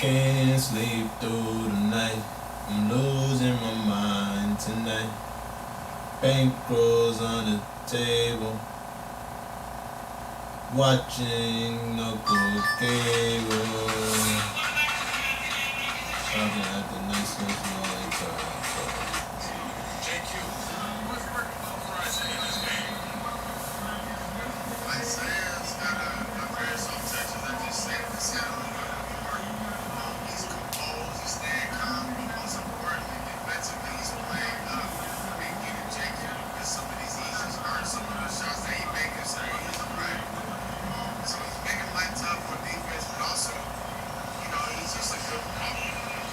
Can't sleep through the night. I'm losing my mind tonight. Bankrolls on the table. Watching local cable. Talking at the nicest morning time. JQ, what's working well for Isaiah in this game? Isaiah's got a very soft touch, as I just said. The sound he's composed, he's staying calm, but most importantly, defensively, he's playing up and getting JQ because some of these easy starts, some of the shots that he makes are easy, right? So he's making life tough on defense, but also, he's just a good,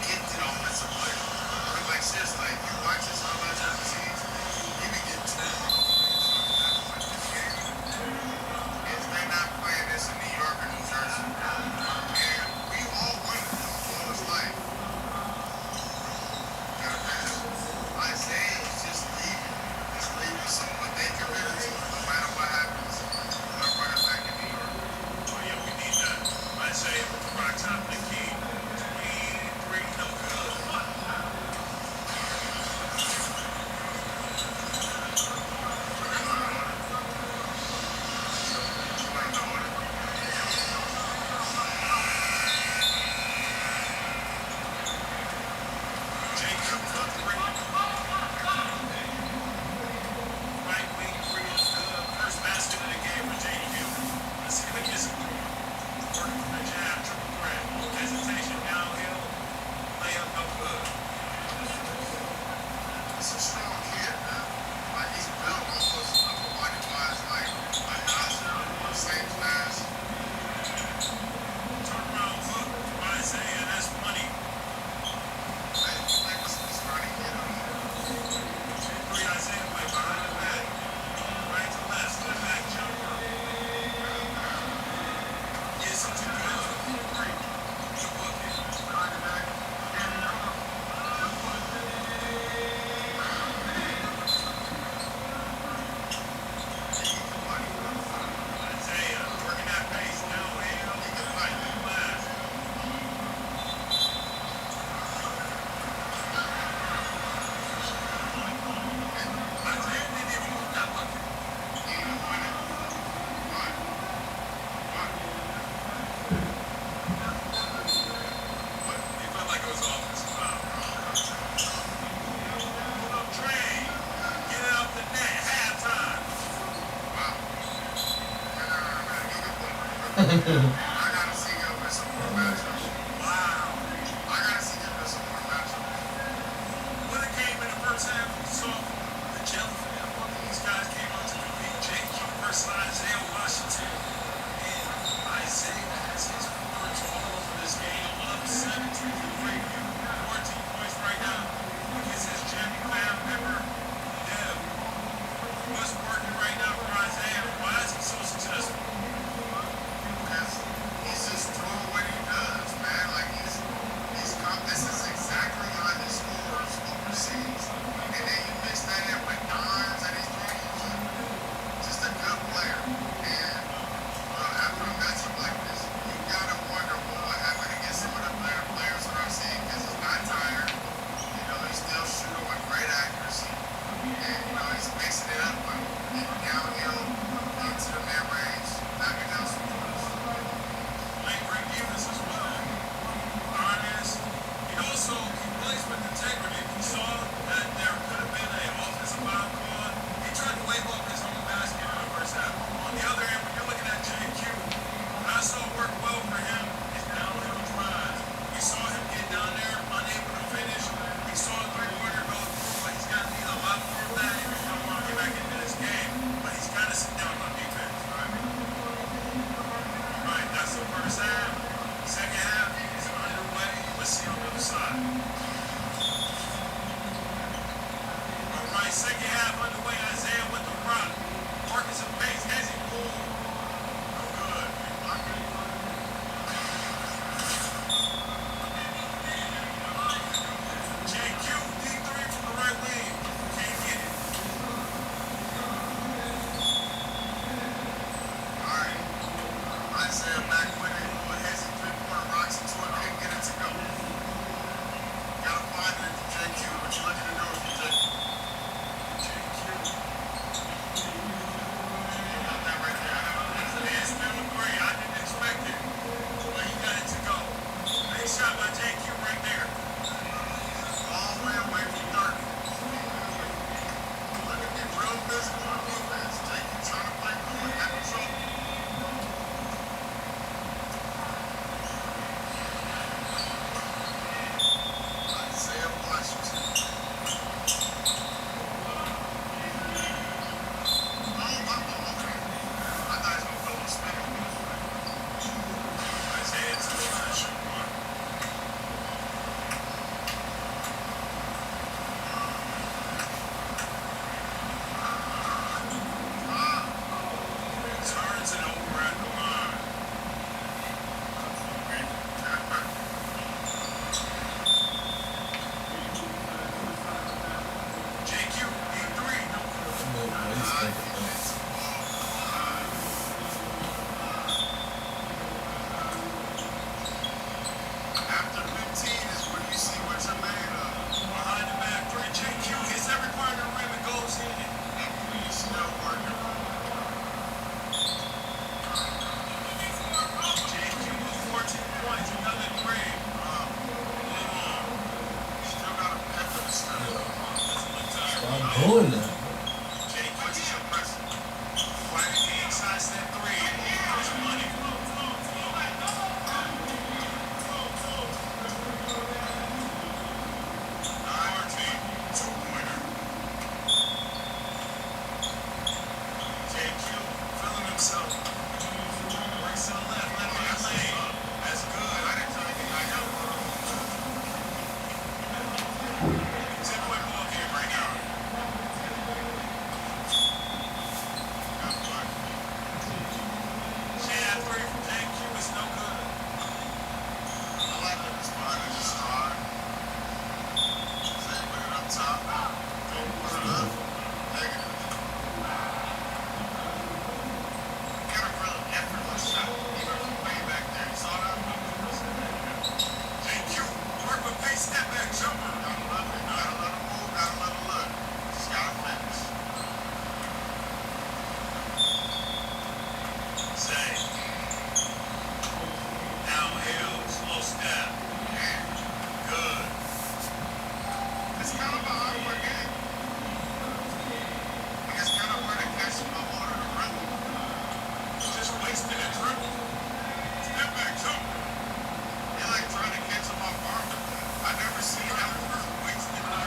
gifted offensive player. I mean, like, seriously, like, you watch his highlights overseas, he be getting 2 if they're not playing this in New York or New Jersey. And we all win all his life. Isaiah is just leaving. He's leaving. So what they committed to, no matter what happens, they're running back in New York. Oh, yeah, we need that. Isaiah with the rock top of the key. 23, no good. He's a strong kid, man. Like, he's built almost upper body-wise, like Nasir, same class. Turnaround hook from Isaiah, that's money. He's running kid on him. 3 Isaiah play behind the back. Right to left, step back jumper. Gets it to good. 3. The bucket. Isaiah working that pace downhill. He can fight the glass. Isaiah didn't even move that bucket. He didn't win it. What? He felt like it was offensive foul. Pull up Trey. Get it up the net. Halftime. Wow. I gotta see him with some more matchups. Wow. I gotta see him with some more matchups. When it came in the first half, we saw the jellyfish. One of these guys came out to compete. JQ versus Isaiah Washington. And Isaiah has his corners all over this game. Up 17 to 3. 14 points right now against his Jimmy Fam member, Dev. What's working right now for Isaiah? Why is he so successful? Because he's just doing what he does, man. Like, this is exactly how he scores overseas. And then you mix that in with dimes that he's throwing. Just a good player. And after a matchup like this, you gotta wonder what will happen against some of the better players that I'm seeing, because he's not tired. He's still shooting with great accuracy. And, he's mixing it up with downhill into the mid-range, knocking down some points. Late break defense as well. Honest. He plays with integrity. We saw that there could have been an offensive foul call. He tried to wave off his own basket in the first half. On the other end, when you're looking at JQ, what I saw work well for him is downhill drives. We saw him get down there, unable to finish. We saw a three-pointer go through, but he's got to need a lot more of that if he's going to want to get back into this game. But he's got to sit down on defense. Right, that's the first half. Second half is underway. Let's see on the other side. All right, second half underway. Isaiah with the rock. Marcus and Bates has it pulled. No good. JQ, D3 from the right wing. Can't get it. All right. Isaiah back with it. Hezzy 3-pointer rocks into it. Couldn't get it to go. He's stinking, bro. After 15 is when you see what you're made of. Behind the back three. JQ hits every part of the rim and goes in. He's still working. JQ with 14 points, another three. Still got a pepper to step. Stop doing that. JQ is impressive. Fighting the inside step three. There's money. Two-pointer. JQ feeling himself. Breaks to the left, left in the lane. That's good. I didn't tell you I know. 10-point ball game right now. Shea three from JQ is no good. I like that this spot is just hard. Say, put it up top. Don't put it up. Negative. Got a real effortless shot. Even from way back there. You saw that? JQ work with face step back jumper. Gotta love it. Gotta let him move. Gotta let him look. Just gotta finish. Say. Downhill, slow step. Man, Good. it's kind of a hard game. It's kind of hard to catch him up order the rhythm. Just wasted a dribble. Step back jumper. They like trying to catch him off guard with that. I never seen that before. Wasted going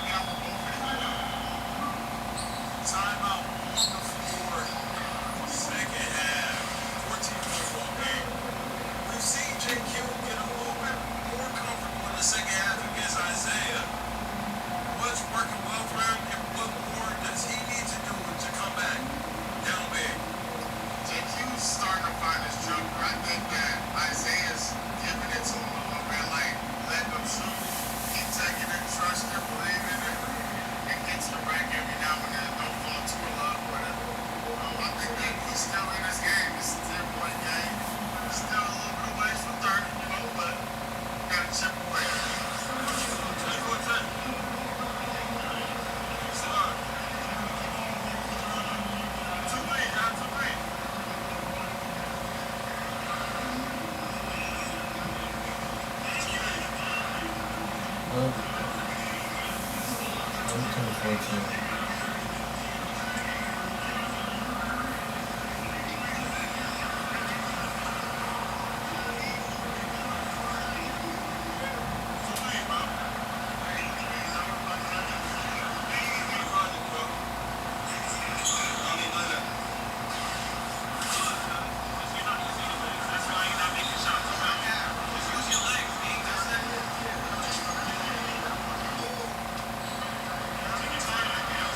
down with both of them. Timeout on the floor. Second half. 14-point ball game. We've seen JQ get a little bit more comfortable in the second half against Isaiah. What's working well for him and what more does he need to do to come back down big? JQ's starting to find his jumper. I think that Isaiah's giving it to him a little bit, like letting him shoot, keep taking it, trust it, believe in it, and get to the rack every now and then. Don't fall too in love with it. I think that he's still in his game. It's a 10-point game. Still a little bit of ways from 30, but got to chip away. 24-10. Start. Two lead, down to three. I'm kind of 14. Two lead, bro. That's why he's not making shots. Just use your legs, man. That's it. Take your time.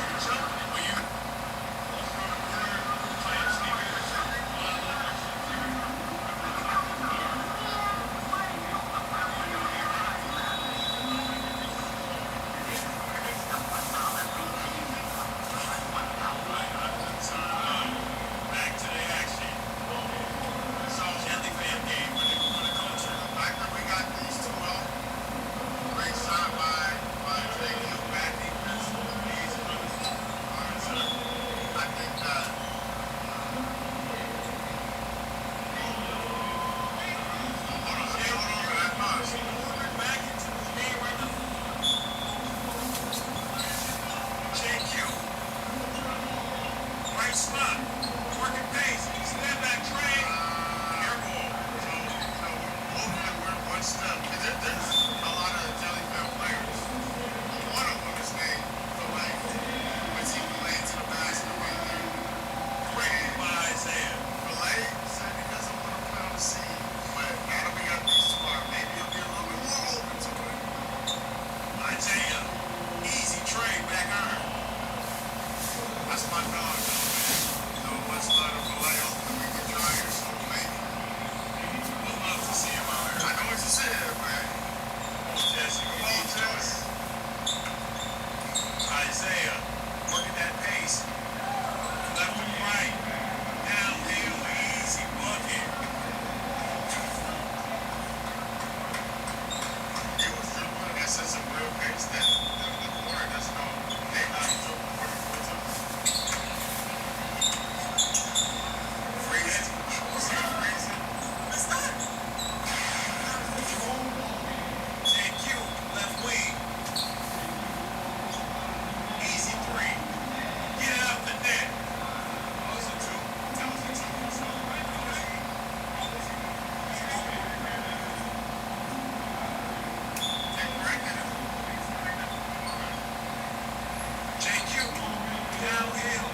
Hill.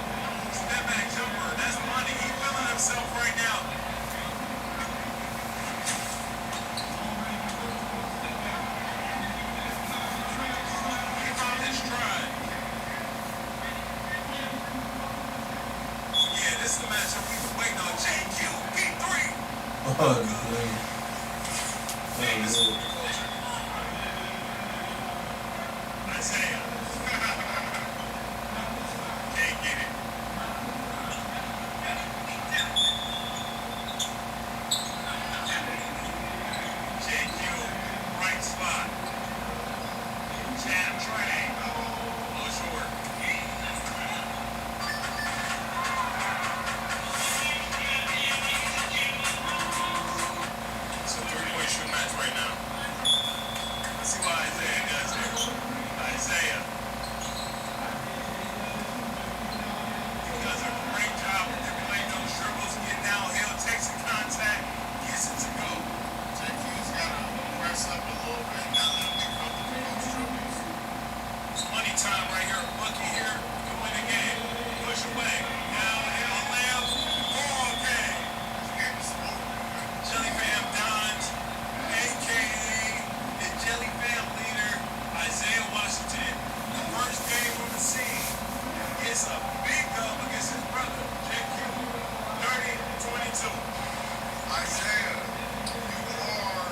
Step back jumper. That's money. He's feeling himself right now. He found his stride. Yeah, this is the matchup we've been waiting on. JQ, P3. Oh, dang. Hey, this is Oh, culture. Isaiah. Can't get it. JQ, right spot. Chad Trey. Low short. It's a three-point shoot match right now. Let's see what Isaiah does here. Isaiah. He does a great job of manipulating those dribbles, getting downhill, takes some contact, gets it to go. JQ's got to press up a little bit, not let him get comfortable with those dribbles. It's money time right here. Bucky here to win the game. Push away. Downhill layup. Oh, okay. This game is over. Jelly Fam Dons, a.k.a. the Jelly Fam leader, Isaiah Washington. The first game on the scene. It's a big dub against his brother, JQ. 30-22. Isaiah, you are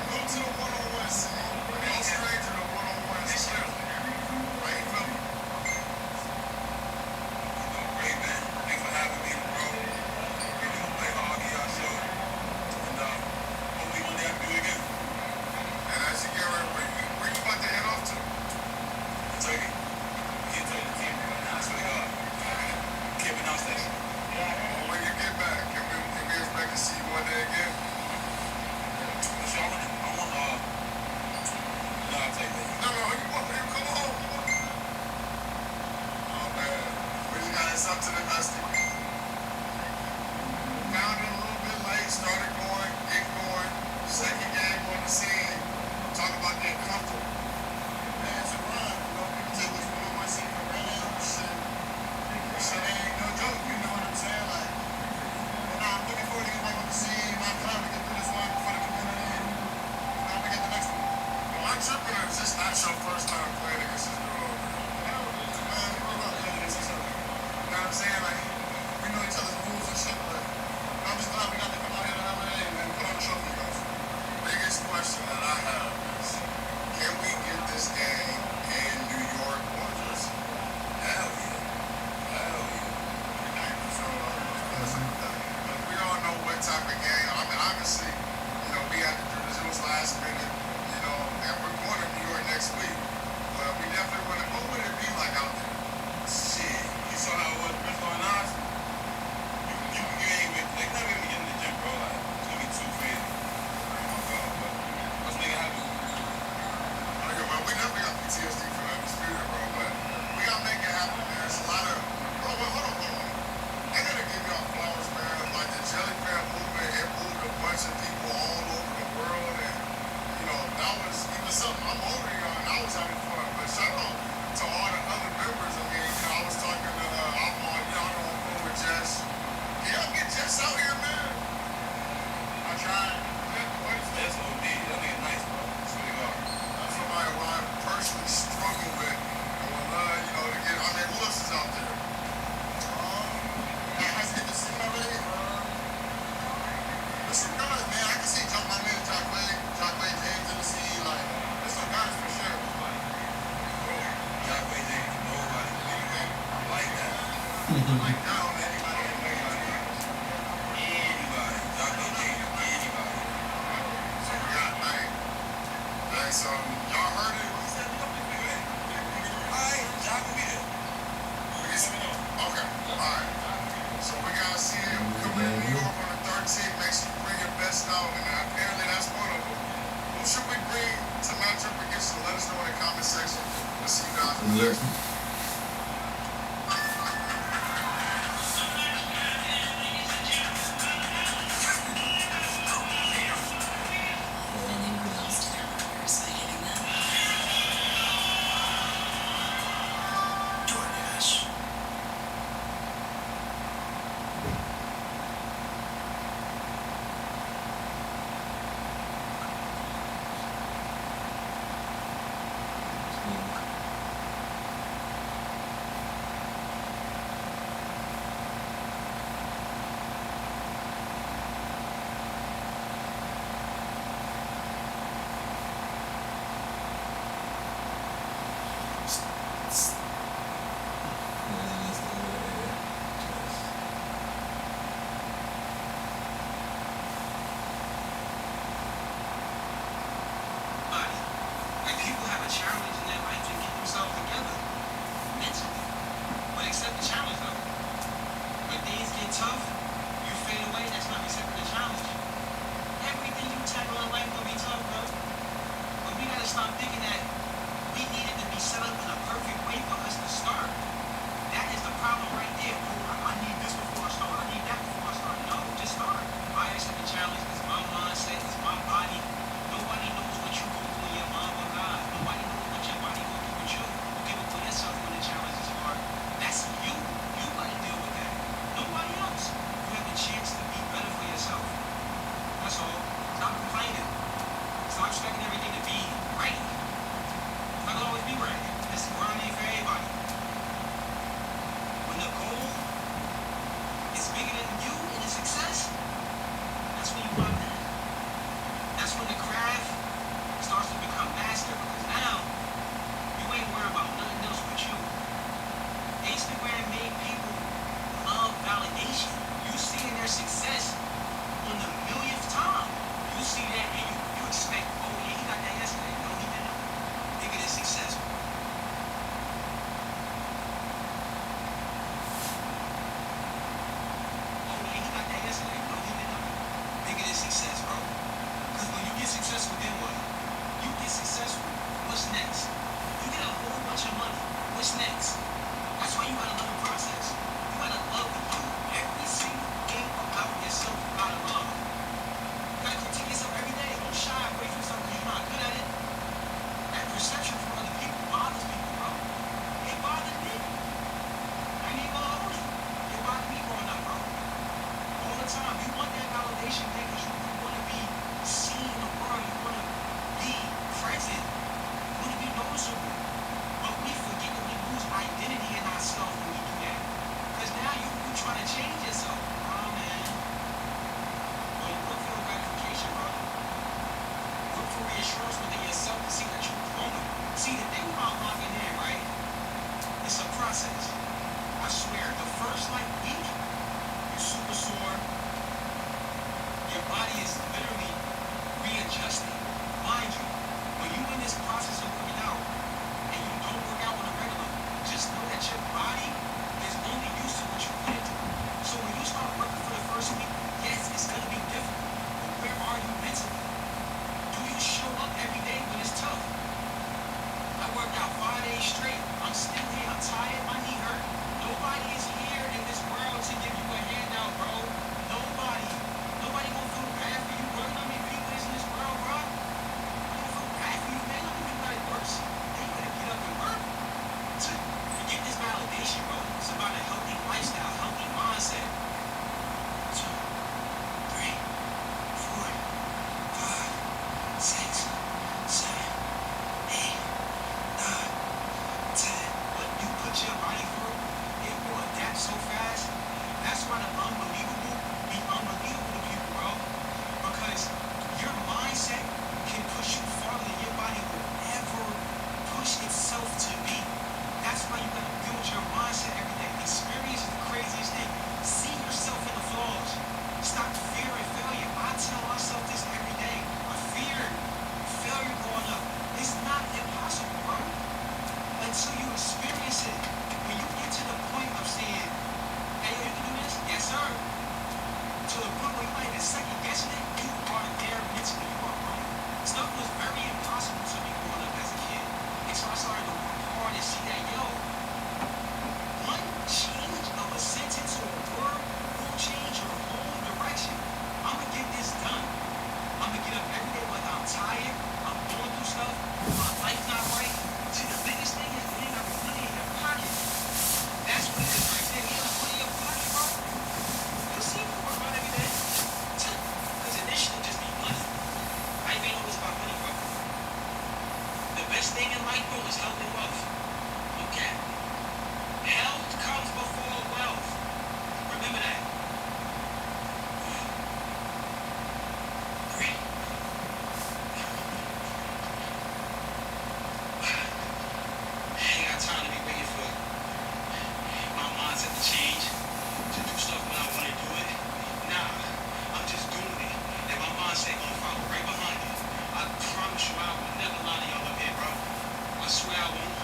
new to the one-on-one scene. No stranger to one-on-one skill. Right, Phil? Great, man. Thanks for having me, bro. We're going to play hard, get our show. And hopefully one day I can do it again. And as you get ready, where you about to head off to? Kentucky. Kentucky. I swear to God. Can't pronounce that shit. Well, when you get back, can we expect to see you one day again? For sure, I want, no, I'll take that. No, you want to come home. Oh, man. We just got this up to the dusty. Found it a little bit late, started going, getting going. Second game on the scene. Talk about getting comfortable. Man, it's a run. You know, people take this one-on-one scene for granted. Shit ain't no joke. You know what I'm saying? Like, and I'm looking forward to getting back on the scene. I'm trying to get through this one for the community. And I'm going to get the next one. Well, I'm tripping. It's just not your first time playing against this girl over here. Man, we're not playing against each other. You know what I'm saying? Like, we know each other's rules and shit, but I'm just glad we got to come out here to LA and put on a show for you guys. Biggest question that I have is, can we get this game in New York or Jersey? Hell yeah. Hell yeah. So, we all know what type of game. I mean, obviously, you know, we had to do this. It was last minute, you know, and we're going to New York next week. But we definitely want to. What would it be like out there? Shit. You saw how it was Bristol and Nas? You ain't even, like, not even getting in the gym, bro. Like, it's gonna be too crazy. Oh my God, but let's make it happen. Okay, well, we definitely got PTSD for that experience, bro. But we gotta make it happen, man. There's a lot of. Hold on. I gotta give y'all flowers, man. Like the Jelly Fam movement, it moved a bunch of people all over the world, and you know that was even something. I'm older than y'all, and I was having fun. But shout out to all the other members. I mean, you know, I was talking to y'all know I'm going with Jess. Can y'all get Jess out here, man? I tried. What is that? That's OD. That nigga nice, bro. Swear to God. That's somebody who I personally struggle with. And would love, you know, to get. I mean, who else is out there? Has hit the scene already? There's some guys, man. I can see my man Jacqueline James in the scene. Like, there's some guys for sure. Bro, Jacqueline James, nobody like that. Like, down anybody. Anybody. Jacqueline James, anybody. So we got, like, so y'all heard it? Alright, Jack will be there. Okay, alright. So we gotta see him coming to New York on the 13th. Make sure you bring your best out, and apparently that's one of them. Who should we bring to match up against you? Let us know in the comment section. We'll see you guys in the next one. DoorDash. process. I swear, the first like week, you're super sore. Your body is literally readjusting. Mind you, when you're in this process of working out and you don't work out on a regular, just know that your body is only used to what you put into it. So when you start working for the first week, yes, it's gonna be difficult. But where are you mentally? Do you show up every day when it's tough? I worked out 5 days straight. I'm still here. I'm tired. My knee hurt. Nobody is here in this world to give you a handout, bro. Nobody. Nobody gonna feel bad for you, bro. You know how many people is in this world, bro? Nobody gonna feel bad for you, man. How many people got it worse? They better get up and work. Forget this validation, bro. It's about a healthy lifestyle, healthy mindset. 2, 3, 4, 5, 6, 7, 8, 9, 10. What you put your body through, it will adapt so fast. That's why the unbelievable be unbelievable to people, bro. Because your mindset can push you farther than your body will ever push itself to be. That's why you gotta build your mindset every day. Experience is the craziest thing. See yourself in the flaws. Stop fearing failure. I tell myself this every day. I feared failure growing up. It's not impossible, bro. Until you experience it. When you get to the point of saying, hey, you can do this? Yes, sir. To the point where you might even second guessing it, you are there mentally. You are wrong. Stuff was very impossible to me growing up as a kid. And so I started to work hard and see that, yo, one change of a sentence or a word will change your whole direction. I'm going to get this done. I'm going to get up every day whether I'm tired, I'm going through stuff, my life not right. See, the biggest thing is when you got money in your pocket. That's what it is right there. You got money in your pocket, bro. You'll see you work hard every day. Because initially just be money. I ain't been always about money, bro. The best thing in life, bro, is health and wealth. Okay. Health comes before wealth. Remember that. 3. Ain't got time to be waiting for my mindset to change, to do stuff when I want to do it. Nah, I'm just doing it. And my mindset gonna follow right behind it. I promise you I will never lie to y'all up here, bro. I swear I won't.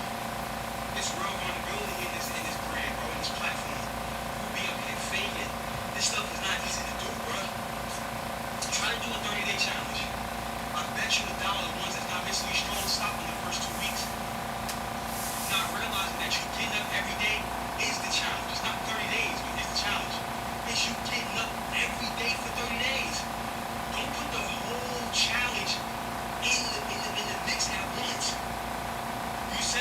It's real vulnerability in this brand, bro, in this platform. We'll be up here faking. This stuff is not easy to do, bro. Try to do a 30-day challenge. I bet you $1 the ones that's not mentally strong stop in the first 2 weeks. Not realizing that you getting up every day is the challenge. It's not 30 days, but it's the challenge. It's you getting up every day for 30 days. Don't put the whole challenge in the mix at once. You said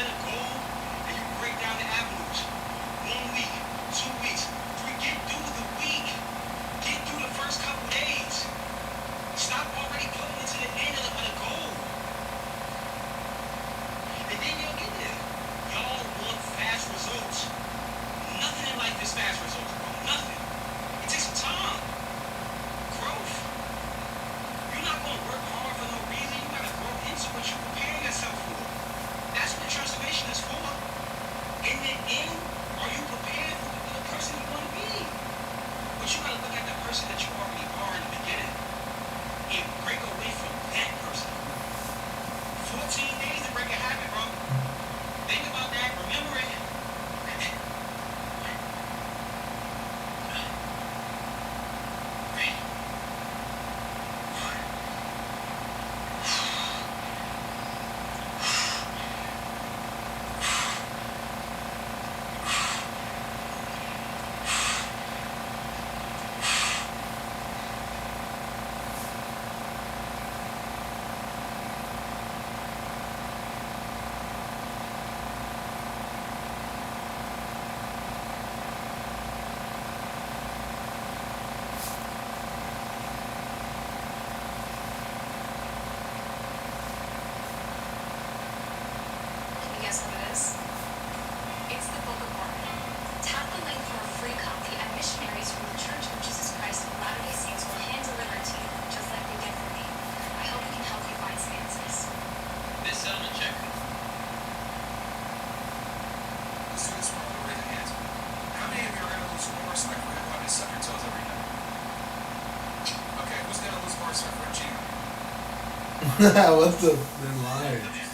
What the? They're lying. That's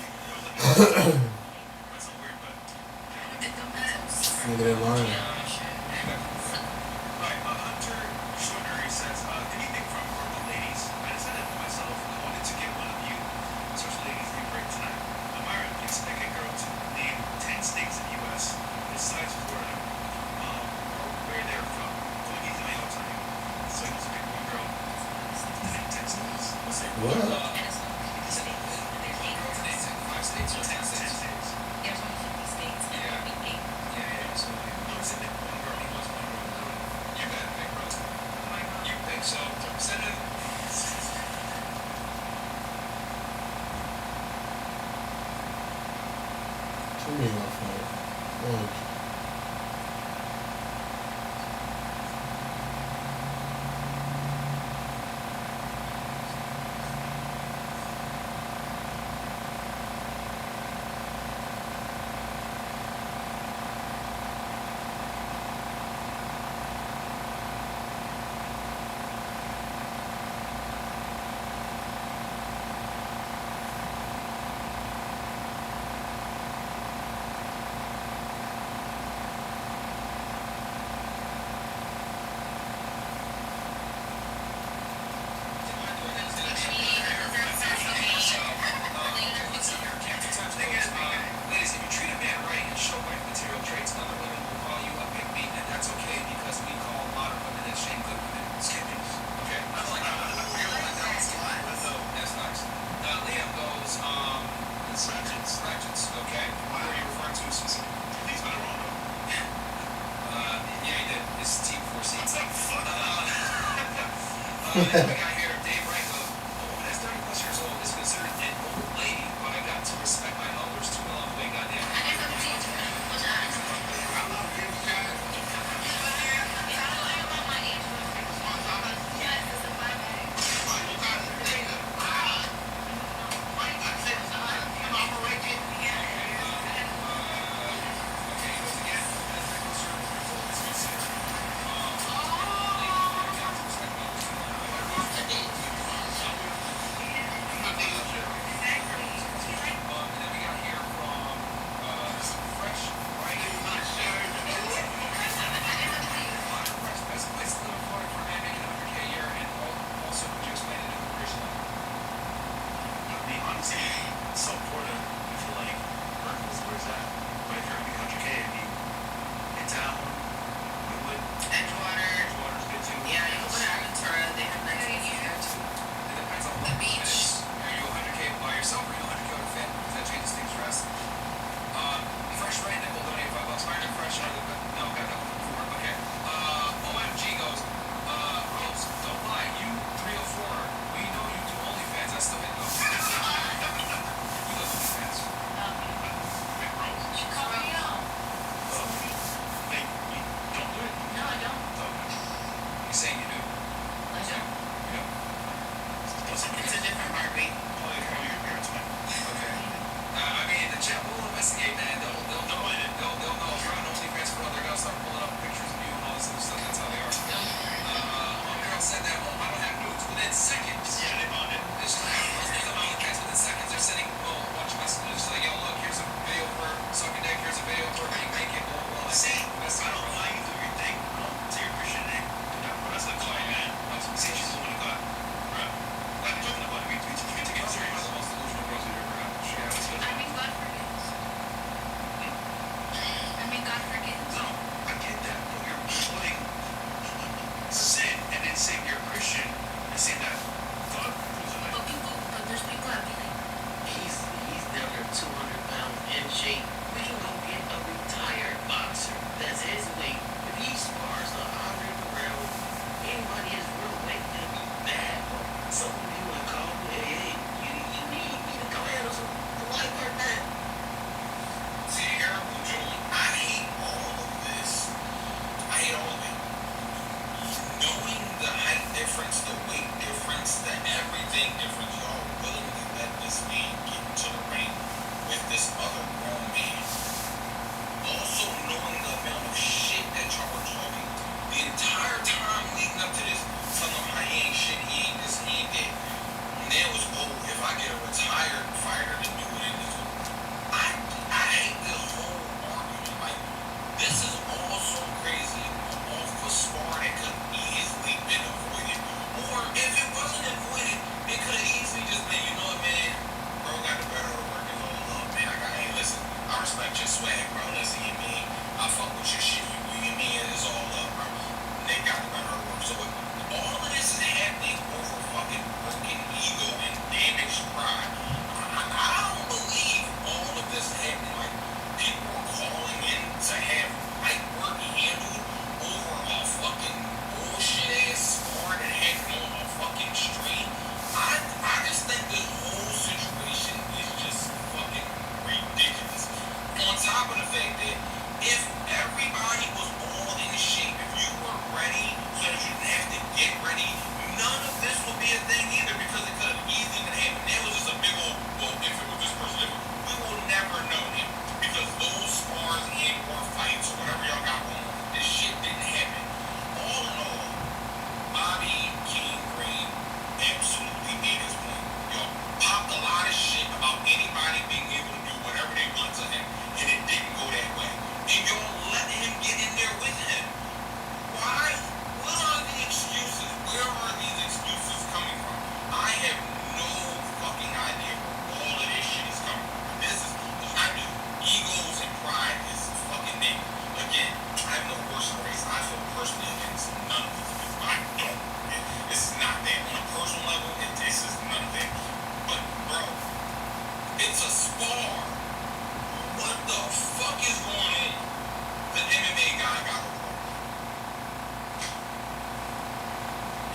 all weird, but. Nigga, they're lying. Right, Hunter Schooner, he says, anything from Purple Ladies. I decided for myself, I wanted to give one of you, such ladies, a break tonight. Myra picks a girl to name 10 states in the U.S. besides Florida, or where they're from. Going easy my own time. So he wants to pick one girl to name 10 states. What? One girl to name 5 states or 10 states? There's only 50 states and Yeah. there'll be 8. Yeah, so no, he said that one girl, he wants one girl. You got to pick, bro. You pick, so Representative. Turn me off, man. Oh, Ladies, if you treat a man right and show wife material traits, other women will call you a pick me, and that's okay because we call modern women and shame good women skippies. Okay? I like that. That's nice. Liam goes, Ratchets. Okay. Who are you referring to specifically? He's been wrong though. Yeah, he did. It's T4C. What's up, fuck? We got here Dave Wright. A woman that's 30 plus years old is considered an old lady, but I got to respect my elders too along the way, goddamn.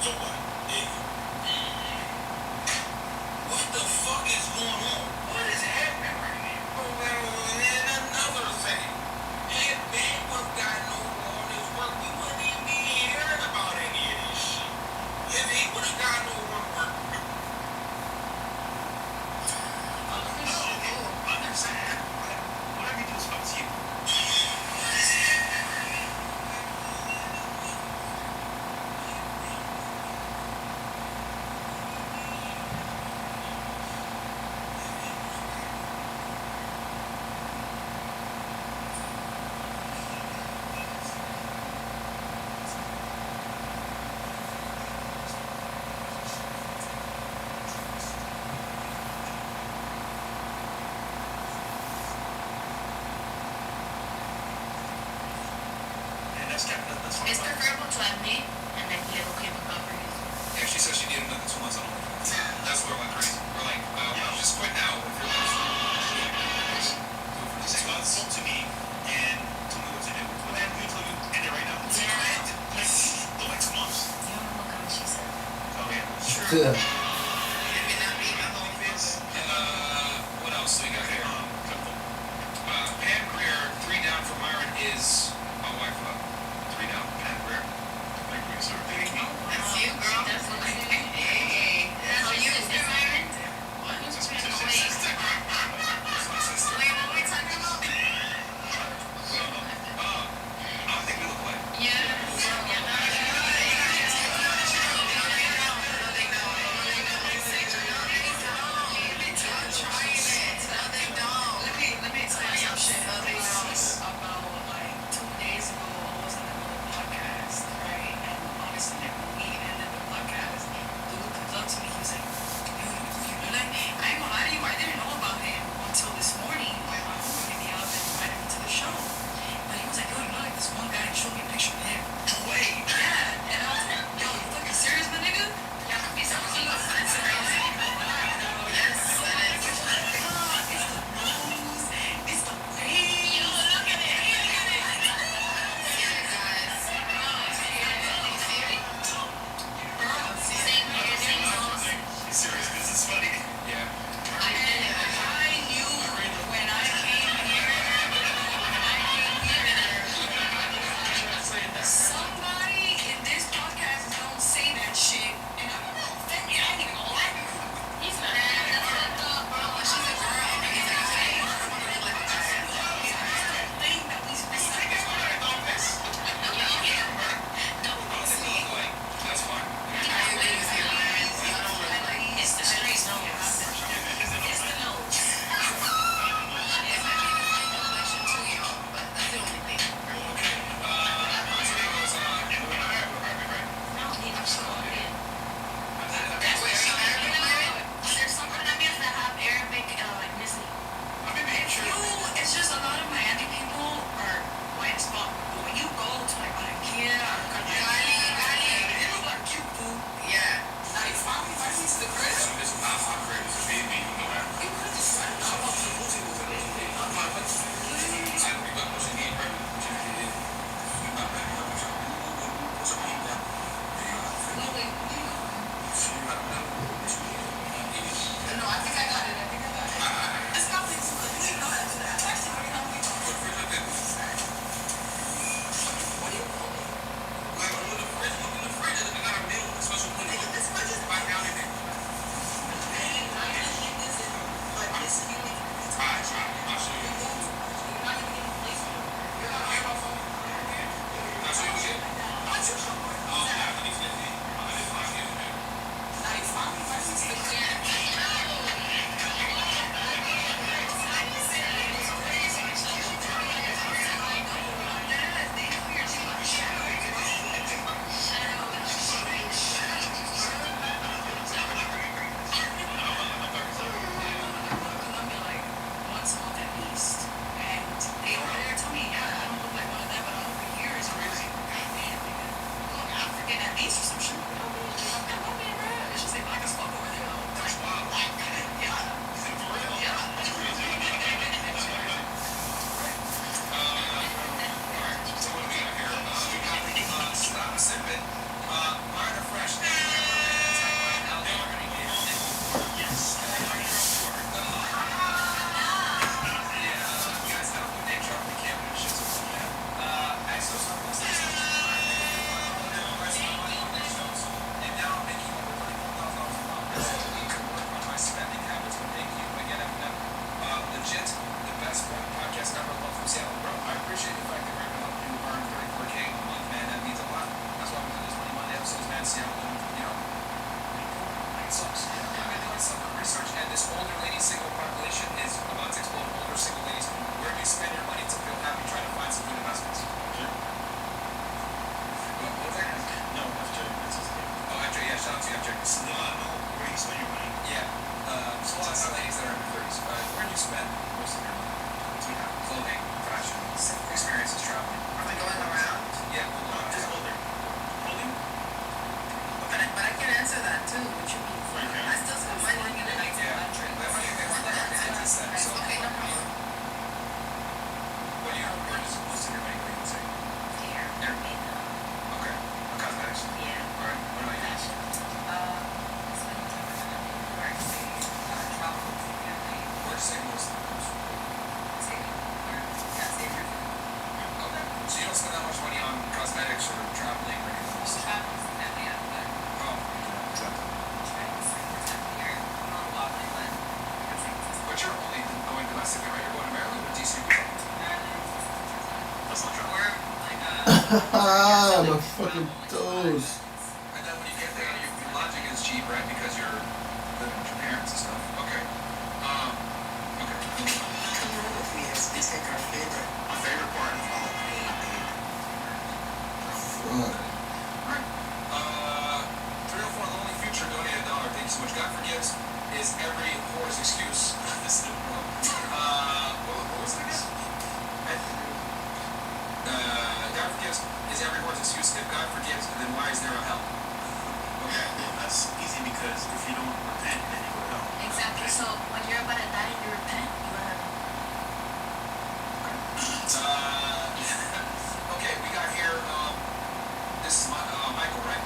So what? What the fuck is going on? What is happening right now? Oh, well, and another thing. If Bandwidth got no more on his work, we wouldn't even be hearing about any of this shit. If he would have got no more work. Understand. Whatever you do is up to you. It's preferable to admit and then be okay with boundaries. Yeah, she said she needed another 2 months on hold. That's where it went crazy. We're like, just quit now. If you're do it for 6 months. Spoke to me and told me what to do. What the hell you told you end it right now? Yeah. Go like 2 months. You don't know what kind of she said. Oh yeah. Yeah. It may not be my home office. What else do we got here? Pam Greer, 3 down for Myron is my wife up. 3 down, Pam Greer. Like we sort of thinking. That's you, girl. That's what I think. Hey. That's what you said, Myron. What? That's my Wait. sister. That's my sister. Wait, what are we talking about? I don't think we look alike. Yeah. My fucking toes. And then when you get there, your lodging is cheap, right? Because you're living with your parents and stuff. Okay. Okay. Come on with me as we take our favorite part of all. Fuck. Alright. 304 Lonely Future donated $1. Thank you so much. God forgives is every whore's excuse. What was it again? God forgives is every whore's excuse. If God forgives, then why is there a hell? Okay, well, that's easy because if you don't repent, then you go to hell. Exactly. So when you're about to die and you repent, you go to heaven. Okay, we got here. This is Michael, right?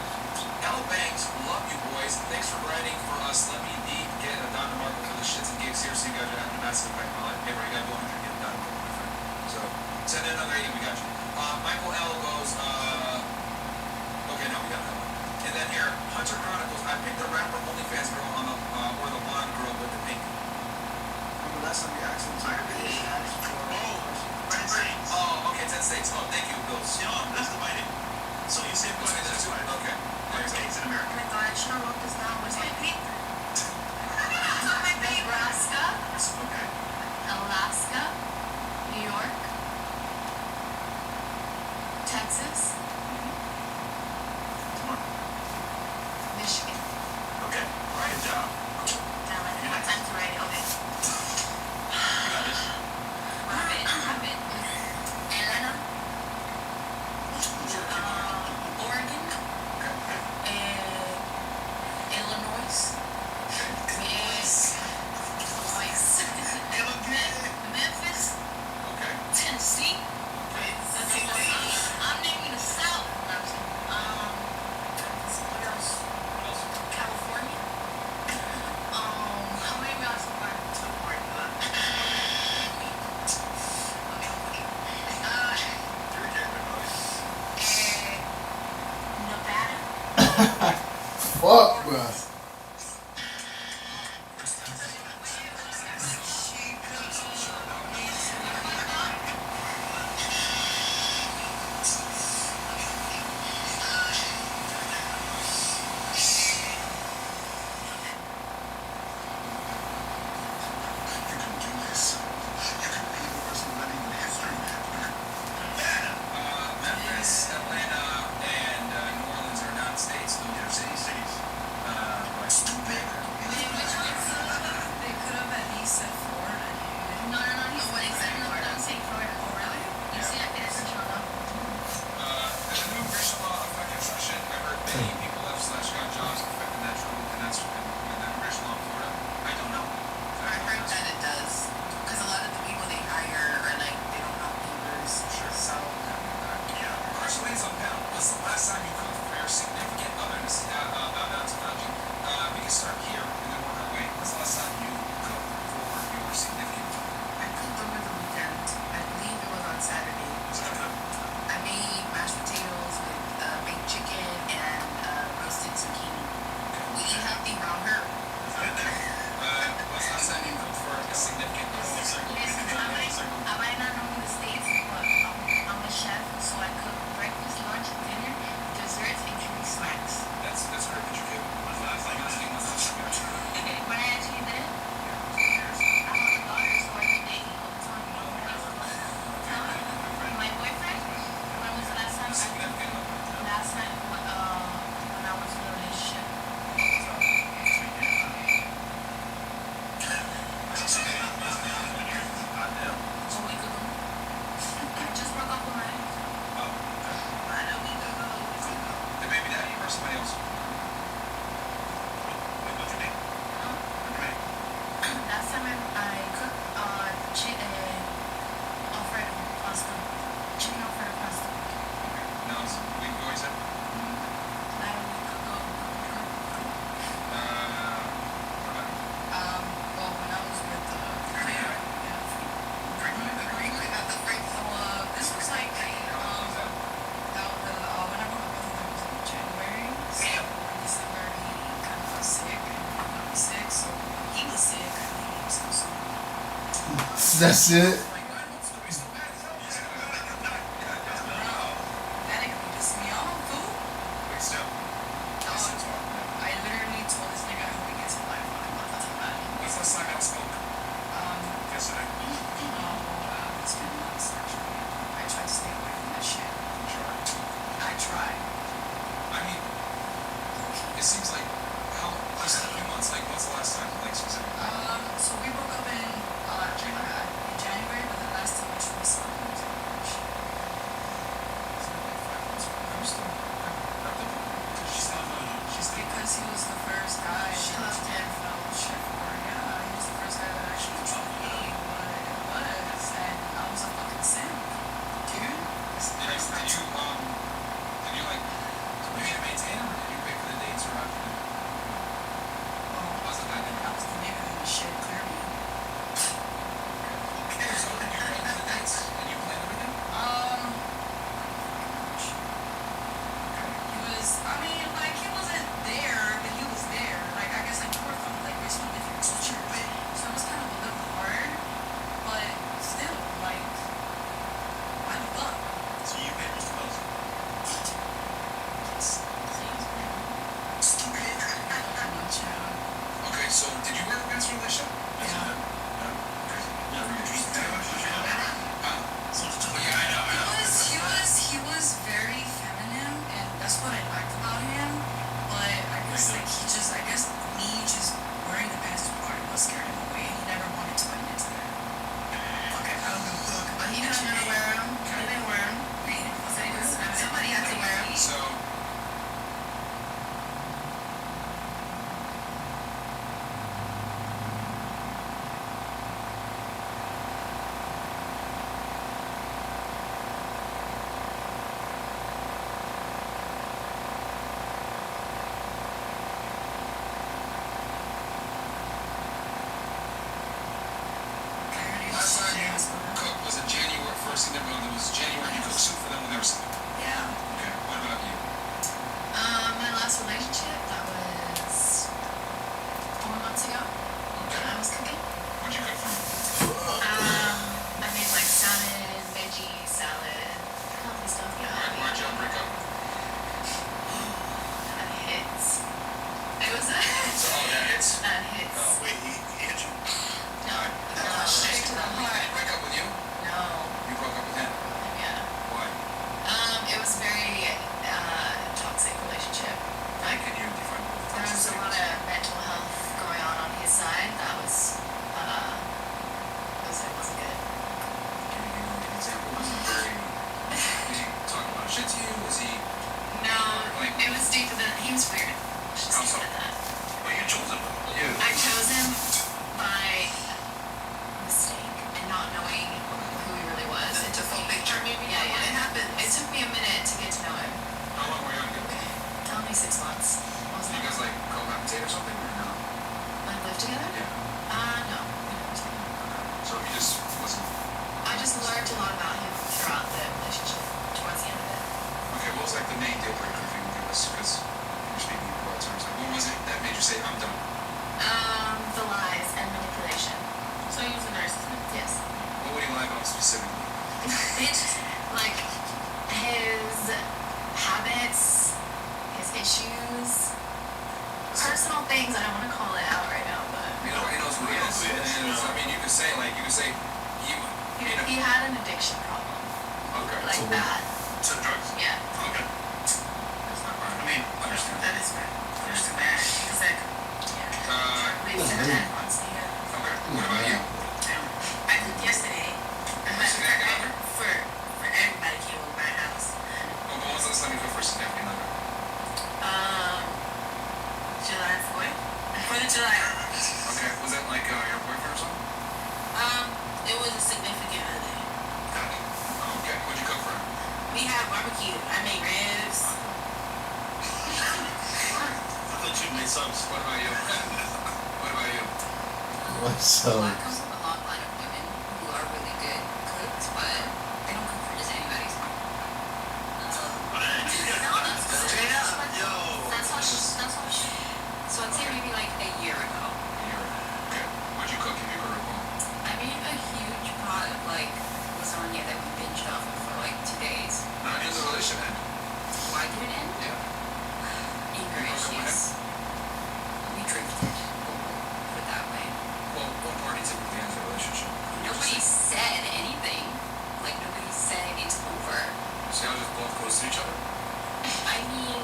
Hello, Banks. Love you, boys. Thanks for writing for us. Let me get a Dr. Marco for the shits and gigs here. So you guys are having a massive impact on my life. Hey, bro, you got to go 100 get a Dr. Marco, my friend. So send in another 80. We got you. Michael L goes. Okay, no, we got that one. And then here, Hunter Chronicles. I picked the rapper OnlyFans girl on the or the blonde girl with the pink. Remember last time we asked him to Oh, okay, 10 states. Oh, thank you, Bills. You know, that's divided. So you say Okay, that's divided. okay. There you go. States in Oh America. my god, I should have wrote this down. Where's my paper? Nebraska, Okay. Alaska, New York, Texas, Come on. Michigan. Okay. Good job. Now I didn't have time to write it. Okay. You got this. Rabbit. Elena. Oregon. Illinois. Memphis. Okay. Tennessee. I'm naming the South. What else? California. How many we on so far? Nevada. Fuck, bro. You can do this. You can be the person living in history. Memphis, Atlanta, and New Orleans are not states. Those are cities. They could have at least said Florida. No. He's saying Florida. I'm saying Florida. Oh, really? You see, I pay attention on that. There's a new racial law affecting recession. I heard many people left / got jobs affecting that true, and that's and that racial law in Florida. I don't know. I heard that it does, because a lot of the people they hire are like, they don't have papers. Sure. So, Yeah. Partially on panel. What's the last time you cooked for your significant other? This is about technology. We can start here and then work our way. What's the last time you cooked for your significant other? I cooked over the weekend. I believe it was on Saturday. Was that good? I made mashed potatoes with baked chicken and roasted zucchini. We eat healthy around her. What's the last time you cooked for a significant other? I might not know the states, but I'm a chef, so I cook breakfast, lunch, dinner, desserts, and can be snacks. That's great that you did. When's the last time you cooked? What's the last time you cooked? When I actually did it, I have a daughter, so every day he cooks on me. My boyfriend, when was the last time I Significant other. last night when I was in a relationship? A week ago. I just broke up with my ex. Not a week ago. The baby daddy or somebody else? What's your name? Last time I cooked Alfredo pasta. Chicken Alfredo pasta. No, it's a week ago, you said? Not a week ago. What about Well, when I was with the Green Eye? this was like when I broke up with him, it was in January. So in December, he kind of got sick and he got me sick. So he was sick. I needed him so soon. That's it. That It took me a minute to get to know him. How long were you together? Only 6 months. So you guys like cohabitate or something or no? Like live together? Yeah. No. We never together. Okay. So he just wasn't. I just learned a lot about him throughout the relationship, towards the end of it. Okay, what was like the main deal breaker if you can give us? Because you're speaking in broad terms. Like, what was it that made you say, I'm done? The lies and manipulation. So he was a narcissist. Yes. What would he lie about specifically? Like his habits, his issues, personal things. I don't want to call it out right now, but You know, he knows who he is. I mean, you could say he had an addiction problem, Okay. like So- that. To drugs? Yeah. Okay. That's not right. I mean, understand. That is bad. Understand that. He's like, We've said that honestly, yeah. Okay. What about you? I cooked yesterday. Significant other? For everybody came over my house. Well, when was the last time you cooked for a significant other? July 4th. 4th of July. Okay. Was that like your boyfriend or something? It was a significant other. Gotcha. Oh, okay. What'd you cook for him? We had barbecue. I made ribs. I thought you made subs. What about you? What about you? What's Well, I up? come from a long line of women who are really good cooks, but they don't cook for just anybody. Straight up. That's how she. So I'd say maybe like a year ago. Okay. What'd you cook if you could recall? I made a huge pot of like lasagna that we binged off of for like 2 days. How did the relation end? Why did it end? Yeah. Anger You broke up with issues. We drifted. Put it that way. Well, one party typically ends a relationship. Nobody said anything. Like nobody said it's over. So y'all just both close to each other? I mean,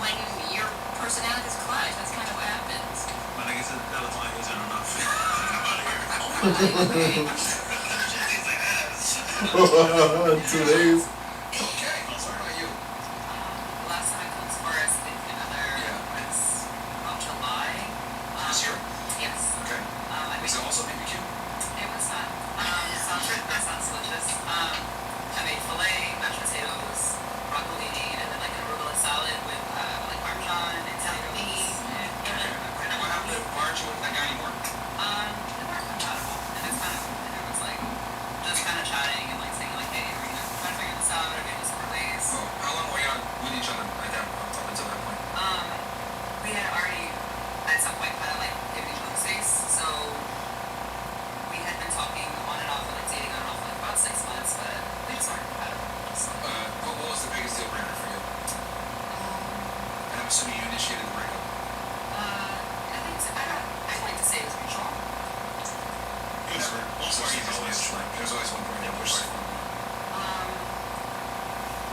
when your personalities clash, that's kind of what happens. But I guess that line isn't enough. Okay. 2 days. Okay. What about you? The last time I cooked for a significant other was about July. This year? Yes. Okay. I Was made, it also BBQ? it was not. That sounds delicious. I made filet, mashed potatoes, broccoli, and then like an arugula salad with like parmesan and tomatoes. And what happened to March with that guy anymore? They weren't compatible, and it's kind of, and it was like just kind of chatting and like saying like, hey, we're gonna try to figure this out, or maybe separate ways. Oh, how long were y'all with each other at that up until that point? We had already at some point kind of like given each other space, so we had been talking on and off and like dating on and off for like about 6 months, but we just weren't compatible. So, What was the biggest deal breaker for you? And I'm assuming you initiated the breakup. I'd like to say it was mutual. There's always one point. Which side?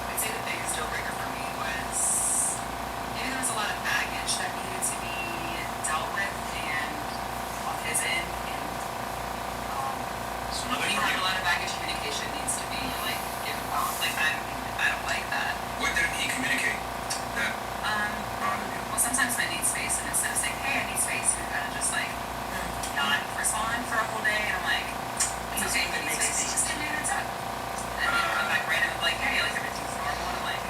I'd say the biggest deal breaker for me was maybe there was a lot of baggage that needed to be dealt with and on his end, and So when nothing you from have you. a lot of baggage, communication needs to be like given off. Like I don't like that. What didn't he communicate that bothered you? Well, sometimes I need space, and instead of saying, "Hey, I need space," you kind of just like not respond for a whole day, and I'm like, "It's okay, if you need space, just give me a heads up." And then you come back randomly like, "Hey, like everything's normal," and I'm like,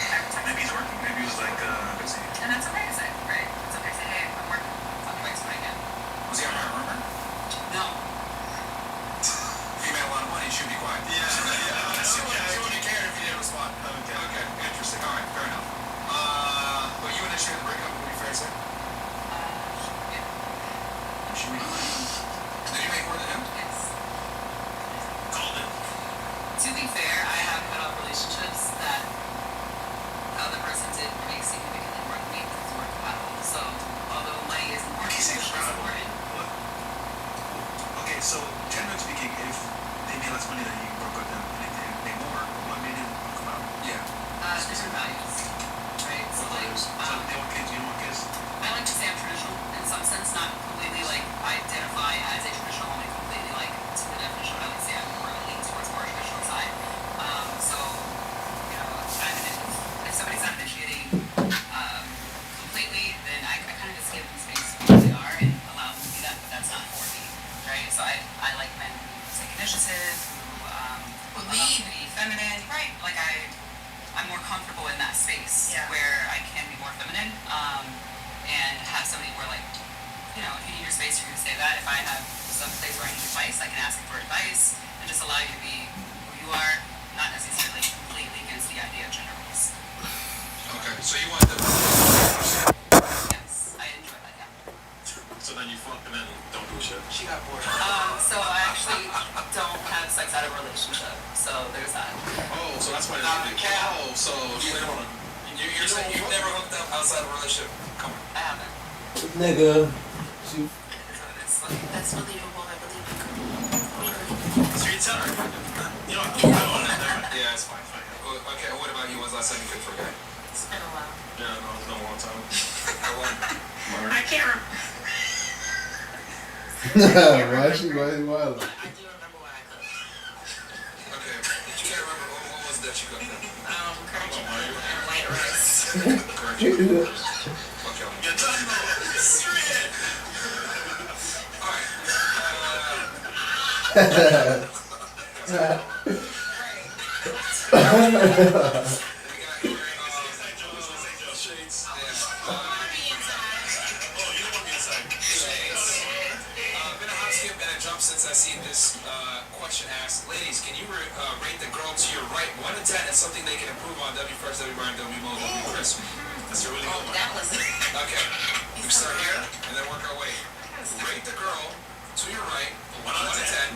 every time. Maybe he's working. Maybe he was like busy. And that's okay to say, right? It's okay to say, "Hey, I'm working. I'll be back tonight again." Was he on my rumor? No. If he made a lot of money, he should be quiet. Yeah. He wouldn't care if he didn't respond. Okay. Interesting. All right. Fair enough. But you initiated the breakup. Would it be fair to say? Yeah. She made money. Did you make more than him? Yes. Called it. To be fair, I have cut off relationships that the other person did make significantly more than me because we're compatible. So, although money is important, When you say it's compatible, important. what? Okay, so generally speaking, if they made less money than you broke up, then they made more. What made him come out? Yeah. Different values, right? So like, they want kids. You don't want kids. I like to say I'm traditional in some sense, not completely like identify as a traditional woman completely like to the definition. I would say I'm more leaning towards more traditional side. So, you know, if somebody's not initiating completely, then I kind of just give them space for where they are and allow them to do that, but that's not for me, right? So I like men who take initiative, who Who allow lead. me to be feminine, right? Like I'm more comfortable in that space where I can be more feminine, and have somebody where like, you know, if you need your space, you're gonna say that. If I have some place where I need advice, I can ask for advice and just allow you to be who you are, not necessarily completely against the idea of gender roles. Okay, so you want the... Yes, I enjoy that, yeah. So then you fuck and then don't do shit. She got bored. So I actually don't have sex out of a relationship, so there's that. Oh, so that's why Not they the cat. Oh, so you're saying you've never hooked up outside of a relationship? Come on. I haven't. Nigga. She. That's believable, I believe it. So you tell her. You know, yeah, it's fine. Okay, what about you? When's the last time you cooked for a guy? It's been a while. Yeah, no, it's been a long time. How long? I can't remember. Why she wild? I do remember when I cooked. Okay, you can't remember what was that you cooked then? Curry chicken and white rice. Curry chicken. Fuck y'all. You're done though. Straight. Alright. Since I seen this question asked, ladies, can you rate the girl to your right 1 to 10 as something they can improve on? W first, W Brian, W Mo, W Chris. That's a really good one. That was it. Okay, we start here and then work our way. Rate the girl to your right 1 to 10,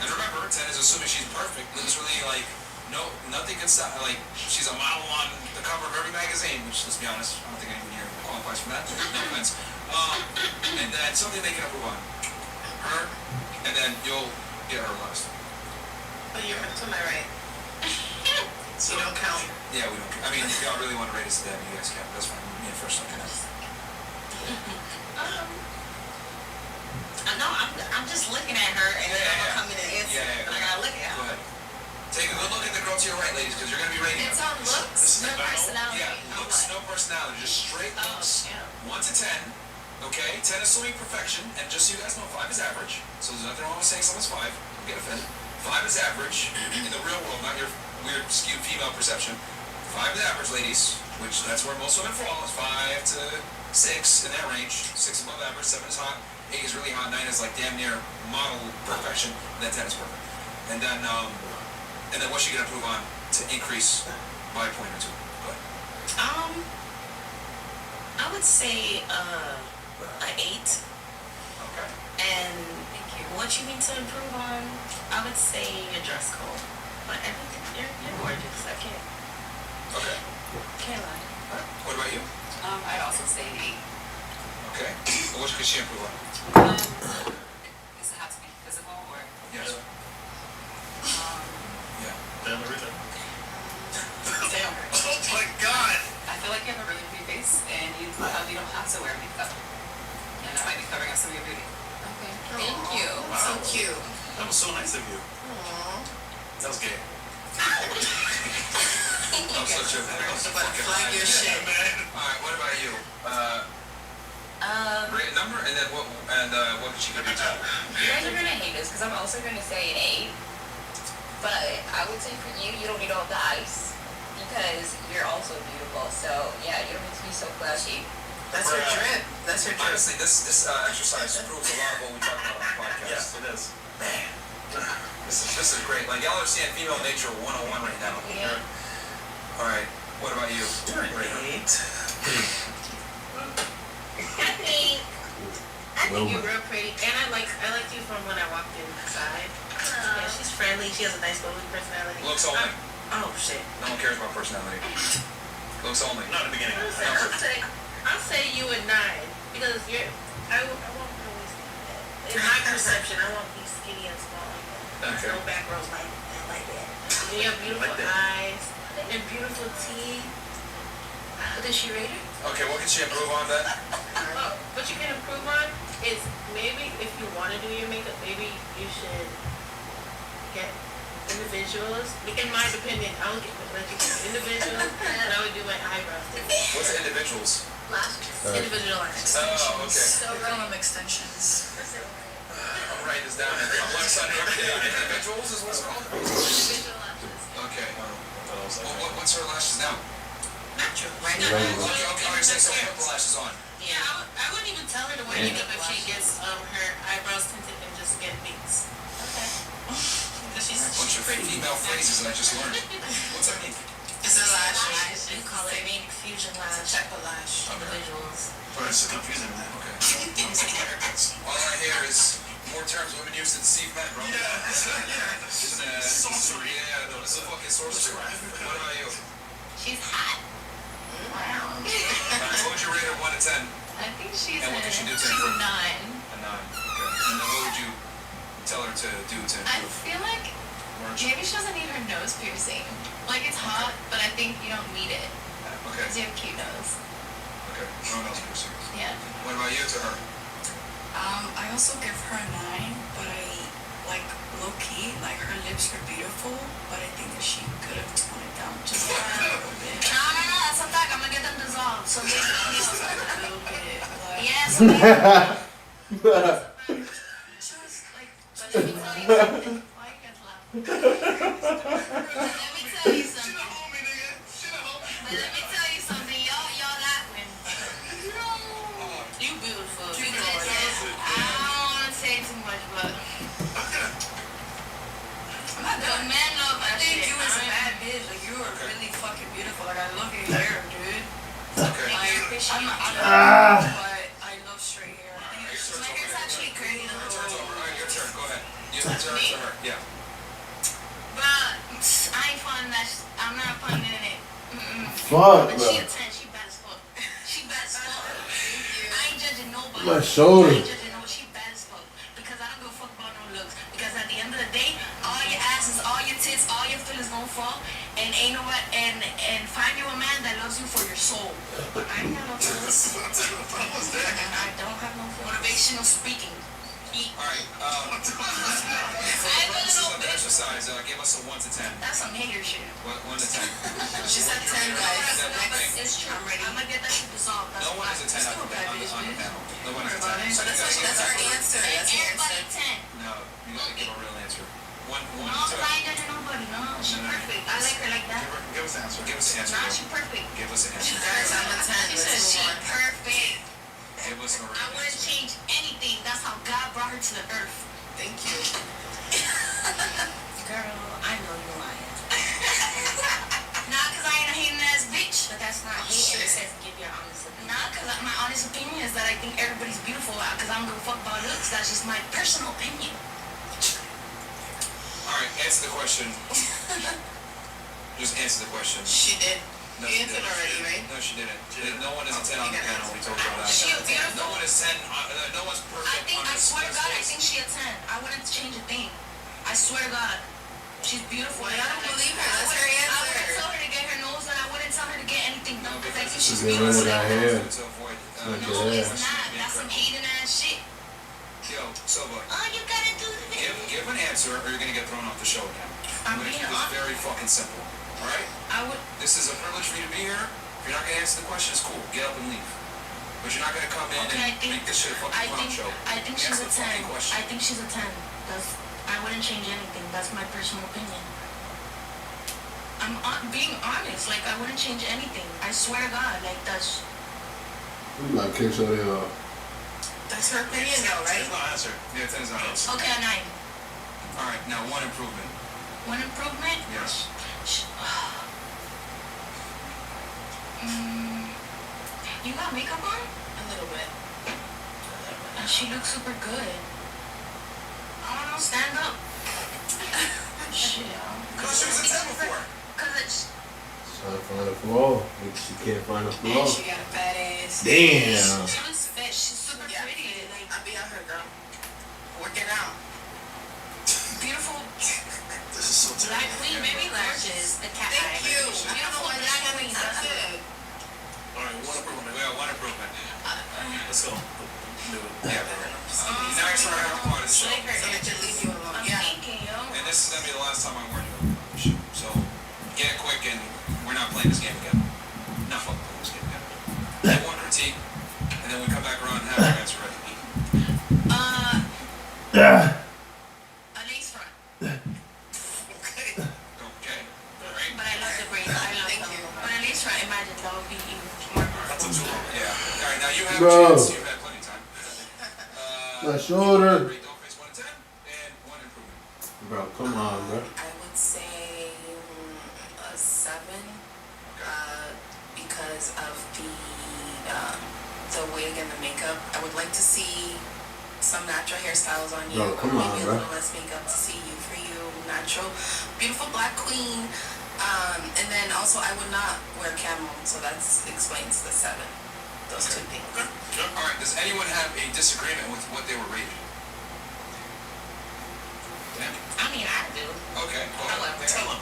and remember, 10 is assuming she's perfect. Literally, like nothing can stop. Like she's a model on the cover of every magazine. Which, let's be honest, I don't think anyone here qualifies for that. No offense. And then something they can improve on. Her. And then you'll get her last. But you're to my right. So you don't count. Yeah, we don't. I mean, if y'all really want to rate us to them, you guys can. That's fine. Me first, okay. No, I'm just looking at her and then I'm coming to answer. Yeah. But I gotta look at her. Go ahead. Take a good look at the girl to your right, ladies, because you're gonna be rating It's her. on looks, no personality. Yeah, looks, no personality, just straight looks. 1 to 10. Okay, 10 assuming perfection, and just so you guys know, 5 is average. So there's nothing wrong with saying someone's 5. Don't get offended. 5 is average in the real world, not your weird skewed female perception. 5 is average, ladies, which that's where most women fall. Is 5 to 6 in that range. 6 above average, 7 is hot, 8 is really hot, 9 is like damn near model perfection, and then 10 is perfect. And then what you can improve on to increase by a point or 2. Go ahead. I would say an 8. Okay. And what you need to improve on, I would say your dress code. But everything, you're gorgeous. I can't lie. What about you? I'd also say an 8. Okay. What could she improve on? Does it have to be physical or? Yes. Yeah. Damn everything. Damn. Oh my God. I feel like you have a really pretty face, and you don't have to wear makeup, and that might be covering up some of your beauty. Okay. Thank you. Wow. So cute. That was so nice of you. Aww. That was gay. I'm such a fucking Flag your shit. Alright, what about you? Rate a number and then what could she give you to? You guys are gonna hate this because I'm also gonna say an 8. But I would say for you, you don't need all the ice because you're also beautiful. So yeah, you don't need to be so flashy. That's her drip. That's her drip. Honestly, this exercise proves a lot of what we talk about on the podcast. Yes, it is. Man. This is great. Like y'all understand female nature 101 right now. Yeah. Alright, what about you? You're an 8. I think you're real pretty, and I liked you from when I walked inside. Yeah, she's friendly. She has a nice bubbly personality. Looks only. Oh shit. No one cares about personality. Looks only. Not in the beginning. I'll say you a 9 because I want always in my perception I want to be skinny and small like that. Okay. No back rows like that. You have beautiful eyes and beautiful teeth. Did she rate it? Okay, what can she improve on then? What you can improve on is maybe if you want to do your makeup, maybe you should get individuals. In my opinion, I would let you get individuals, and I would do my eyebrows. What's individuals? Lashes. Individual lashes. Oh, okay. So them extensions. I'm writing this down. I'm left side of everything. Individuals is what's called? Individual lashes. Okay. True. Right Okay, now. okay, so purple lashes on. Yeah, I wouldn't even tell her to wear makeup if she gets her eyebrows tinted and just get beats. Okay. Because A bunch she's of pretty. female phrases that I just learned. What's that mean? It's a lash. You call it main fusion It's a lash. type of lash. Individuals. But it's confusing, man. Okay. All I hear is more terms women use to deceive men, bro. Yeah, It's, sorcery. Yeah, no, this is fucking sorcery. What about you? She's hot. Wow. Alright, what would you rate her 1 to 10? I think she's And what a, did she do to she's a improve? 9. A 9. Okay. And then what would you tell her to do to I improve? feel like maybe she doesn't need her nose piercing. Like it's hot, but I think you don't need it. Okay. Because you have a cute nose. Okay. No one else piercing. Yeah. What about you to her? I also give her a 9, but I like low key, like her lips are beautiful, but I think that she could have toned it down just a little bit. No, that's a fact. I'm gonna get them dissolved. So maybe Just a little bit, like, yeah, so maybe just like, but let me tell you something. Why you guys laughing? Let me tell you something. But let me tell you something. Y'all laughing. You beautiful. Listen, I don't wanna say too much, but I'm not the done. men love I that think shit. you as a I bad bitch, like you are really fucking beautiful. Like I love your hair, dude. Okay. Like appreciate I'm not, Ah. but I love straight hair. I think it's My hair's actually crazy. Your turn's over. Alright, your turn. Go ahead. Your turn to her. Yeah. But I ain't finding that. I'm not finding it. Fuck, But she bro. a 10. She bad as fuck. She bad as fuck. I ain't judging nobody. My shoulder. I ain't judging no. She bad as fuck. Because I don't give a fuck about no looks. Because at the end of the day, all your asses, all your tits, all your feelings gonna fall. And ain't no what. And find you a man that loves you for your soul. I ain't got no feelings. I don't have no feelings. Motivational speaking. Alright, this is an exercise. Give us a 1 to 10. That's some hater shit. 1 to 10. She said 10, guys. That one thing. It's true. I'm ready. I'm gonna get that shit dissolved. That's No one why. is a 10 on the panel. No one is a 10. So That's our answer. That's the Everybody answer. 10. No, you gotta give a real answer. 1 No, to because I 10. ain't judging nobody. No, she perfect. I like her like that. Give us the answer. Give us an answer. Nah, bro. she perfect. Give us an answer. Guys, I'm a 10. She Let's said she move on. perfect. Give us a real I wouldn't answer. change anything. That's how God brought her to the earth. Thank you. Girl, I know you're lying. Nah, because I ain't a hating ass bitch. But that's not hating. It says give your honest opinion. Nah, because my honest opinion is that I think everybody's beautiful. Because I don't give a fuck about looks. That's just my personal opinion. Alright, answer the question. Just answer the question. She did. No, You she answered didn't. already, right? No, she didn't. No one is a 10 on the panel. We told you all that. She a beautiful. No one is 10. No one's perfect. I think, on I this swear to God, I list. think she a 10. I wouldn't change a thing. I swear to God. She's beautiful. Well, I don't believe her. That's her I answer. wouldn't tell her to get her nose done. I wouldn't tell her to get anything done because I think because she's She's getting rid of beautiful. that hair. To avoid, Like No, Yeah. it's not. That's some hating ass shit. Yo, Silva, Oh, you gotta do this. give an answer or you're gonna get thrown off the show again. I'm gonna being keep this honest. very fucking simple. Alright? I would. This is a privilege for you to be here. If you're not gonna answer the question, it's cool. Get up and leave. But you're not gonna come in Okay, I and think. make this shit a fucking clown show. I think she's Answer a the 10. fucking question. I think she's a 10. I wouldn't change anything. That's my personal opinion. I'm being honest. Like I wouldn't change anything. I swear to God. Like that's. You like kicks out here. That's her opinion, though, right? It's not answer. Yeah, 10 is not answer. Okay, a 9. Alright, now one improvement. One improvement. Yes. You got makeup on? A little bit. And she looks super good. I don't know, stand up. Shit. Because she was a 10 before. Cause it's. Trying to find a flaw. She can't find a And flaw. she got a fat ass. Damn. She looks fit. She's super Yeah. pretty. Like I'll be on her, girl. Work it out. beautiful This is so black terrible. queen baby lashes. The cat eye. Thank you. Beautiful black queen. That's it. Alright, one improvement. We got one improvement. Let's go. Do it. Yeah. Next round of part of the show. So they can leave you alone. I'm Yeah. thinking, yo. And this is gonna be the last time I warn you about the show. So get it quick and we're not playing this game again. Not fucking playing this game again. Get one critique, and then we come back around and have your answer ready. A lace front. Okay. Okay. Alright. But I love the braids. I love Thank them. you. But a lace front, imagine that would be have a chance. You've had plenty of time. My shoulder. Rate Dollface 1 to 10 and 1 improvement. Bro, come on, bro. I would say a 7, because of the wig and the makeup. I would like to see some natural hairstyles on you, Bro, come or on, maybe a bro. little less makeup to see you for you, natural, beautiful black queen. And then also I would not wear camel, so that explains the 7. Those two things. All right. Does anyone have a disagreement with what they were rated? Dan? I mean, I do. Okay. Go ahead. However, Tell him.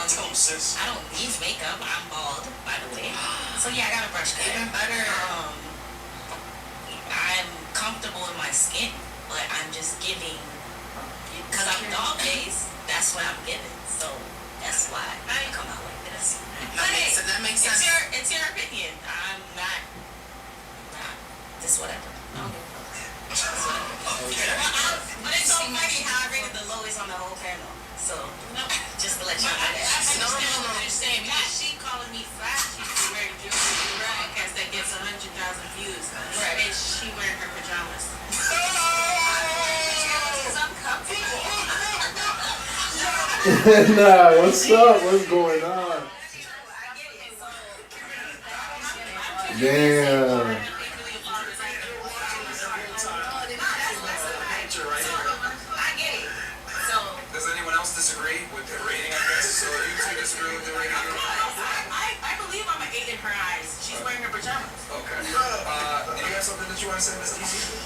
Tell him, sis. I don't use makeup. I'm bald, by the way. So yeah, I got a brush cut. Even better. I'm comfortable in my skin, but I'm just giving, because I'm dog days, that's what I'm giving. So that's why I come out like this. But hey, That makes sense. it's your opinion. I'm not, just whatever. I don't give a fuck. Just whatever. But it's so funny how I rated the lowest on the whole panel. So, just to let y'all know that. I understand because she calling me fat. She's wearing jewelry podcast that gets 100,000 views. Right. And she wearing her pajamas. Because I'm comfortable. Nah, what's up? What's going on? Damn. Does anyone else disagree with the rating, I guess? So you two disagree with the rating? I believe I'm an 8 in her eyes. She's wearing her pajamas. Okay. Do you have something that you want to say, Miss DC?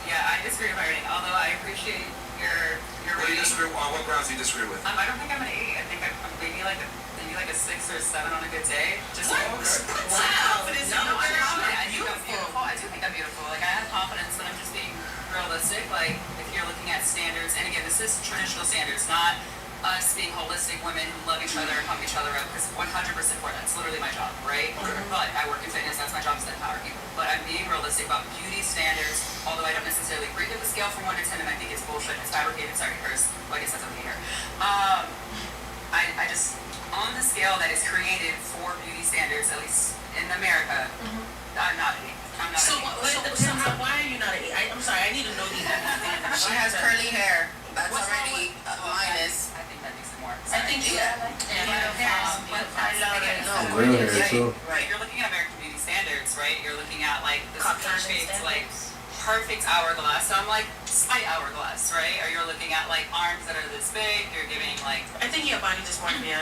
Yeah, I disagree with my rating, although I appreciate your What do you rating. disagree? On what grounds do you disagree with? I don't think I'm an 8. I think I'm maybe like a 6 or a 7 on a good day. Just like, Wow. confidence. No, I think I'm beautiful. I do think I'm beautiful. Like, I have confidence, but I'm just being realistic. Like, if you're looking at standards, and again, this is traditional standards, not us being holistic women who love each other and pump each other up, because 100% for that's literally my job, right? Okay. But I work in fitness, that's my job, is to empower people. But I'm being realistic about beauty standards, although I don't necessarily agree with the scale from 1 to 10, and I think it's bullshit, it's fabricated, sorry, first, well, I guess that's okay here. I just, on the scale that is created for beauty standards, at least in America, I'm not an 8. I'm not So, an 8. why are you not an 8? I'm sorry, I need to know these standards. She has curly hair. That's What's wrong already a minus. I think that makes it more. I think you. But I love it. No, Real hair, too. Right, you're looking at American beauty standards, right? You're looking at like the Caucasian perfect, like standards. perfect hourglass. So I'm like slight hourglass, right? Or you're looking at like arms that are this big. You're giving like I think your body dysmorphia,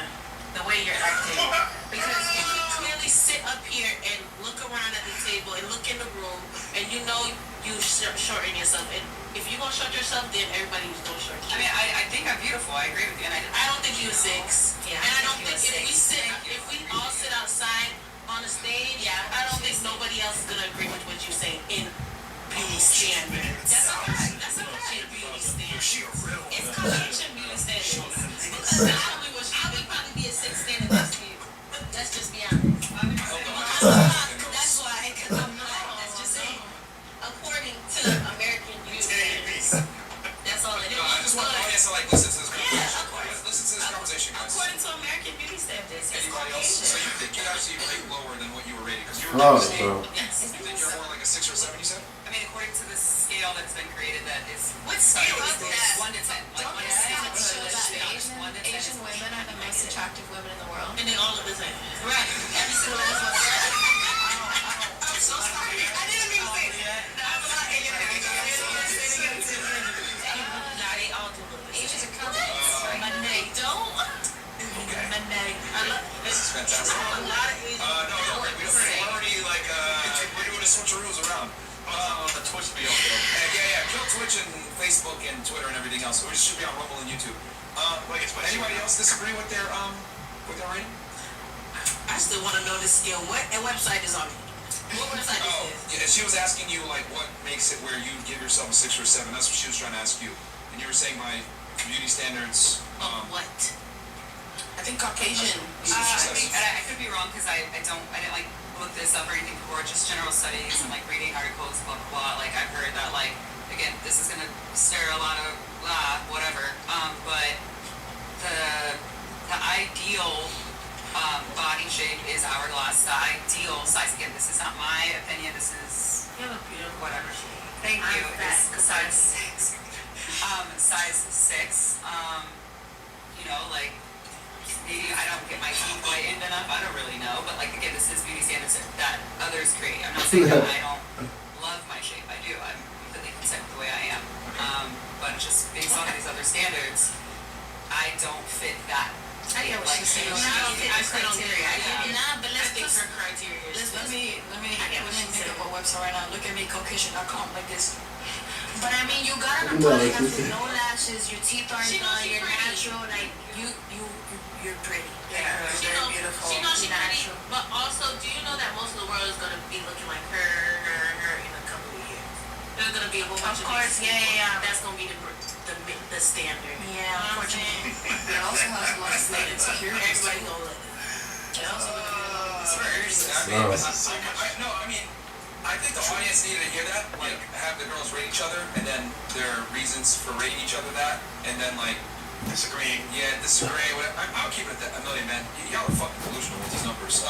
the way you're acting, because you can clearly sit up here and look around at the table and look in the room, and you know you shorten yourself. And if you gonna short yourself, then everybody is gonna short you. I mean, I think I'm beautiful. I agree with you, and I don't think you're 6. Yeah, And I don't I think think if we all sit outside on the stage, I don't think nobody else is gonna agree with what you say in beauty standards. That's a fact. That's a fact. In beauty standards. It's Caucasian beauty standards. Because probably what she would probably be a 6 standard next to you. Let's just be honest. That's why, because I'm not. That's just saying. According to American beauty standards. That's all it is. No, I just want the audience to like listen to this conversation. Listen to this conversation, guys. According to American beauty standards, it's Anybody else? So Caucasian. you think you actually rate lower than what you were rated? Because you were Oh, rated bro. Yes. You think you're more like a 6 or 7, you said? I mean, according to the scale that's been created, that is What scale is it's that? 1 to 10. Like Don't 1 you to see 10. the show that One to 10 is Asian women are the most attractive women in the world? And then all of the same. Right. Every single last one. I'm so sorry. I didn't mean to say that. I'm not Asian. Nah, they all do look the same. Asians are colors. Monday don't. Monday. I love This is fantastic. a lot of Asian. No, we're already like, we're doing the switcheroos around. The Twitch video. Yeah, kill Twitch and Facebook and Twitter and everything else. We should be on Rumble and YouTube. Anybody else disagree with their rating? I still want to know this scale. What website is on it? What website Oh, is this? yeah, she was asking you like what makes it where you give yourself a 6 or 7. That's what she was trying to ask you. And you were saying by beauty standards. What? I think Caucasian. I could be wrong because I didn't like look this up or anything before, just general studies and like reading articles, blah blah blah. Like I've heard that like again, this is gonna stir a lot of whatever. But the ideal body shape is hourglass. The ideal size, again, this is not my opinion. This is You have a beautiful whatever. shape. Thank I'm you. fat. It's size 6. Size 6. You know, like, maybe I don't get my teeth whitened enough. I don't really know. But, like, again, this is beauty standards that others create. I'm not saying that I don't love my shape. I do. I'm completely content with the way I am. But just based on these other standards, I don't fit that. I get what she's saying. I don't fit the criteria. Nah, but I let's think put. her criteria is. Let me make up a website right now. Look at me, Caucasian.com, like this. But I mean, you got an No, apology it's with no lashes, your teeth aren't She knows done, she's you're pretty. natural, like you're pretty. Yeah, She very knows, beautiful. she knows she's pretty, Natural. but also, do you know that most of the world is gonna be looking like her in a couple of years? There's gonna be a whole bunch Of of course, these yeah. That's gonna be the standard. Yeah, You know what I'm unfortunately. saying? It also has a lot of state insecurities. Everybody gonna look. It also I mean, Wow. no, I mean, I think the audience needed to hear that. Like, have the girls rate each other, and then their reasons for rating each other that, and then like Disagreeing. disagree. Whatever. I'll keep it at a million, man. Y'all are fucking delusional with these numbers.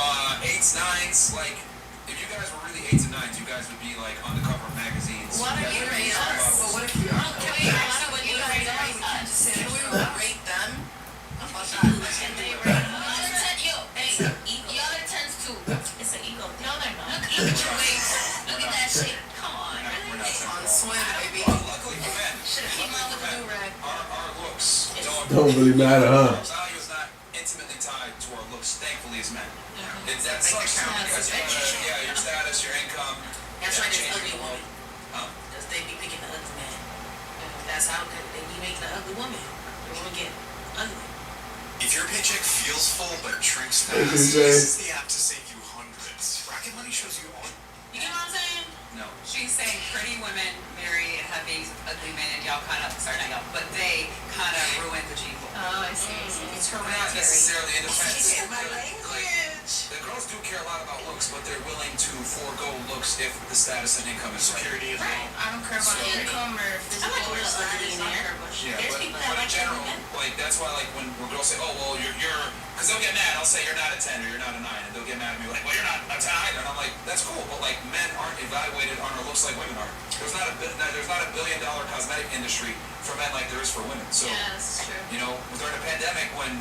8s, 9s, like. If you guys were really 8s and 9s, you guys would be like on the cover of magazines. What are you rating us? But what if you are? Can we ask what you rate us? Can we rate them? Can they rate us? Y'all are 10s too. It's an ego. No, they're not. Look at your waist. Look at that shape. Come on, We're really? not saying On we're swim, baby. Well, luckily for men, Should've came out with a new rag. our looks Don't really matter, huh? Our value is not intimately tied to our looks, thankfully, as men. That sucks too, because your status, your income. That's why there's change ugly your women. Huh? Because they be picking the ugly man. That's how they be making the ugly woman. The woman get ugly. If your paycheck feels full but shrinks What you fast, say? this is the app to save you hundreds. Rocket Money shows you all. You get what I'm saying? No. She's saying pretty women marry heavy, ugly men, and y'all kind of, sorry, not y'all, but they kind of ruin the gene pool. Oh, I see. It's Not hereditary. necessarily independent. My language. The girls do care a lot about looks, but they're willing to forego looks if the status and income is Security as Right. well. I don't care about So- income or I physical like a or little ugly status. in there. Yeah, There's but people that in like general, ugly men. like that's why like when girls say, oh well you're because they'll get mad. I'll say you're not a 10 or you're not a 9, and they'll get mad at me like, well you're not a 10 either. And I'm like, that's cool, but like men aren't evaluated on our looks like women are. There's not a $1 billion cosmetic industry for men like there is for women. So Yeah, that's true. you know during the pandemic when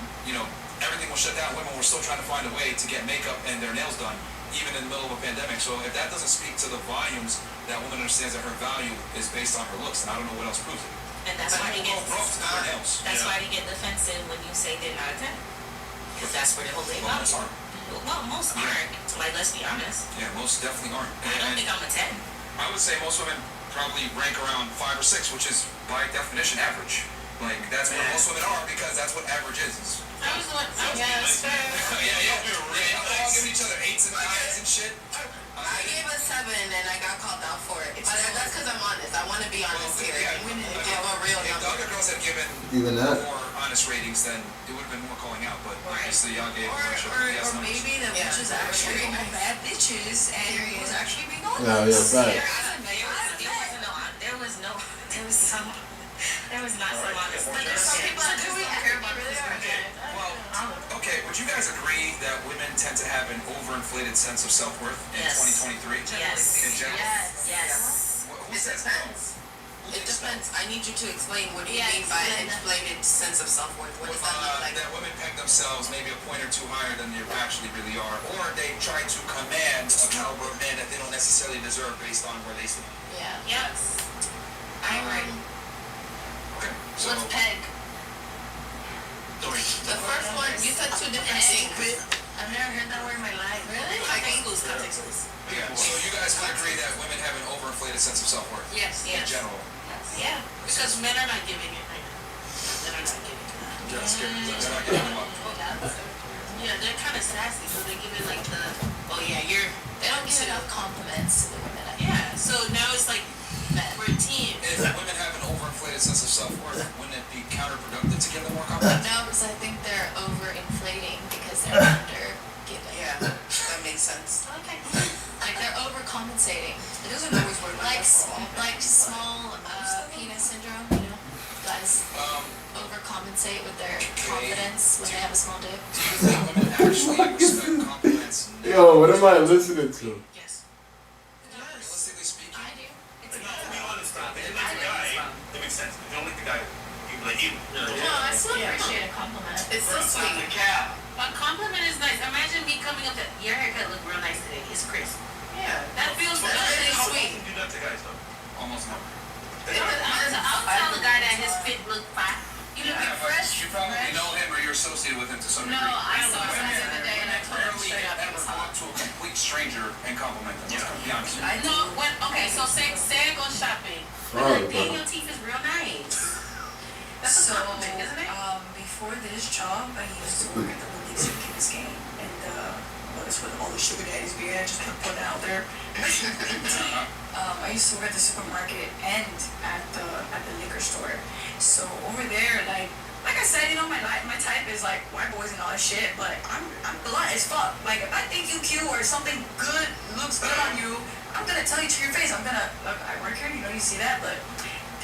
everything was shut down, women were still trying to find a way to get makeup and their nails done, even in the middle of a pandemic. So if that doesn't speak to the volumes that woman understands that her value is based on her looks, then I don't know what else proves it. And that's why they People get go broke to do their nails. That's why they get defensive when you say they're not a 10. Because that's where they hold their Well, most value. aren't. Well, most aren't. Like, let's be honest. Yeah, most definitely aren't. I don't think I'm a 10. I would say most women probably rank around 5 or 6, which is by definition average. Like that's what most women are because that's what average is. I was the one. Yes, sir. Yeah. We're all giving each other 8s and 9s and shit. I gave a 7 and I got called out for it. But that's because I'm honest. I want to be honest here. Yeah. We need to give a real If the number. other girls had given Even that. more honest ratings, then it would have been more calling out. But Right. obviously, y'all gave a Or bunch of BS numbers. maybe the bitches actually are bad bitches and it was actually being honest. Yeah, yeah, fact. There was not some honest. But there's some people that just don't care about this. Well, okay, would you guys agree that women tend to have an overinflated sense of self-worth in Yes. 2023? Yes. In general? Yes. Who It says no? depends. It depends. I need you to explain what you Yeah, mean by explain. inflated sense of self-worth. What does that look like? That women peg themselves maybe a point or two higher than they actually really are, or they try to command a caliber of man that they don't necessarily deserve based on where they stand. Yeah. Yes. I'm right. Okay, so What's peg? The first one, you said 2 different things. I've never heard that word in my life. Really? Context clues. yeah, so you guys would agree that women have an overinflated sense of self-worth Yes. in general. Yeah. Because men are not giving it right now. Men are not giving it. They're not giving them up. Yeah, they're kind of sassy, so they give it like the, oh yeah, you're. They don't give enough compliments to the women. Yeah. So now it's like we're a team. If women have an overinflated sense of self-worth, wouldn't it be counterproductive to give them more compliments? No, because I think they're overinflating because they're undergiving. Yeah, that makes sense. Okay. Like they're overcompensating. It doesn't always work Like like small penis syndrome, guys overcompensate with their confidence when they have a small dick. Do you think women actually respect compliments? Yo, what am I listening to? Yes. Realistically speaking, It's so sweet. A compliment is nice. Imagine me coming up to your haircut look real nice today. It's crisp. Yeah. That feels good and How sweet. often do that to guys though? Almost never. I'll tell the guy that his fit look fine. You look Yeah, but fresh. you probably know him or you're associated with him to some No, degree. I saw him the other day and I told him Rarely straight up. ever go up to a complete stranger and compliment them. Let's be honest. I do. No, when, okay, so say I go shopping. Sorry, Like, dang, bro. your teeth is real nice. That's So, a compliment, isn't it? before this job, I used to work at the Women's Kids game, and that's what all the sugar daddies be at. Just put it out there. I used to work at the supermarket and at the liquor store. So over there, like I said, you know, my type is like white boys and all that shit. But I'm blunt as fuck. Like if I think you cute or something good looks good on you, I'm gonna tell you to your face. I'm gonna look. I work here, you know, you see that, but.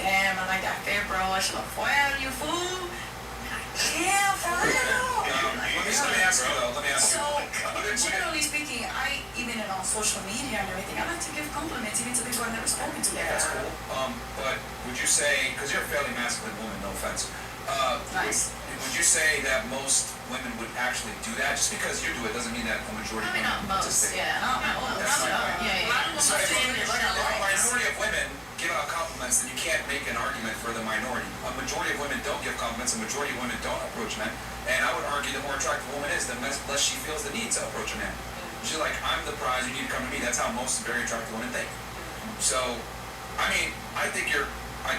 Damn, I like that fair, bro. I should have foiled you, fool. Damn, for real. Let me ask you though. So, generally speaking, even on social media and everything, I like to give compliments even to people I've never spoken to. Yeah, that's cool. But would you say, because you're a fairly masculine woman, no offense. Nice. Would you say that most women would actually do that? Just because you do it doesn't mean that a majority of Probably women not most, participate. yeah. That's my point. Yeah. A lot of So if women a minority of women give out compliments, then you can't make an argument for the minority. A majority of women don't give compliments, a majority of women don't approach men. And I would argue the more attractive a woman is, the less she feels the need to approach a man. She's like, I'm the prize, you need to come to me. That's how most very attractive women think. So, I mean, I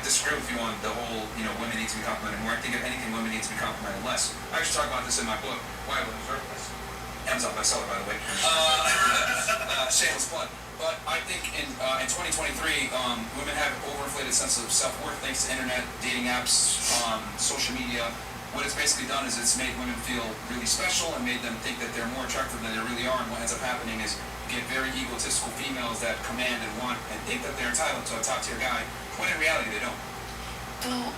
disagree with you on the whole, women need to be complimented more. I think if anything, women need to be complimented less. I actually talk about this in my book, Why Women Deserve This. Amazon bestseller, by the way. Shameless plug. But I think in 2023, women have an overinflated sense of self-worth thanks to internet, dating apps, social media. What it's basically done is it's made women feel really special and made them think that they're more attractive than they really are. And what ends up happening is you get very egotistical females that command and want and think that they're entitled to a top-tier guy, when in reality they don't. Well,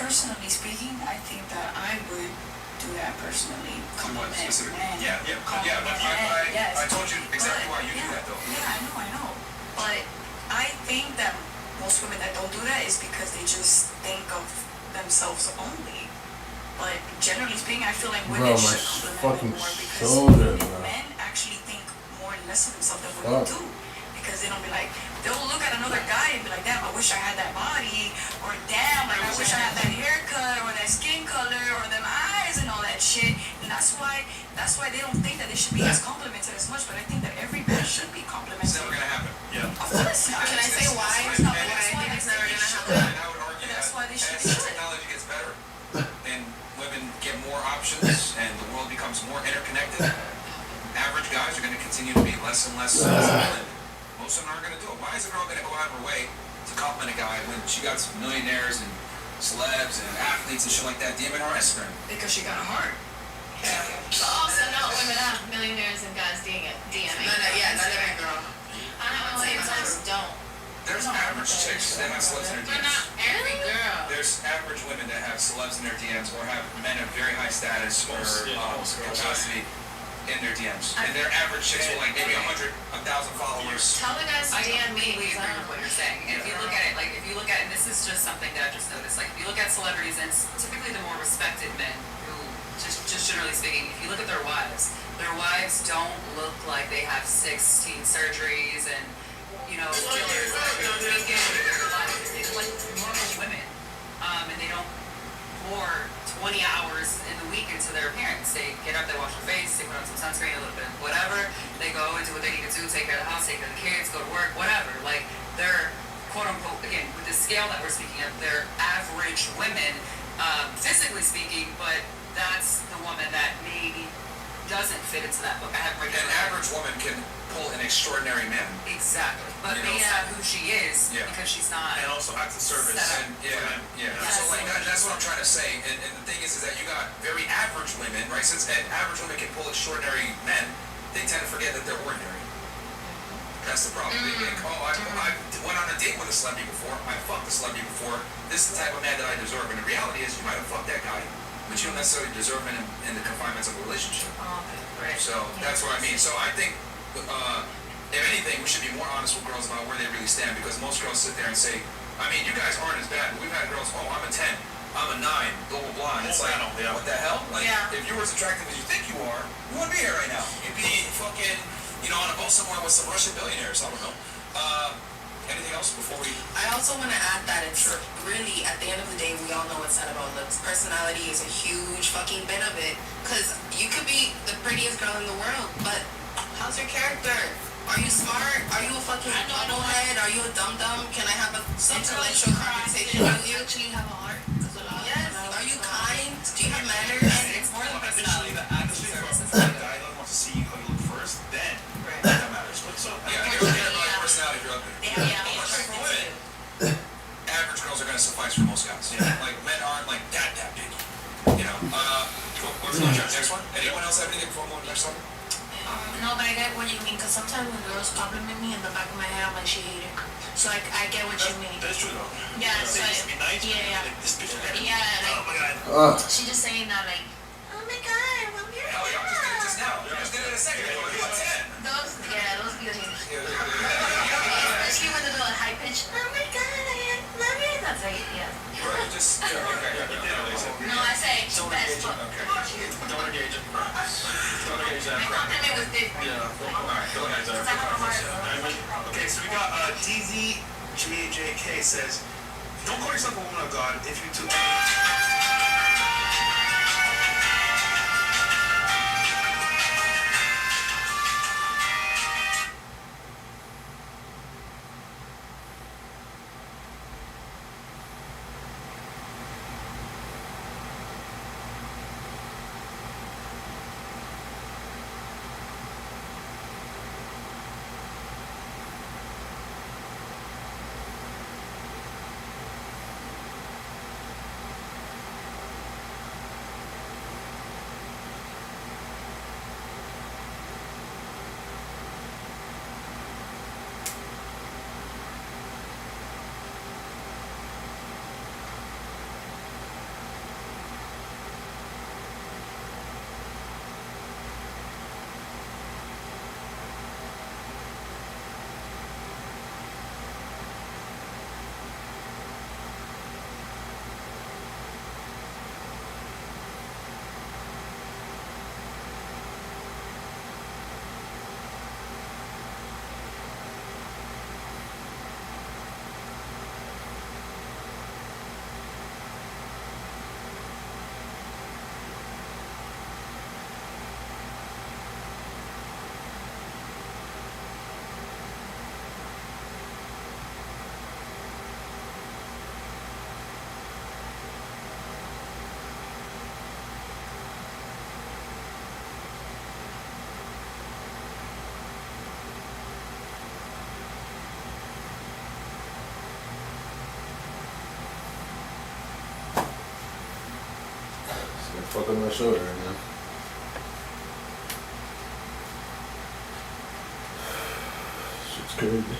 personally speaking, I think that I would do that personally. What Compliment specifically? men. Yeah, but Yes. I told you exactly why you do Yeah, that though. Yeah, I know. But I think that most women that don't do that is because they just think of themselves only. But generally speaking, I feel like women Bro, my should compliment fucking men more because shoulder, bro. men actually think more and less of themselves than women do. Because they don't be like, they'll look at another guy and be like, damn, I wish I had that body, or damn, like I wish I had that haircut, or that skin color, or them eyes and all that shit. And that's why they don't think that they should be as complimented as much. But I think that every man should be complimented. It's never gonna happen. Yeah. Of course not. Can I say why? That's not And why I think it's never gonna happen. And I would argue That's why they should as be. technology gets better and women get more options and the world becomes more interconnected, average guys are gonna continue to be less and less disciplined. Most of them aren't gonna do it. Why is a girl gonna go out of her way to compliment a guy when she got some millionaires and celebs and athletes and shit like that DMing her on Instagram? Because she got a heart. But also, not women have millionaires and guys DMing. Not every girl. I know sometimes don't. There's average chicks that have celebs in their But DMs. not every girl. There's average women that have celebs in their DMs or have men of very high status or capacity in their DMs. And their average chicks will like maybe 100, 1,000 followers. Tell the guys to I DM me. completely agree with what you're saying. If you look at it, and this is just something that I've just noticed, like if you look at celebrities and typically the more respected men who, just generally speaking, if you look at their wives don't look like they have 16 surgeries and, fillers that are taken in their lives. They look like normal women. And they don't pour 20 hours in the week into their appearance. They get up, they wash their face, they put on some sunscreen, a little bit, whatever. They go and do what they need to do, take care of the house, take care of the kids, go to work, whatever. Like, they're, quote unquote, again, with the scale that we're speaking of, they're average women, physically speaking, but that's the woman that maybe doesn't fit into that book. I have read An average woman can pull an extraordinary man. Exactly. But based on who she is, because she's not. And also acts of service. And so like that's what I'm trying to say. And the thing is that you got very average women, right? Since average women can pull extraordinary men, they tend to forget that they're ordinary. That's the problem. They think, I went on a date with a celebrity before. I fucked a celebrity before. This is the type of man that I deserve. And the reality is, you might have fucked that guy, but you don't necessarily deserve him in the confinements of a relationship. Right. So that's what I mean. So I think, if anything, we should be more honest with girls about where they really stand, because most girls sit there and say, I mean, you guys aren't as bad, but we've had girls, I'm a 10. I'm a 9, blah blah blah. And it's like, what the hell? Like, if you were as attractive as you think you are, you wouldn't be here right now. You'd be fucking, on a boat somewhere with some Russian billionaires. I don't know. Anything else before we? I also want to add that it's really, at the end of the day, we all know it's not about looks. Personality is a huge fucking bit of it. Because you could be the prettiest girl in the world, but how's your character? Are you smart? Are you a fucking bubblehead? Are you a dum-dum? Can I have some intellectual conversation with you? Actually have a heart. Yes. Are you kind? Do you have manners? It's more than personality. The attitude from a guy that wants to see how you look first, then that matters. But so, Yeah, I care about your personality if you're ugly. Yeah. Average girls are gonna suffice for most guys. Like men aren't like that big. Cool. What's the next one? Anyone else have anything before we move to the next one? No, but I get what you mean, because sometimes when girls compliment me in the back of my head, I'm like, she hate it. So I get what you mean. That's true though. Yeah, so be nice, yeah. like, this bitch is Yeah, like, oh my god. she just saying that, like, oh my god, well, you're Hell yeah, I just did it just now. You just did it a second ago. You got 10. those good things. Yeah. Especially when they're like high pitch, oh my god, I love you. That's like, yeah. Right, just, okay. No, I say, best book. Don't engage it. Don't engage that. My compliment was different. Alright, go ahead. Because I have a heart. Okay, so we got DZJJK says, don't call yourself a woman of God if you took. Fuck on my shoulder, man. Shit's crazy.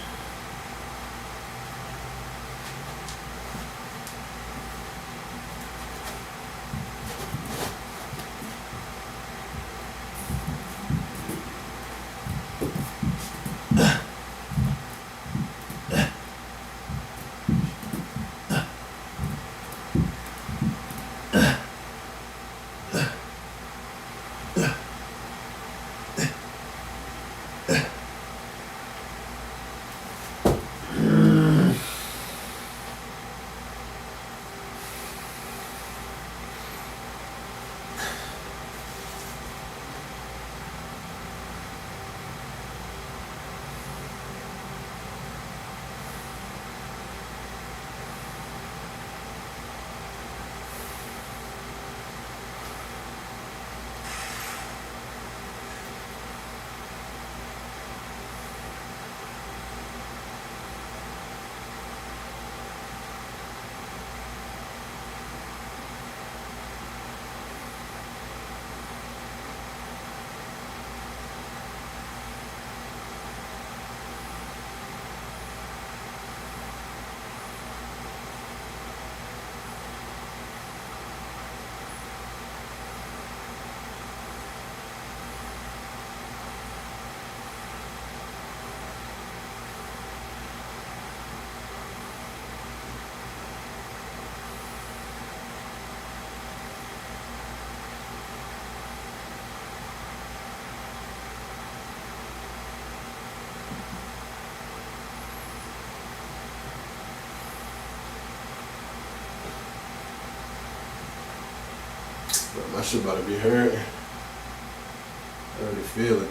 My shit about to be hurt. I already feel it.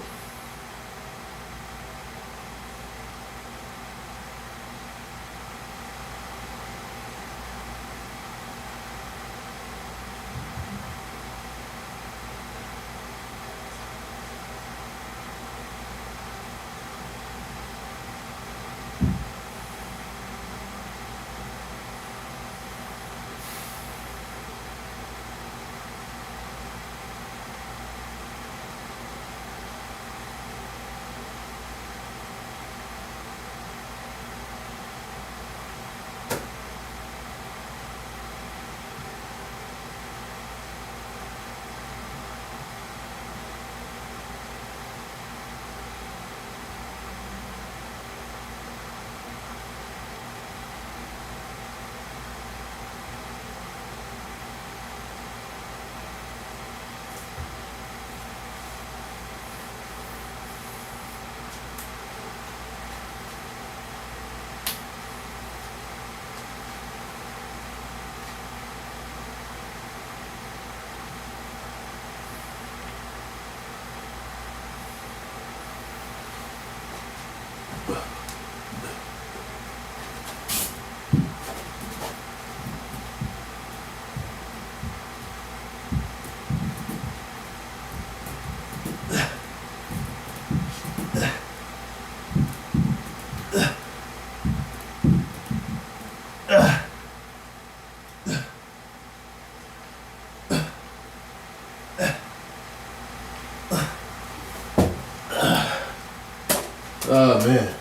Oh man.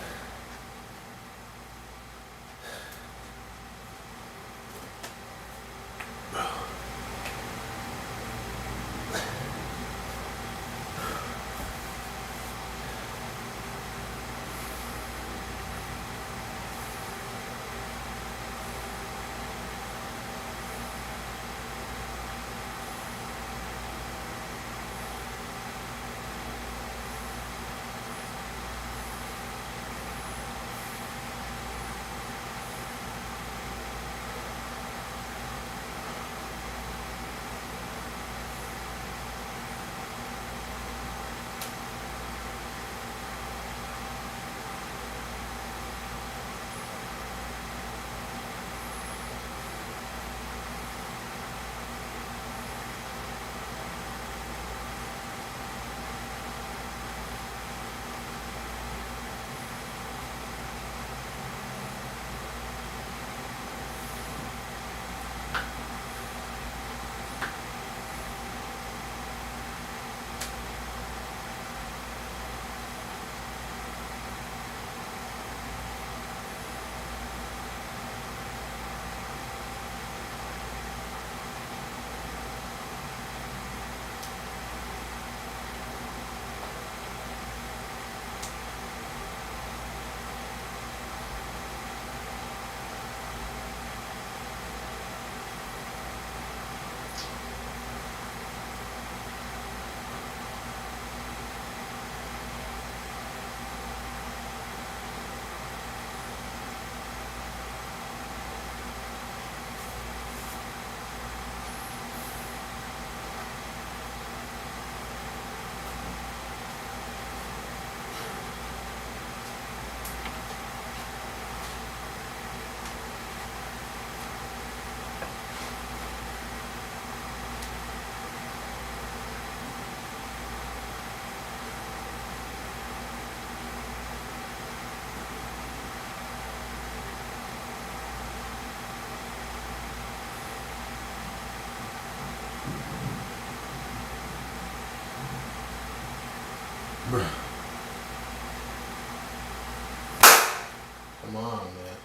Come on, man.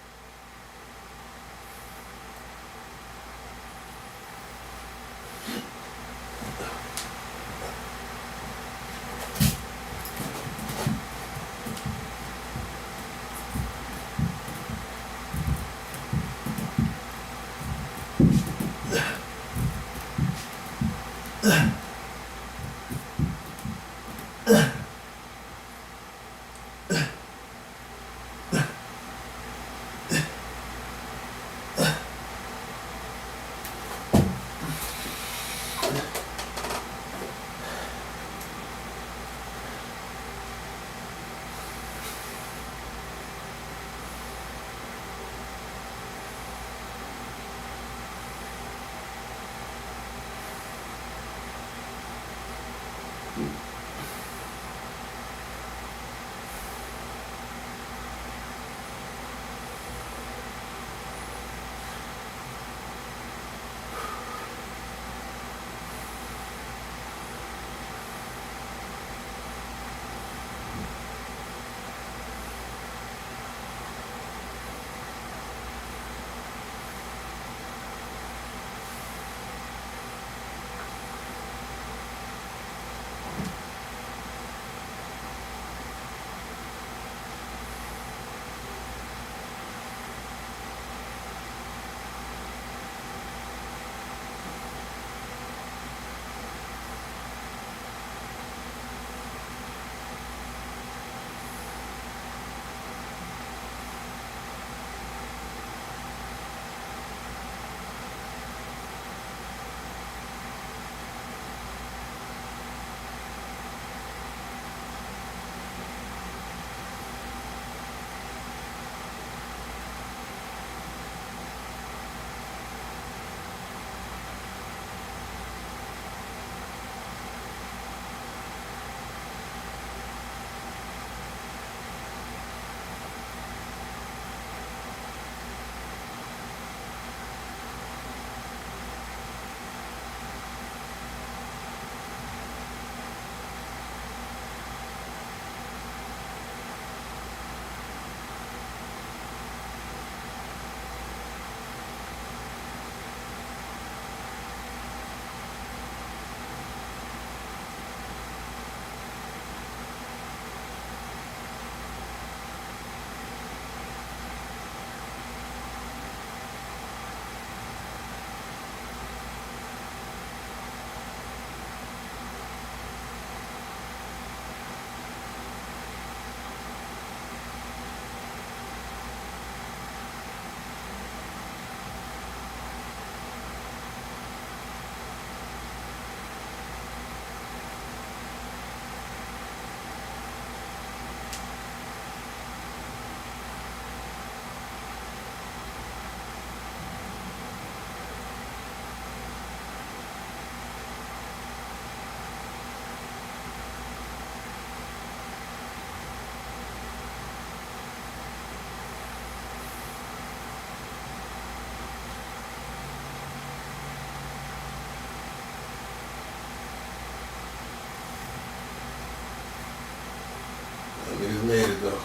Niggas made it though.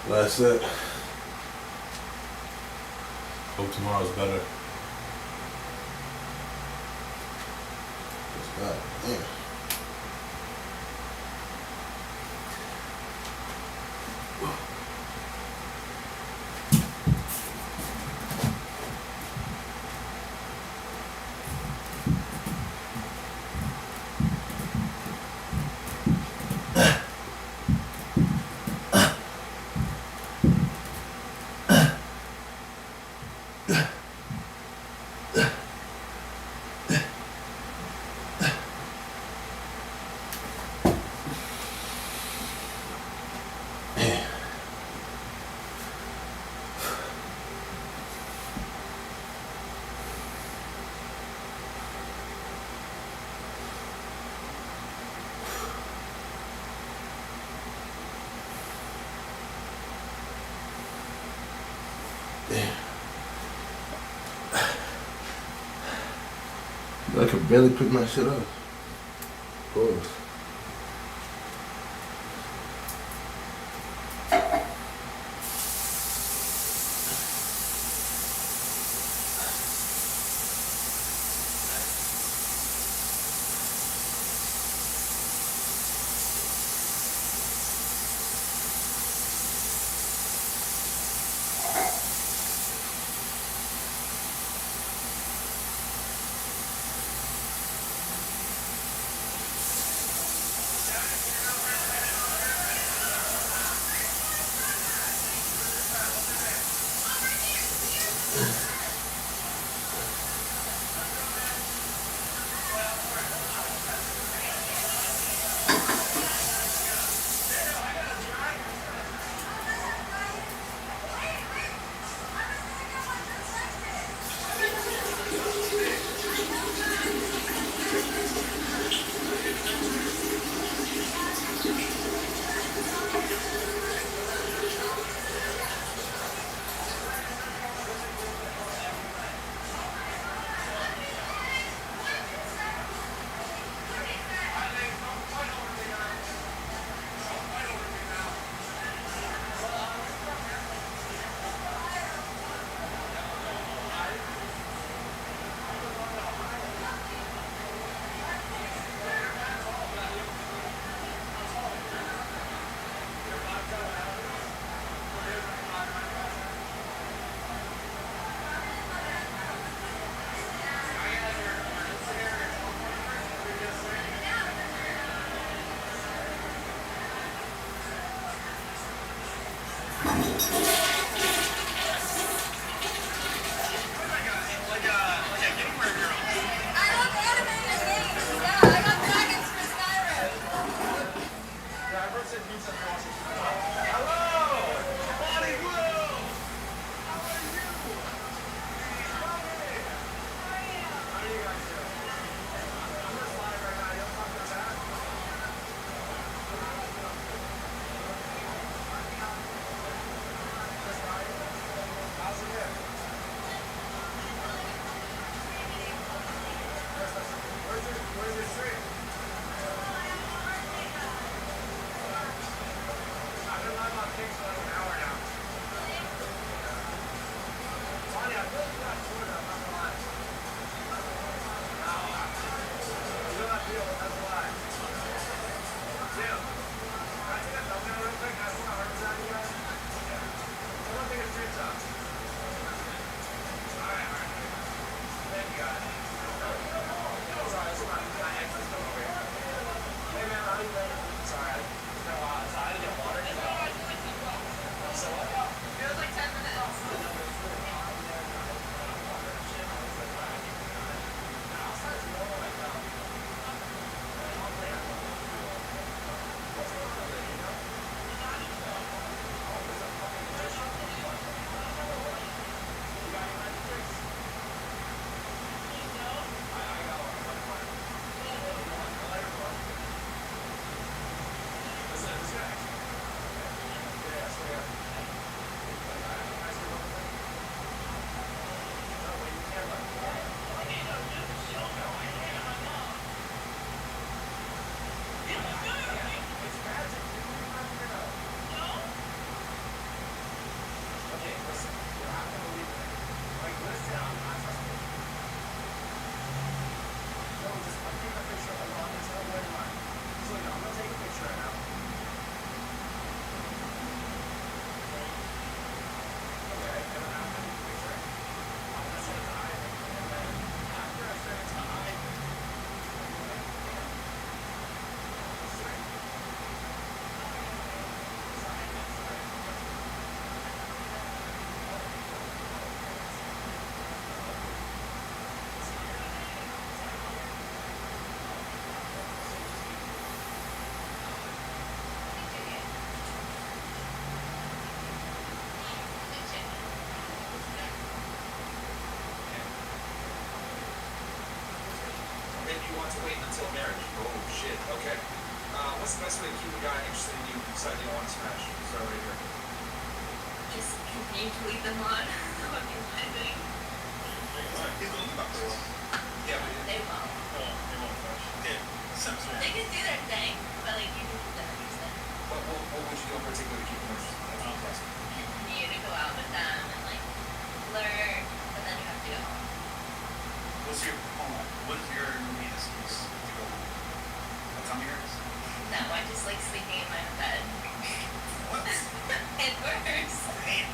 Last set. Hope tomorrow's better. It's not. Damn. I can barely pick my shit up. Of course. Can you tweet them on? What is my thing? He's going to talk to us. Yeah, but They won't. They won't touch. Yeah, send it to They him. can do their thing, but like you can do that instead. what would you do in particular to keep them interested? That's what I'm asking. You need to go out with them and like flirt, but then you have to go home. Hold on. What is your main excuse to go home? A tummy hurts? No, I just like sleeping in my own bed. What? It works. Damn.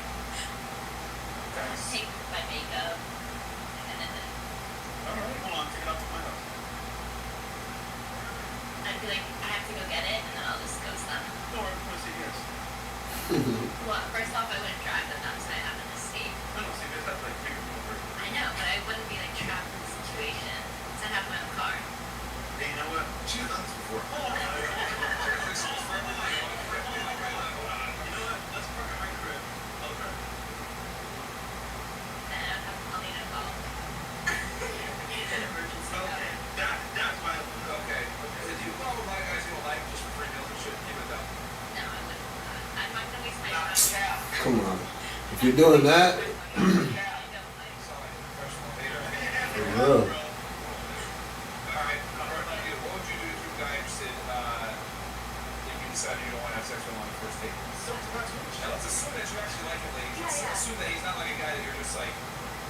Take my makeup and then Alright, hold on, take it out to my house. I'd be like, I have to go get it, and then I'll just ghost them. Don't worry, I'm gonna say yes. Well, first off, I wouldn't drive them down because I have an escape. No, see, there's that like figure over. I know, but I wouldn't be like trapped in the situation because I have my own car. Hey, you know what? She's done this before. You know what? Let's park at my crib. I'll drive. Then I'd have Paulina call. An emergency call. Okay, that's my Okay. If you go out with my guys you don't like just for free meals and shit, give it up. No, I wouldn't. I'm not gonna waste my time. Come on. If you're doing that, I don't like. Sorry, professional hater. for real. Alright, what would you do if you got interested, if you decided you don't want to have sex with him on the first date? Now let's assume that you actually like him, ladies. Let's assume that he's not like a guy that you're just like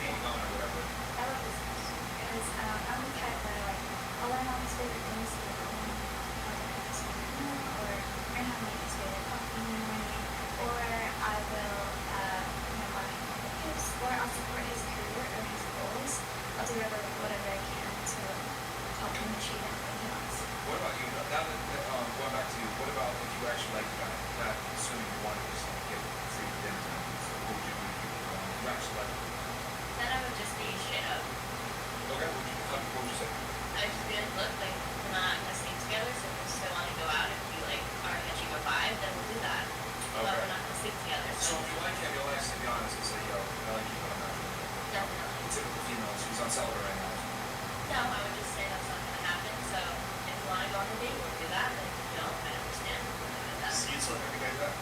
beating on or whatever. I love this because I'm the type that like I'll learn all his favorite things to go home, I'll get his favorite meal, or I have like his favorite coffee in the morning, or I will buy him all the gifts, or I'll support his career or his goals. I'll do whatever I can to help him achieve anything he wants. What about you? Now that, going back to you, what about if you actually like the guy? Not assuming you want to just get free dinner time. So what would you do if you actually like him? Then I would just be straight up. Okay, what would you say? I would just be like, look, like we're not gonna stay together, so if you still want to go out and you like are catching a vibe, then we'll do that. But Okay. we're not gonna sleep together. So if you like him, you'll actually be honest and say, yo, I like you, but I'm not doing it. Definitely. Typical female, she's on celibate right now. No, I would just say that's not gonna happen. So if you want to go on the date, we'll do that. But if you don't, I understand. We're not gonna do that. See you till every guy that.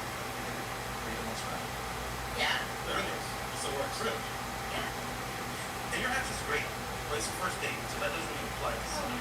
Yeah. There it is. So we're trip. Yeah. And your house is great. But it's the first date, so that doesn't really apply to some.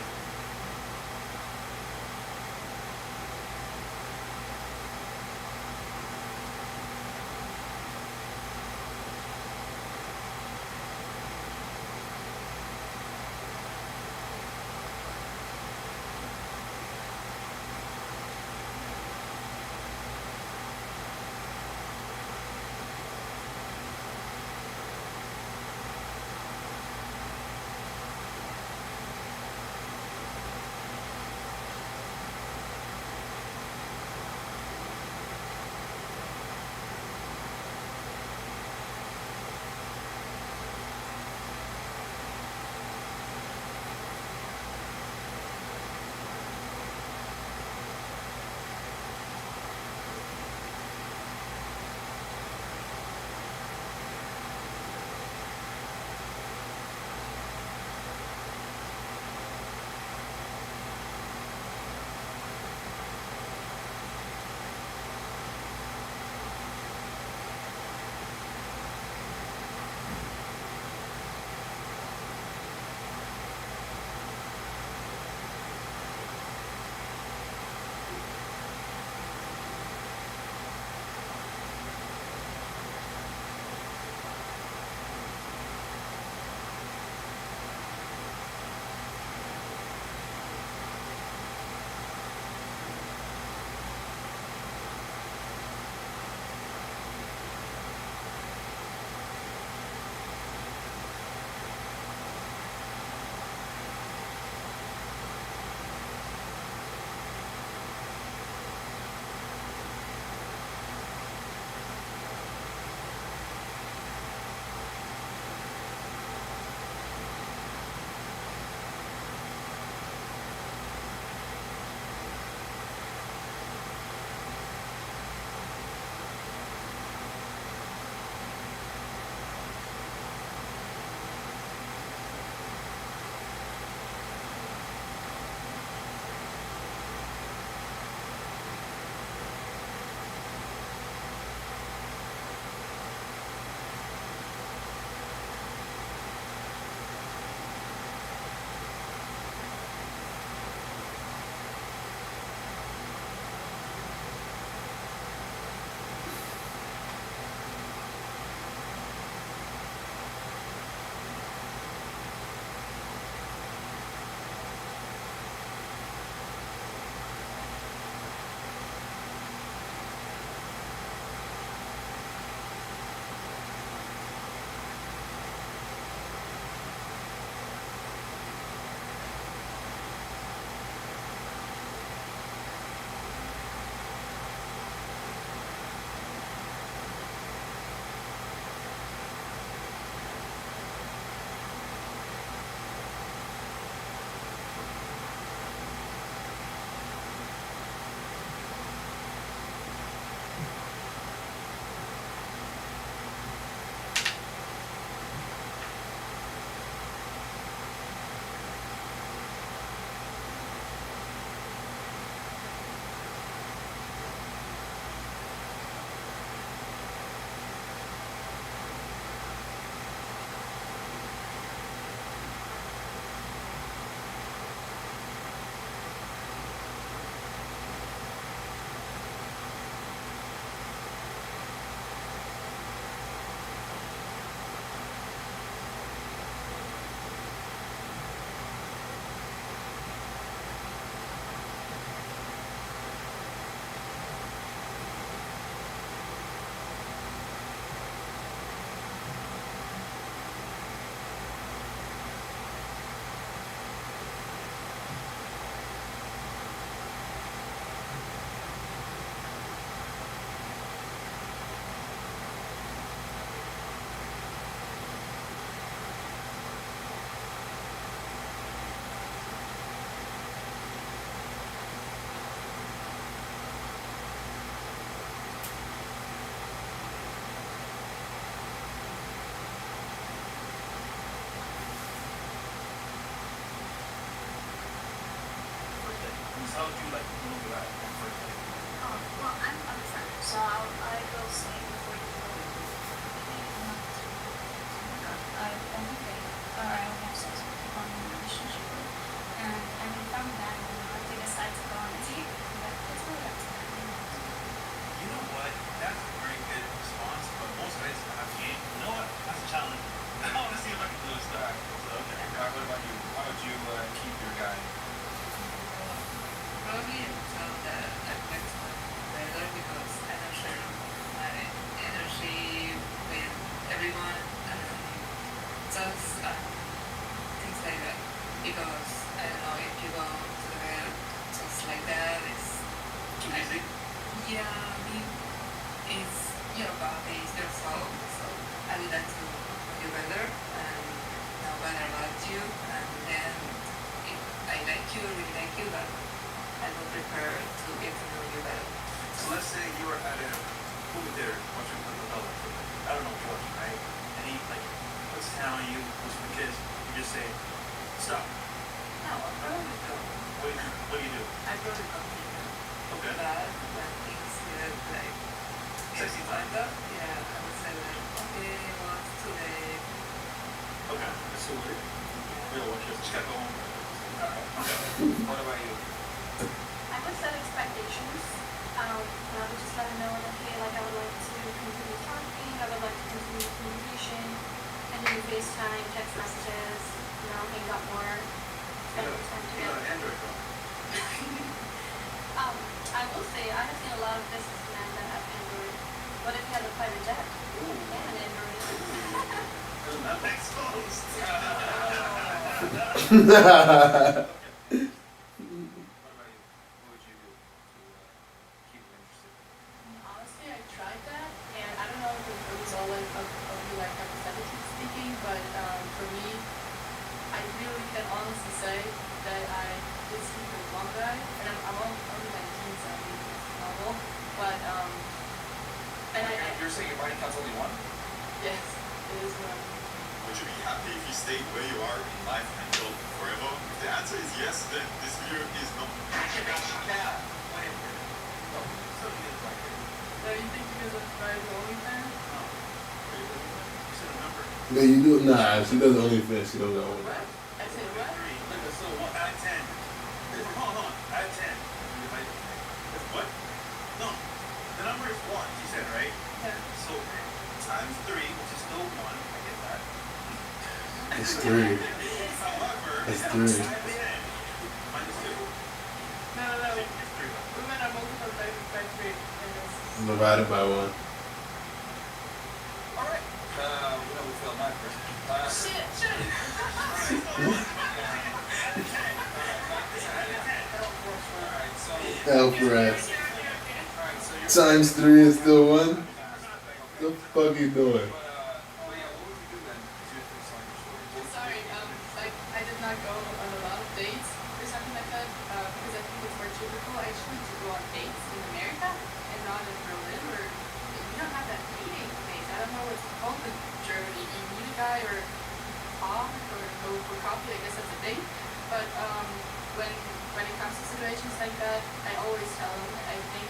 would you like to look at first? Oh, well, I'm a friend, so I will say before you go, okay, I'm not, oh my god, I only date, or I only have sex with people I'm in a relationship with. And I mean, from that, if they decide to go on a date, it's really up to them. You know what? That's a very good response, but most guys have game. You know what? That's a challenge. I want to see if I can do this stuff. So, okay. What about you? How would you keep your guy? Probably until the next one better because I don't share my energy with everyone and just things like that. Because I don't know if you go to the bed just like that, it's Too easy? yeah, I mean, it's your body, it's your soul. So I would like to know you better and know better about you. And then if I like you, really like you, but I will prefer to get to know you better. So let's say you were at a movie theater watching a film. I don't know what you're watching, right? And he like puts his hand on you, puts the kiss, you just say, stop. No, I probably don't. What do you do? I probably continue. Okay. But when things get like Sexy like time. that, yeah, I would say like, okay, what's today? Okay. That's so weird. We don't watch this. Just gotta go home. Alright. Okay. What about you? I would set expectations, and I would just let them know that, hey, like, I would like to continue talking, I would like to continue communication, and do FaceTime, text messages, hang out more, spend more time You got together. an Android phone. I will say, I have seen a lot of businessmen that have Android. What if you have a private jet? Yeah, an Android. Not exposed. What about you? What would you do to keep him interested? Honestly, I tried that, and I don't know if it was all like of you like hypothetically speaking, but for me, I really can honestly say that I did sleep with one guy, and I'm only 19, so I mean it's normal, but and You're saying your body counts only one? yes, it is one. Would you be happy if you stayed where you are in life until forever? If the answer is yes, then this video is not. So you didn't like it? So you think because of my OnlyFans? No. You said a number. No, you do. Nah, she does OnlyFans. She don't got one. What? I said what? Look, so 1 out of 10. Hold on. Out of 10. What? No. The number is 1, you said, right? Yeah. So times 3, which is still 1. I get that. It's 3. However, It's 3. times 10 minus 2. No. It's 3. Women are multiple by 3 in this. Divided by 1. Alright. We failed that first. Shit. Alright, so. Hell for ass. Alright, so you're. Times 3 is still 1? What the fuck you doing? But, what would you do then? If you were telling your story? What would you Sorry, do? like I did not go on a lot of dates or something like that because I think it's more typical actually to go on dates in America and not in Berlin where you don't have that dating phase. I don't know what's called in Germany. You meet a guy or talk or go for coffee. I guess that's a date. But when it comes to situations like that, I always tell him I think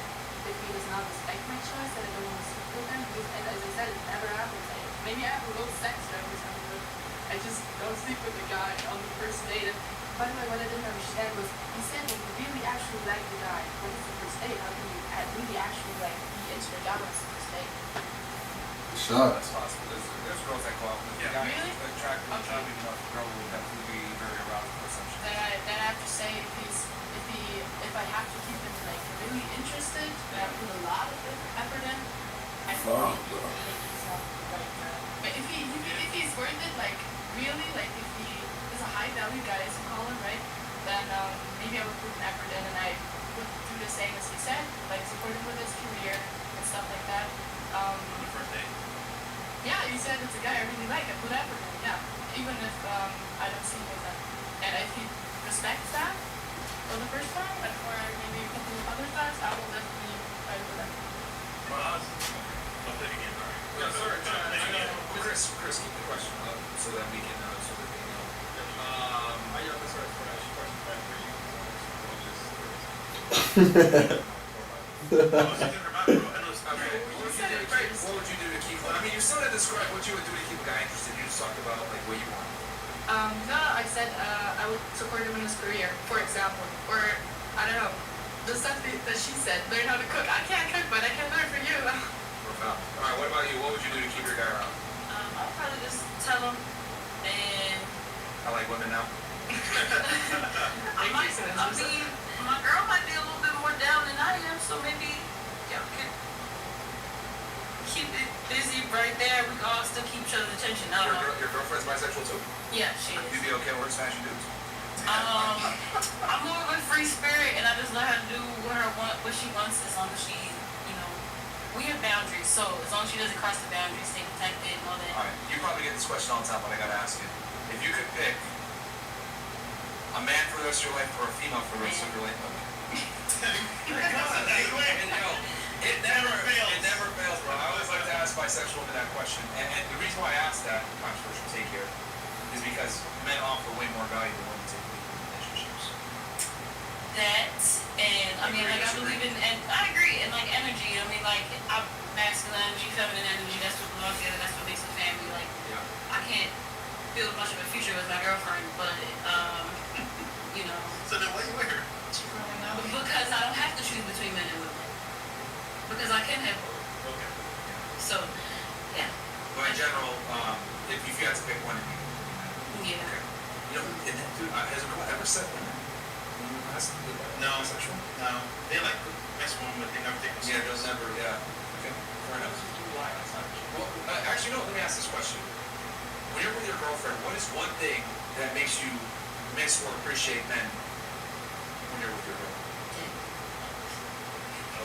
if he does not respect my choice, then I don't want to sleep with him. Because, and as I said, it never happens. Maybe I have a little sex drive or something, but I just don't sleep with the guy on the first date. And by the way, what I didn't understand was he said that he really actually liked the guy. What is the first date? How can you really actually like be into the guy on the first date? Shot. That's possible. There's girls that go out with the Yeah. guy Really? who's attractive and Okay. charming enough. The girl will definitely be very aroused with assumption. Then I have to say if I have to keep him like really interested, and I put a lot of effort in, I Fuck, think bro. he's not like that. But if he's worth it, like really, like if he is a high value guy as you call him, right? Then maybe I would put an effort in and I would do the same as he said, like support him with his career and stuff like that. On the first date. Yeah, you said it's a guy I really like. I put effort in, yeah. Even if I don't see him as that. And if he respects that for the first time, and for maybe a couple of other times, I will definitely try to put effort in. Well, I'll take again. All right. Yeah, sorry, Chris, keep the question up so that we can sort of, What would you do to keep? I mean, you still didn't describe what you would do to keep a guy interested. You just talked about like what you want. No, I said I would support him in his career, for example. Or, I don't know, the stuff that she said, learn how to cook. I can't cook, but I can learn for you. Profound. All right, what about you? What would you do to keep your guy around? I'll probably just tell him, and I like women now. I mean, my girl might be a little bit more down than I am, so maybe y'all can keep it busy right there. We can all still keep each other's attention. I don't know. Your girlfriend's bisexual too? Yeah, she is. You'd be okay with her smashing dudes? I'm more of a free spirit, and I just let her do what she wants, as long as she, we have boundaries. So as long as she doesn't cross the boundaries, stay protected and all that. All right, you probably get this question all the time, but I gotta ask it. If you could pick a man for the rest of your life or a female for the rest of your life, It never fails, bro. I always like to ask bisexual women that question. And the reason why I ask that, controversial take here, is because men offer way more value than women typically in relationships. That, and I mean, like, I believe in, and I agree, and like energy. I mean, like, I'm masculine energy, feminine energy, that's what belongs together, that's what makes a family. Like, I can't build much of a future with my girlfriend, but, So then why you with her? because I don't have to choose between men and women. Because I can have both. Okay. So, yeah. But in general, if you had to pick one, Yeah. okay. Dude, has a girl ever said women? No. Bisexual? No. They like mess with them, but they never take them. Yeah, those never, yeah. Okay, fair enough. Well, actually, no, let me ask this question. When you're with your girlfriend, what is one thing that makes you miss or appreciate men when you're with your girlfriend?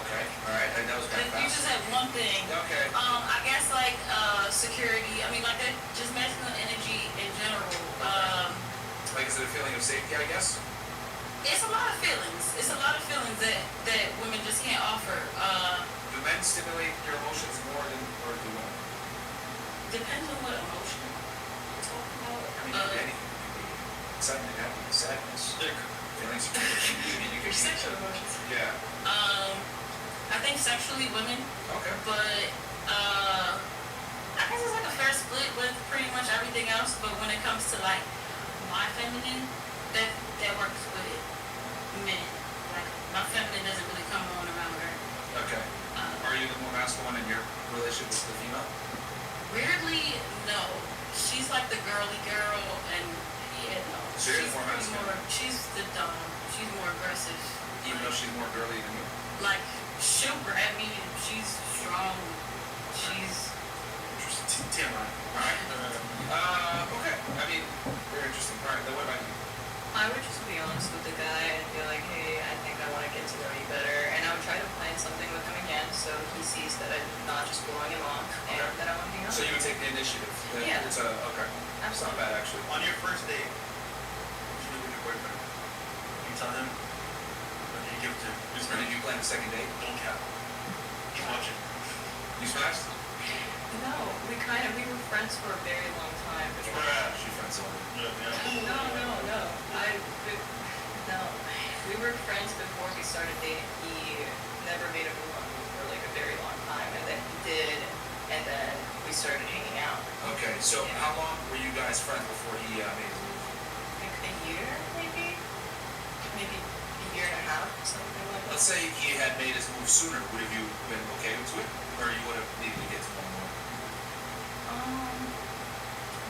Okay, all right, that was kind of If you fast. just have one thing, Okay. I guess like security. I mean, like that, just masculine energy in general. Like, is it a feeling of safety, I guess? It's a lot of feelings. It's a lot of feelings that women just can't offer. Do men stimulate your emotions more than, or do women? Depends on what emotion you're talking about. I mean, it could be anything. It could be excitement, happiness, sadness, feelings. You could Sexual emotions. Yeah. I think sexually women, Okay. but I guess it's like a fair split with pretty much everything else. But when it comes to like my feminine, that works with men. Like my feminine doesn't really come on around her. Okay. Are you the more masculine in your relationship with the female? Weirdly, no. She's like the girly girl, and no. So you're She's more pretty masculine? She's the dumb. She's more aggressive. Even though she's more girly than you? Like she'll grab me. She's strong. She's. Interesting. All right. Okay. I mean, very interesting. All right. Then what about you? I would just be honest with the guy and be like, hey, I think I want to get to know you better. And I would try to plan something with him again so he sees that I'm not just blowing him off and that I want to be honest. So you would take the initiative? Yeah. It's okay. It's not bad, actually. On your first date, what you do with your boyfriend? You tell him, or do you give it to him? Or did you plan a second date? Don't cap. He's watching. You smashed? No, we were friends for a very long time. She friends on No. We were friends before we started dating. He never made a move on me for like a very long time, and then he did, and then we started hanging out. Okay, so how long were you guys friends before he made his move? Like a year, maybe a year and a half, something like that. Let's say he had made his move sooner. Would have you been okay with it? Or you would have needed to get to know more?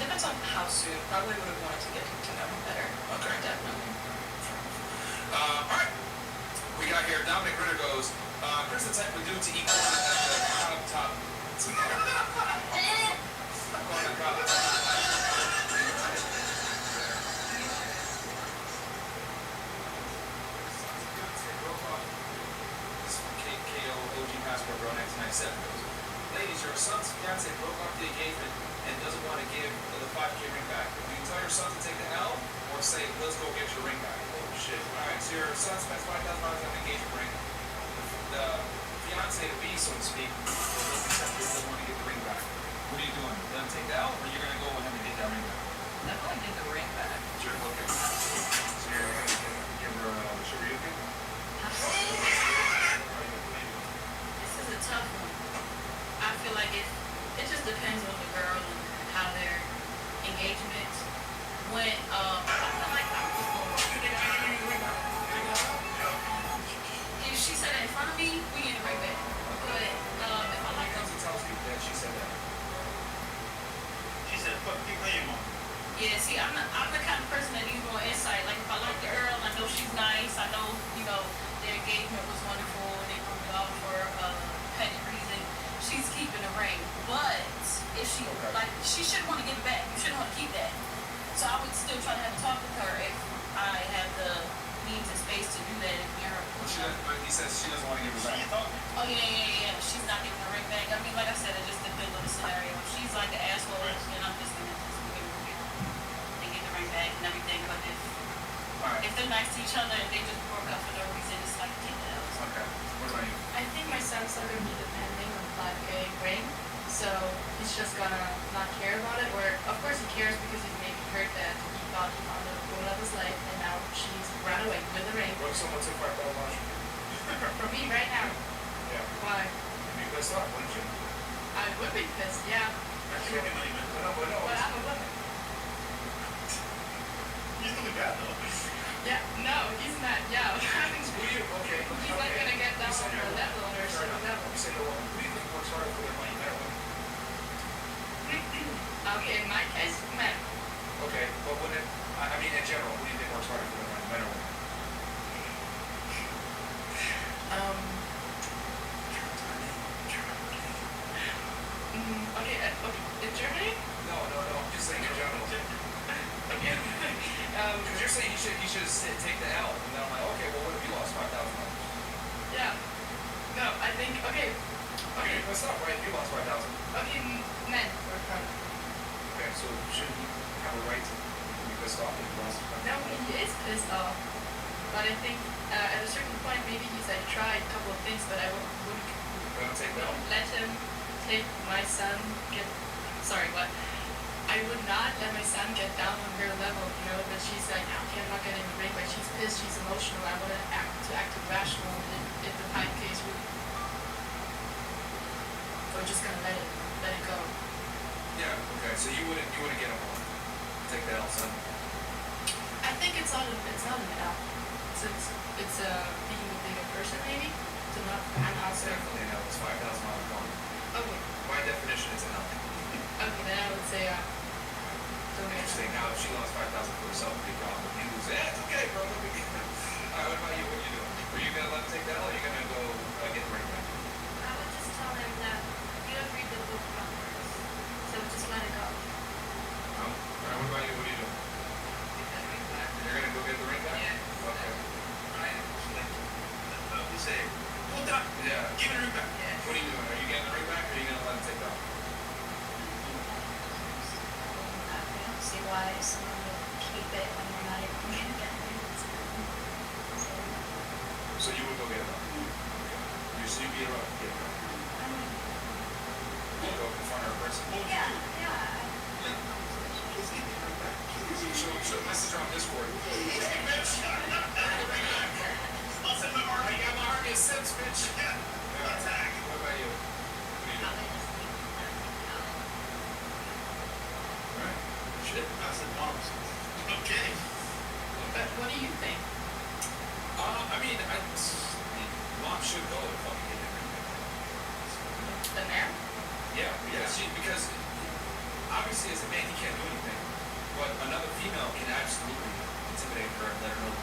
Depends on how soon. Probably would have wanted to get to know him better. Okay. Definitely. All right. We got here. Dominic Ritter goes, Chris, the type of dude to equal the top. KO OG Passport Bro 1997 goes, ladies, your son's fiance broke off the engagement and doesn't want to give the 5K ring back. Do you tell your son to take the L or say, let's go get your ring back? Oh shit. Alright, so your son spends $5,000 on an engagement ring. The fiance to be, so to speak, doesn't want to get the ring back. What are you doing? Let him take the L or you're going to go with him and get that ring back? Definitely get the ring back. Sure, okay. So you're going to give her a Shoryuken? engagement was wonderful and they broke it off for a petty reason. She's keeping the ring, but if she she shouldn't want to give it back. You shouldn't want to keep that. So I would still try to have a talk with her if I have the means and space to do that. If you're, But he says she doesn't want to give it back. oh yeah. She's not giving the ring back. I mean, like I said, it just depends on the scenario. If she's like an asshole, then I'm just gonna give her and get the ring back and everything. But if they're nice to each other and they just broke up for no reason, it's like take the L's. Okay. What about you? I think my son's not gonna be depending on 5K ring, so he's just gonna not care about it. Or of course he cares because he's maybe heard that he thought he found the goal of his life, and now she's run away with the ring. What if someone took $5,000 from you? For me right now, Yeah. why? You'd be pissed off, wouldn't you? I would be pissed, yeah. Actually, no. But I'm a woman. He's really bad though. Yeah, no, he's not. Yeah, Who do you, okay. he's not gonna get down on her level or Fair certain enough. level. You say no woman. Who do you think works harder for their money, men or women? Okay, in my case, men. Okay, but when it, I mean in general, who do you think works harder for their money, men or women? Okay, in Germany? No, I'm just saying in general. Okay. Because you're saying he should take the L, and then I'm like, okay, well, what if you lost $5,000? Yeah. No, I think, okay. Okay, that's not right. You lost 5,000. Okay, men work harder. Okay, so shouldn't he have a right to be pissed off if he lost 5,000? No, he is pissed off. But I think at a certain point, maybe he's like tried a couple of things, but I wouldn't Don't take the L. let him take my son get. Sorry, what? I would not let my son get down on her level, you know. But she's like, okay, I'm not getting in the ring, but she's pissed, she's emotional. I want to act rational if the time case would. So we're just gonna let it go. Yeah, okay, so you wouldn't get him on. Take the L, son. I think it's not an L. It's being a bigger person maybe. To not and It's also. definitely an L. It's $5,000 wrong. Okay. By definition, it's an L. Okay, then I would say don't Interesting. Now, if she lost 5,000 for herself, big problem. You lose, it's okay, bro. No big deal. All right, what about you? What are you doing? Are you gonna let him take the L, or are you gonna go get the ring back? I would just tell him that you have read the book numbers, so just let it go. No? All right, what about you? What are you doing? You're gonna go get the ring back? Yeah. Okay. We say, hold up, Yeah. give it a ring back. What are you doing? Are you getting the ring back, or are you gonna let him take the L? I don't see why someone would keep it when they're not even going to get it. So you would go get it? Okay. So you beat her up, get her up. I mean, You go confront her in person. yeah. Please give me a ring back. Show message on Discord. Hey, bitch. I'll send my army. I got my army of Sims, bitch. Yeah. Attack. What about you? What do you do? Probably just leave that out. Alright. Shit. I said bombs. Okay. But what do you think? I mean, mom should go and fucking get the ring back. The mayor? Yeah, because obviously as a man he can't do anything, but another female can absolutely intimidate her and let her know.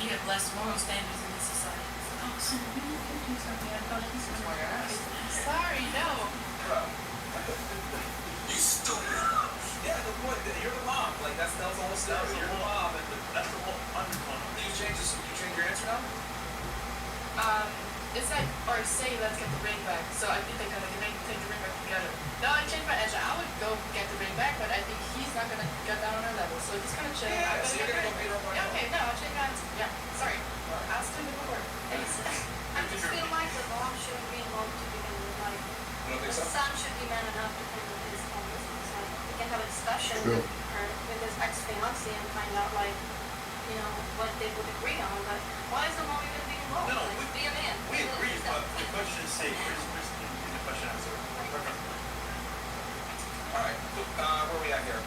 you have less moral standards in this society. Oh, so we can do something. I thought this was more ass. Sorry, no. You stupid. Yeah, the point. You're the mom. Like that was the whole story. You're the mom, and that's the whole undertone. You change your answer now? It's like, or say, let's get the ring back. So I think they're gonna take the ring back together. No, I changed my answer. I would go get the ring back, but I think he's not gonna get down on her level. So he's gonna chill. Yeah, so you're gonna go beat her up. Yeah, okay, no, I'll change my answer. Yeah, sorry. I'll still do the work. I just feel like the mom shouldn't be involved to begin with. Like, You don't think the so? son should be man enough to handle his own business. Like, he can have a discussion True. with his ex-fiancé and find out, like, you know, what they would agree on. But why is the mom even being involved? No, Like, be a man. We agree, but the question is, say, where's the question answer? Alright, where are we at here?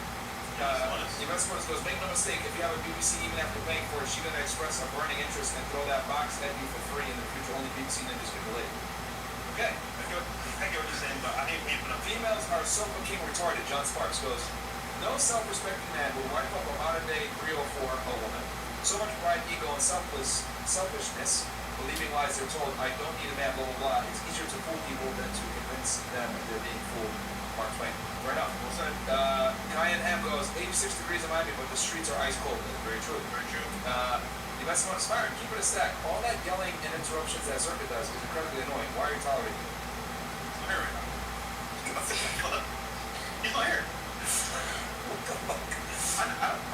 Investments goes, make no mistake, if you have a BBC even after paying for it, she's gonna express a burning interest and throw that box at you for free in the future. Only BBC ninjas can relate. Okay. I get what you're saying, but I hate paying for nothing. Females are so fucking retarded. John Sparks goes, no self-respecting man would wipe up a modern-day 304 a woman. So much pride, ego, and selfishness, believing lies they're told, I don't need a man, blah, blah, blah. It's easier to fool people than to convince them they're being fooled. Mark Twain. Fair enough. Cayenne M goes, 86 degrees in Miami, but the streets are ice cold. That's very true. Very true. The best one inspired. Keep it a stack. All that yelling and interruptions that Circuit does is incredibly annoying. Why are you tolerating it? I'm here right now. He's not here. What the fuck? I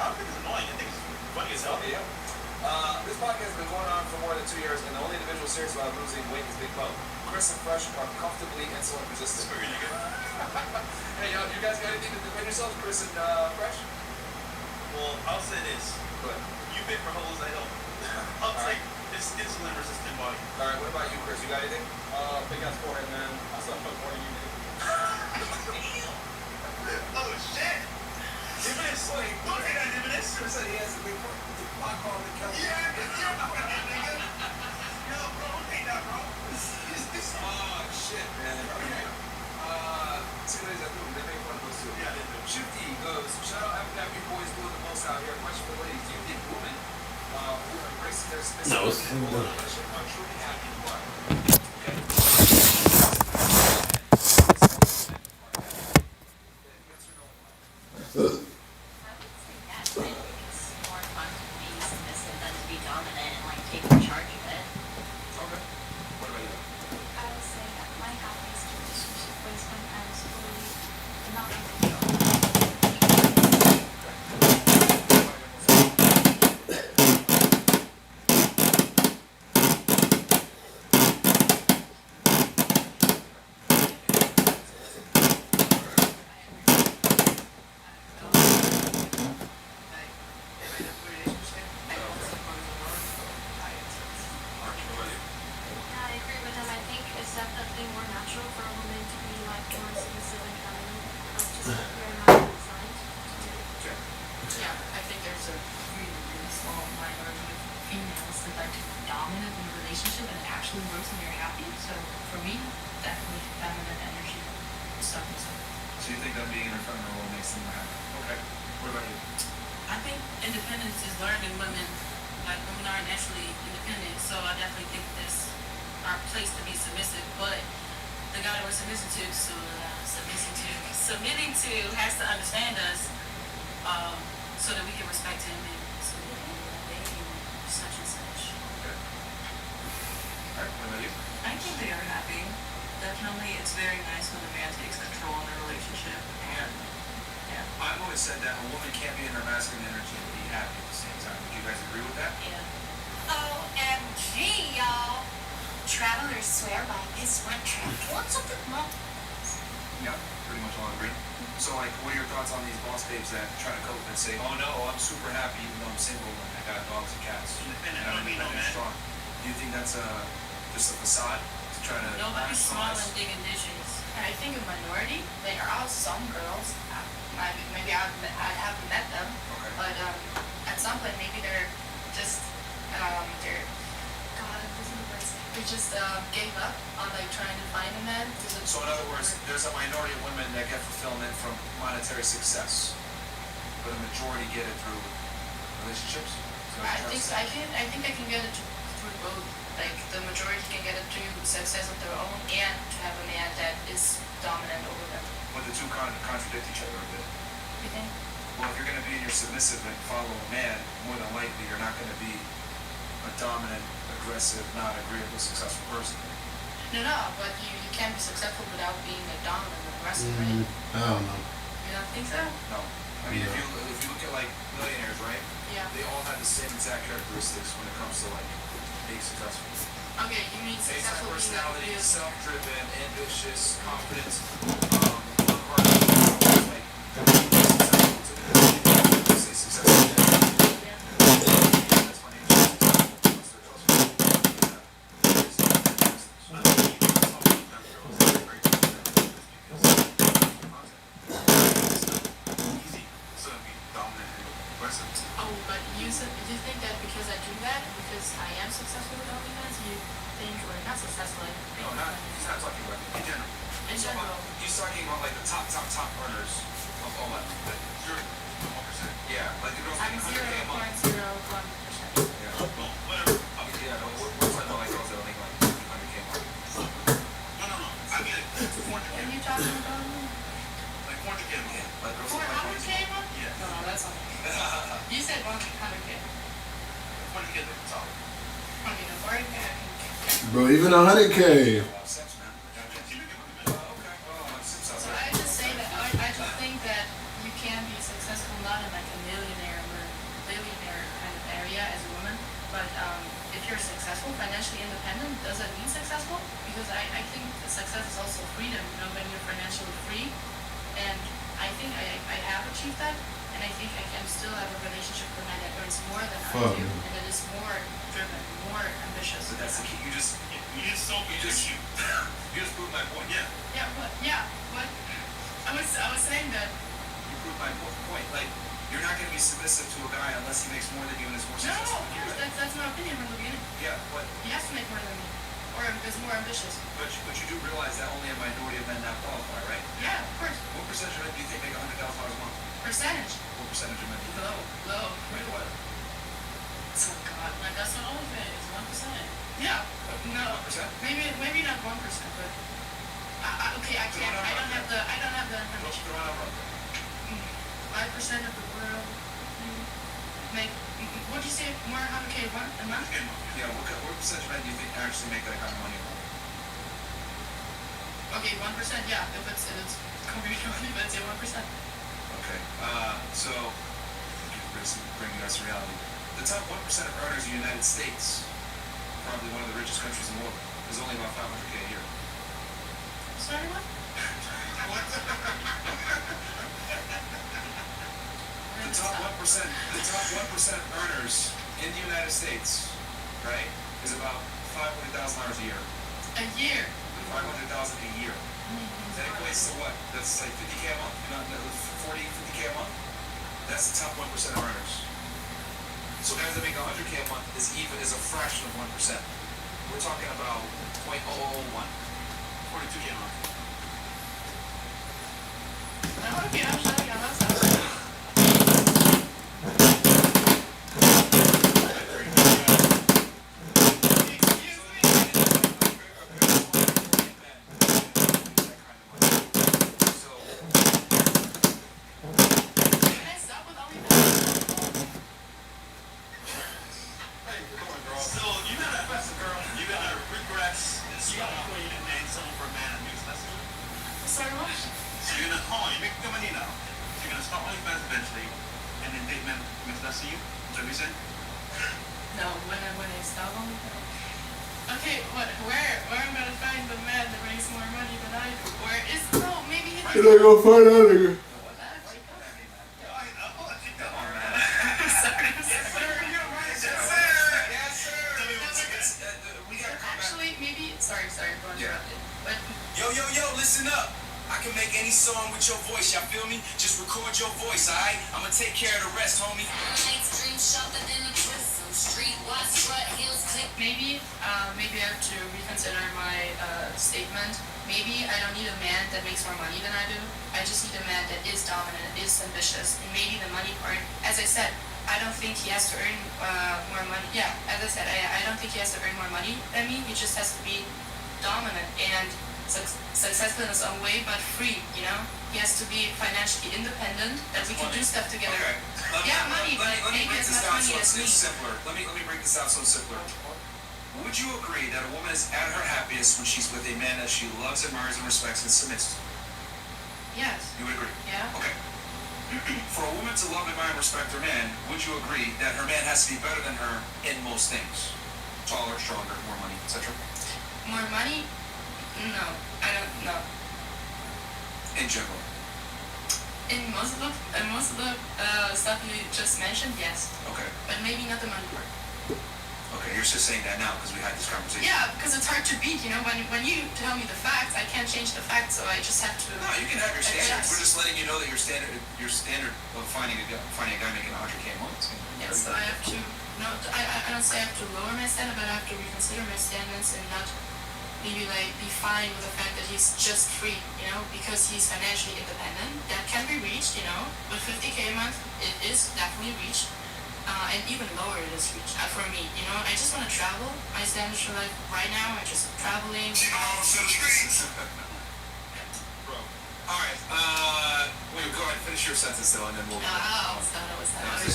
don't think it's annoying. I think it's funny as hell. Yeah. This podcast has been going on for more than 2 years, and the only individual serious about losing weight is Big Mo. Chris and Fresh are comfortably insulin resistant. It's really good. Hey, you guys got anything to defend yourselves, Chris and Fresh? Well, I'll say this. Go ahead. You pay for hoes, I don't. I'll take this insulin resistant body. All right, what about you, Chris? You got anything? Big ass forehead, man. I still fuck more than you, nigga. Oh, shit. Dividends. Wait, don't say that, dividends. Chris said he has a big block on the calendar. Yeah, nigga. Yo, bro, don't take that, bro. This Oh, shit, man. Okay. See what I do. They make fun of us too. Yeah, they do. Shifty goes, shout out after you boys doing the most out here. Question for ladies. Do you think women who embrace their No, specific relationship are truly happy? Why? Okay. Yes or no? I would say yes. I think it's more fun to be submissive than to be dominant and like taking charge of it. Okay. What about you? I would say that my happiest relationship was when I was fully not in control. Yeah, I agree with him. I think it's definitely more natural for a woman to be like more submissive and feminine. Just you're not designed to. Yeah, I think there's a really, really small minority of females that like to be dominant in a relationship and it actually works and you're happy. So for me, definitely feminine energy stuff is So you think that being in a feminine role makes them happy? Okay. What about you? I think independence is learned in women. Like women are naturally independent, so I definitely think this our place to be submissive. But the guy we're submitting to has to understand us, so that we can respect him and so that they can such and such. Okay. Alright, what about you? I think they are happy. Definitely, it's very nice when a man takes control in a relationship. And yeah, I've always said that a woman can't be in her masculine energy and be happy at the same time. Would you guys agree with that? Yeah. OMG, y'all. Travelers swear by this one trip. What's up with mom? Yeah, pretty much all agree. So, like, what are your thoughts on these boss babes that try to cope and say, oh no, I'm super happy even though I'm single and I got dogs and cats. Independent, And I'm don't mean no man. strong. Do you think that's just a facade to try to... Nobody's small and digging dishes. I think a minority, they are all some girls. Maybe I haven't met them, Okay. but at some point maybe they're just they're God, I'm losing the words. They just gave up on like trying to find a man. So in other words, there's a minority of women that get fulfillment from monetary success, but a majority get it through relationships. Is I think so. I think I can get it through both. Like the majority can get it through success of their own and to have a man that is dominant over them. But the two contradict each other a bit. You think? Well, if you're going to be in your submissive and follow a man, more than likely you're not going to be a dominant, aggressive, not agreeable, successful person. No, but you can't be successful without being a dominant and aggressive, right? I don't know. You don't think so? No. I mean, if you look at like millionaires, right? Yeah. They all have the same exact characteristics when it comes to like being successful. Okay, you mean Same successful being personality, like self-driven, ambitious, confident, work hard, like successful to the say successful. Yeah. That's financial successful. Oh, but you think that because I do that, because I am successful with OnlyFans, you think we're not successful? No, he's not talking about in general. In general. He's talking about like the top earners of all that. Like 0.1%. Yeah, like the girls I'm making 100K a month. 0.01%. Yeah. Well, whatever. Yeah, no, we're talking about like girls that are making like 100K a month. No. I get it. 400K. What are you talking about? Like 400K a month. Like girls For that make 100K a month? Yeah. No, that's not. You said 100K. 400K is the top. Okay, no, 40K. Bro, even 100K. So I just say that I just think that you can be successful not in like a millionaire or billionaire kind of area as a woman, but if you're successful, financially independent, does that mean successful? Because I think the success is also freedom, you know, when you're financially free, and I think I have achieved that, and I think I can still have a relationship with a man that earns more than I do, and that is more driven, more ambitious. But that's the key. You just proved my point. Yeah, but I was saying that. You proved my point. Like, you're not going to be submissive to a guy unless he makes more than you and is more No, successful. of course, that's my opinion from the beginning. Yeah, but He has to make more than me, or is more ambitious. you do realize that only a minority of men now qualify, right? Yeah, of course. What percentage of men do you think make $100,000 a month? Percentage. What percentage of men? Do you think? Low. Wait, what? Oh God, like that's not all of it. It's 1%. Yeah. No. 1%? Maybe not 1%, but okay. I can't. I don't have the information. Throw it out real quick. 5% of the world make. What'd you say? More 100K a month? Yeah, what percentage of men do you think actually make that kind of money a month? Okay, 1%. Yeah, if it's community money, let's say 1%. Okay, so bring you guys to reality. The top 1% of earners in the United States, probably one of the richest countries in the world, is only about 500K a year. Sorry, what? The top 1% of earners in the United States, right, is about $500,000 a year. A year. 500,000 a year. That equates to what? That's like 50K a month? 50K a month? That's the top 1% of earners. So guys that make 100K a month is a fraction of 1%. We're talking about 0.001. 42K a month. Okay, I'm sorry, I'm not sorry. Sorry, what? So you're gonna, hold on, you make good money now. So you're gonna stop OnlyFans eventually, and then date men with less than you? Is that what you said? No, when I stop on okay, where I'm gonna find the man that makes more money than I do? Where is maybe he You're not gonna find that nigga. Actually, maybe sorry, go interrupted. But Yo, listen up. I can make any song with your voice, y'all feel me? Just record your voice, alright? I'ma take care of the rest, homie. Maybe I have to reconsider my statement. Maybe I don't need a man that makes more money than I do. I just need a man that is dominant, is ambitious, and maybe the money part, as I said, I don't think he has to earn more money. Yeah, as I said, I don't think he has to earn more money than me. He just has to be dominant and successful in his own way, but free, you know? He has to be financially independent, that we can do stuff together. Okay. Yeah, money, but Let me maybe break as this much down money so as me. it's simpler. Let me break this down so it's simpler. Would you agree that a woman is at her happiest when she's with a man that she loves, admires, and respects and submits to? Yes. You would agree? Yeah. Okay. For a woman to love, admire, and respect her man, would you agree that her man has to be better than her in most things? Taller, stronger, more money, etc.? More money? No, I don't know. In general. In most of the stuff you just mentioned, yes. Okay. But maybe not the money part. Okay, you're just saying that now because we had this conversation. Yeah, because it's hard to beat, you know, when you tell me the facts, I can't change the facts, so I just have to. No, you can have your standards. adjust. We're just letting you know that your standard of finding a guy making 100K a month. Yeah, so I have to, no, I don't say I have to lower my standard, but I have to reconsider my standards and not maybe like be fine with the fact that he's just free, you know, because he's financially independent. That can be reached, you know, with 50K a month, it is definitely reached. And even lower it is reached for me, you know. I just want to travel. My standards for life right now are just traveling. Bro. All right. Wait, go ahead. Finish your sentence though, and then we'll. I was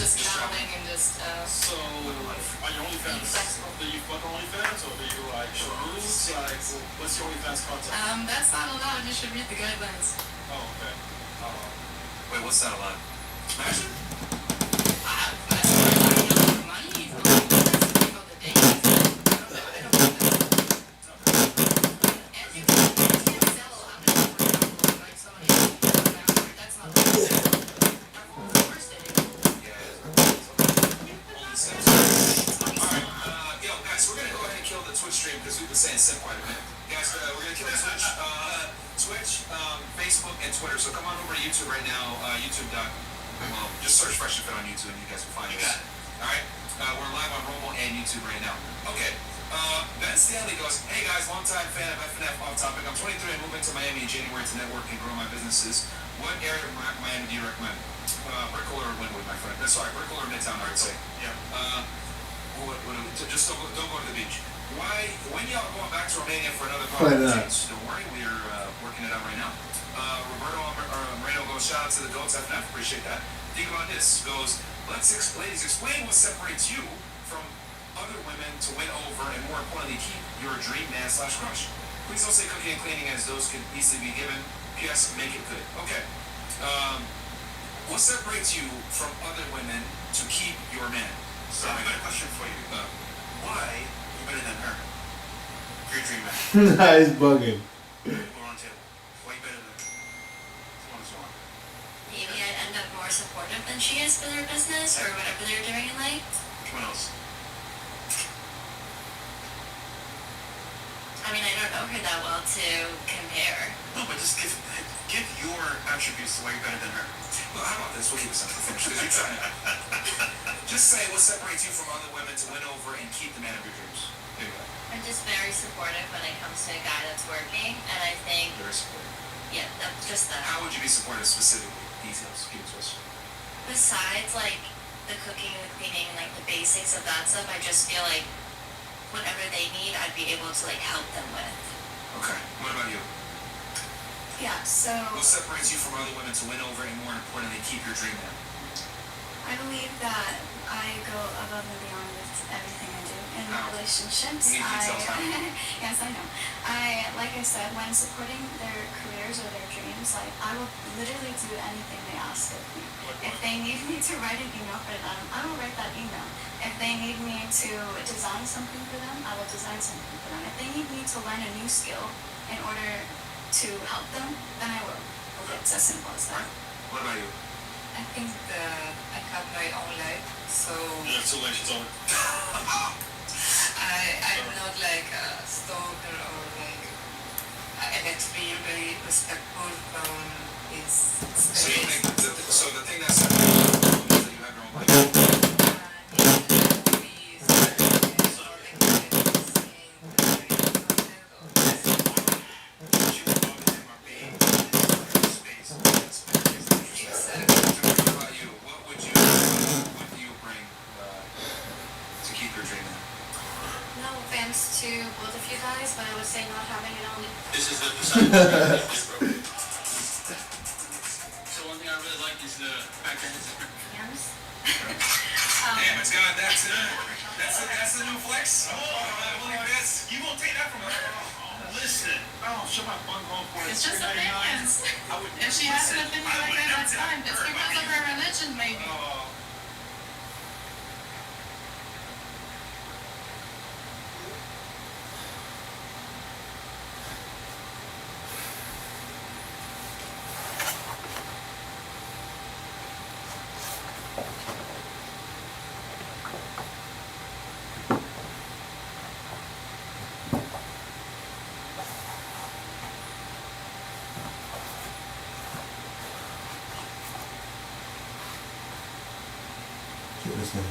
just traveling and just. So, on your OnlyFans, do you fuck OnlyFans or do you like schmooze? Like, what's your OnlyFans content? That's not allowed. You should read the guidelines. Oh, okay. Wait, what's that allowed? Smash it? Saying simp quite a bit. Guys, we're gonna kill Twitch, Facebook, and Twitter. So come on over to YouTube right now, YouTube.com. Just search Fresh and Fit on YouTube and you guys will find us. Alright? We're live on Rumble and YouTube right now. Okay. Ben Stanley goes, hey guys, longtime fan of FNF off topic. I'm 23 and moving to Miami in January to network and grow my businesses. What area of Miami do you recommend? Brickell or Wynwood, my friend. Sorry, Brickell or Midtown, I would say. Yeah. Just don't go to the beach. Why, when y'all going back to Romania for another conference? Don't worry, we're working it out right now. Roberto Moreno goes, shout out to the Goats FNF, appreciate that. Diego Andis goes, ladies, explain what separates you from other women to win over and more importantly, keep your dream man / crush. Please don't say cooking and cleaning as those can easily be given. P.S. Make it good. Okay. What separates you from other women to keep your man? So I got a question for you. Why you better than her? Your dream man. Nah, he's bugging. We're on table. Why you better than her? So on. Maybe I'd end up more supportive than she is for their business or whatever they're doing in life. What else? I mean, I don't know her that well to compare. No, but just give your attributes to why you're better than her. Well, how about this? We'll keep it simple finish because you're trying to. Just say what separates you from other women to win over and keep the man of your dreams. There you go. I'm just very supportive when it comes to a guy that's working, and I think, Very supportive. yeah, that's just that. How would you be supportive specifically? Details. Give it to us. Besides, like, the cooking, the cleaning, and, like, the basics of that stuff, I just feel like whatever they need, I'd be able to, like, help them with. Okay. What about you? Yeah, so What separates you from other women to win over and more importantly, keep your dream man? I believe that I go above and beyond with everything I do in How? relationships. We need details how. Yes, I know. Like I said, when supporting their careers or their dreams, like I will literally do anything they ask of me. If they need me to write an email for them, I will write that email. If they need me to design something for them, I will design something for them. If they need me to learn a new skill in order to help them, then I will. Okay. It's as simple as that. What about you? I think I have my own life, so Congratulations on it. I'm not like a stalker or like I like to be very respectful from his So you space. think the thing that separates you from is that you have your own life? What about you? What would you thanks to both of you guys, but I would say not having it on. This is the side. So one thing I really like is the fact that it's Yams. Damn, it's got that's the new flex. Oh, like this. You won't take that from her. Listen, show my bunghole for It's just opinions. If she has an opinion like that, that's fine. It's because of her religion, maybe. Check this out.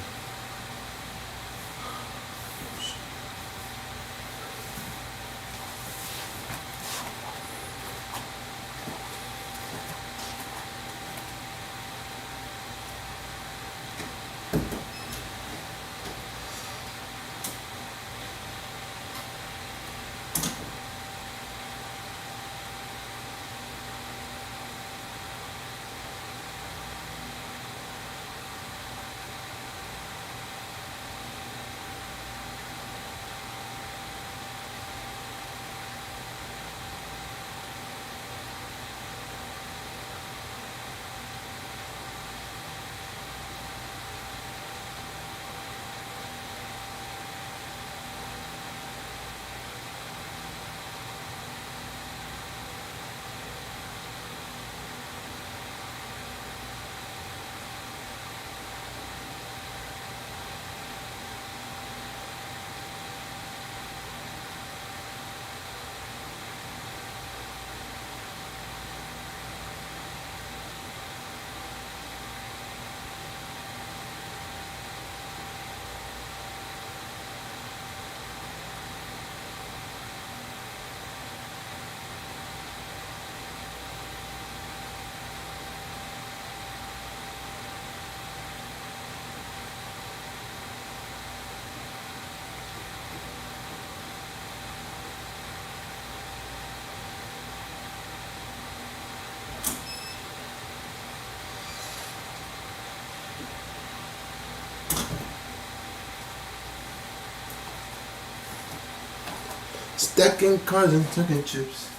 Stacking cards and tucking chips.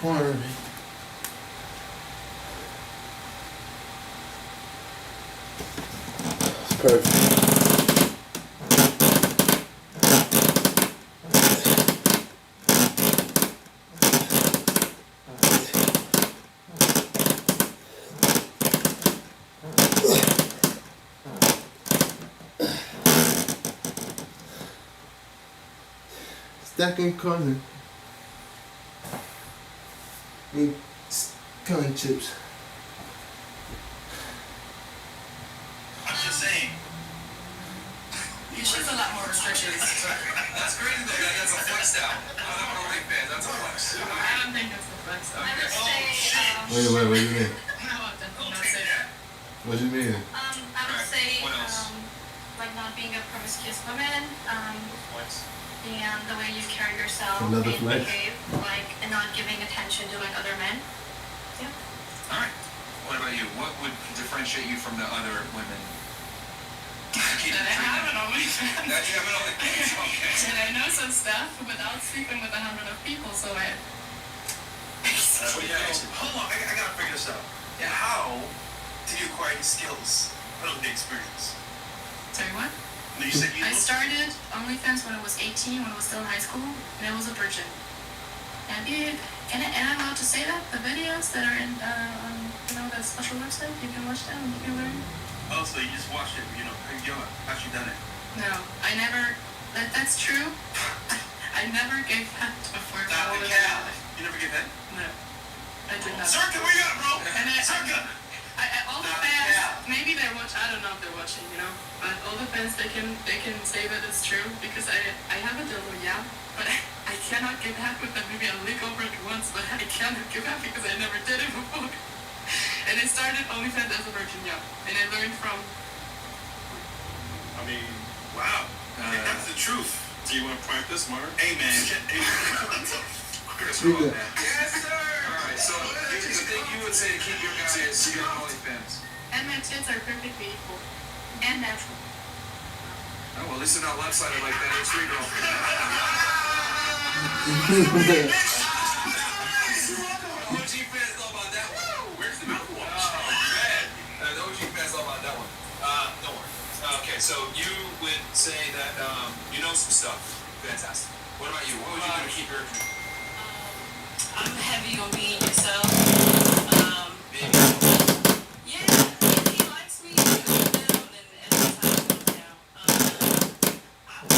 Porn. It's perfect. Stacking cards and cutting chips. I'm just saying. She's a lot more restrictions. That's crazy though. That's a flex down. I don't know what fans. That's a flex. I don't think that's the flex. I would say, Wait, what do you mean? No, I'll definitely not say that. What do you mean? I would say, What else? like not being a promiscuous woman, Flex. and the way you carry yourself Another and flex. behave, like, and not giving attention to like other men. Yeah. All right. What about you? What would differentiate you from the other women? That I have an OnlyFans. That you have an OnlyFans. Okay. And I know some stuff without sleeping with 100 of people, so I. Hold on, I gotta figure this out. Yeah, how did you acquire these skills? What was the experience? Sorry, what? No, you said you I started OnlyFans when I was 18, when I was still in high school, and I was a virgin. And I'm allowed to say that? The videos that are in, on, the special website, you can watch them, you can learn. Oh, so you just watched it, you actually done it? No, I never, that's true. I never gave that before. Not the cat. You never gave that? No, I did not. Circa, where you at, bro? And Circa! all the fans, maybe they're watching, I don't know if they're watching, but all the fans, they can say that it's true, because I have a dildo, yeah, but I cannot give half with them. Maybe I'll leak over it once, but I cannot give half because I never did it before. And I started OnlyFans as a virgin, yeah, and I learned from mean, wow. That's the truth. Do you want to practice, Mark? Hey, man. Chris, come on, man. Yes, sir. All right, so here's the thing you would say to keep your guys your OnlyFans. And my tits are perfectly equal and natural. Oh, well, at least they're not left-sided like that H3 girl. OG fans know about that one. Where's the mouthwash? Oh, man. The OG fans know about that one. Don't worry. Okay, so you would say that you know some stuff. Fantastic. What about you? What would you do to keep your... I'm heavy on being yourself. being Yeah, if he likes me, I'll down, and that's how it goes down. I was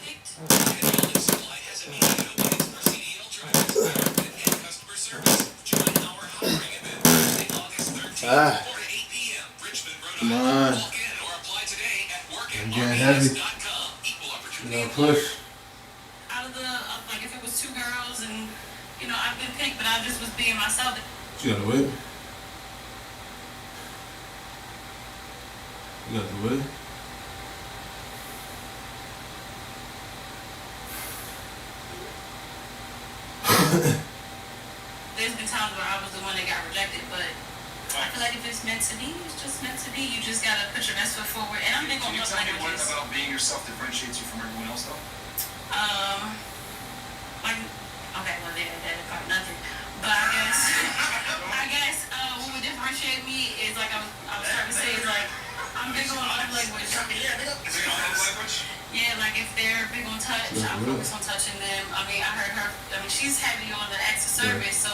picked. Ah. Come on. I'm getting heavy. You gotta push. Out of the, like if it was 2 girls and, you know, I've been picked, but I just was being myself. You got the whip? You got the whip? There's been times where I was the one that got rejected, but I feel like if it's meant to be, it's just meant to be. You just gotta put your best foot forward. And I'm big on Can you love tell me what languages. about being yourself differentiates you from everyone else, though? Like, okay, well, that probably nothing. But I guess, what would differentiate me is like I was trying to say is like, I'm big on love language. Is it love language? Yeah, like if they're big on touch, I focus on touching them. I mean, I heard her, she's heavy on the acts of service, so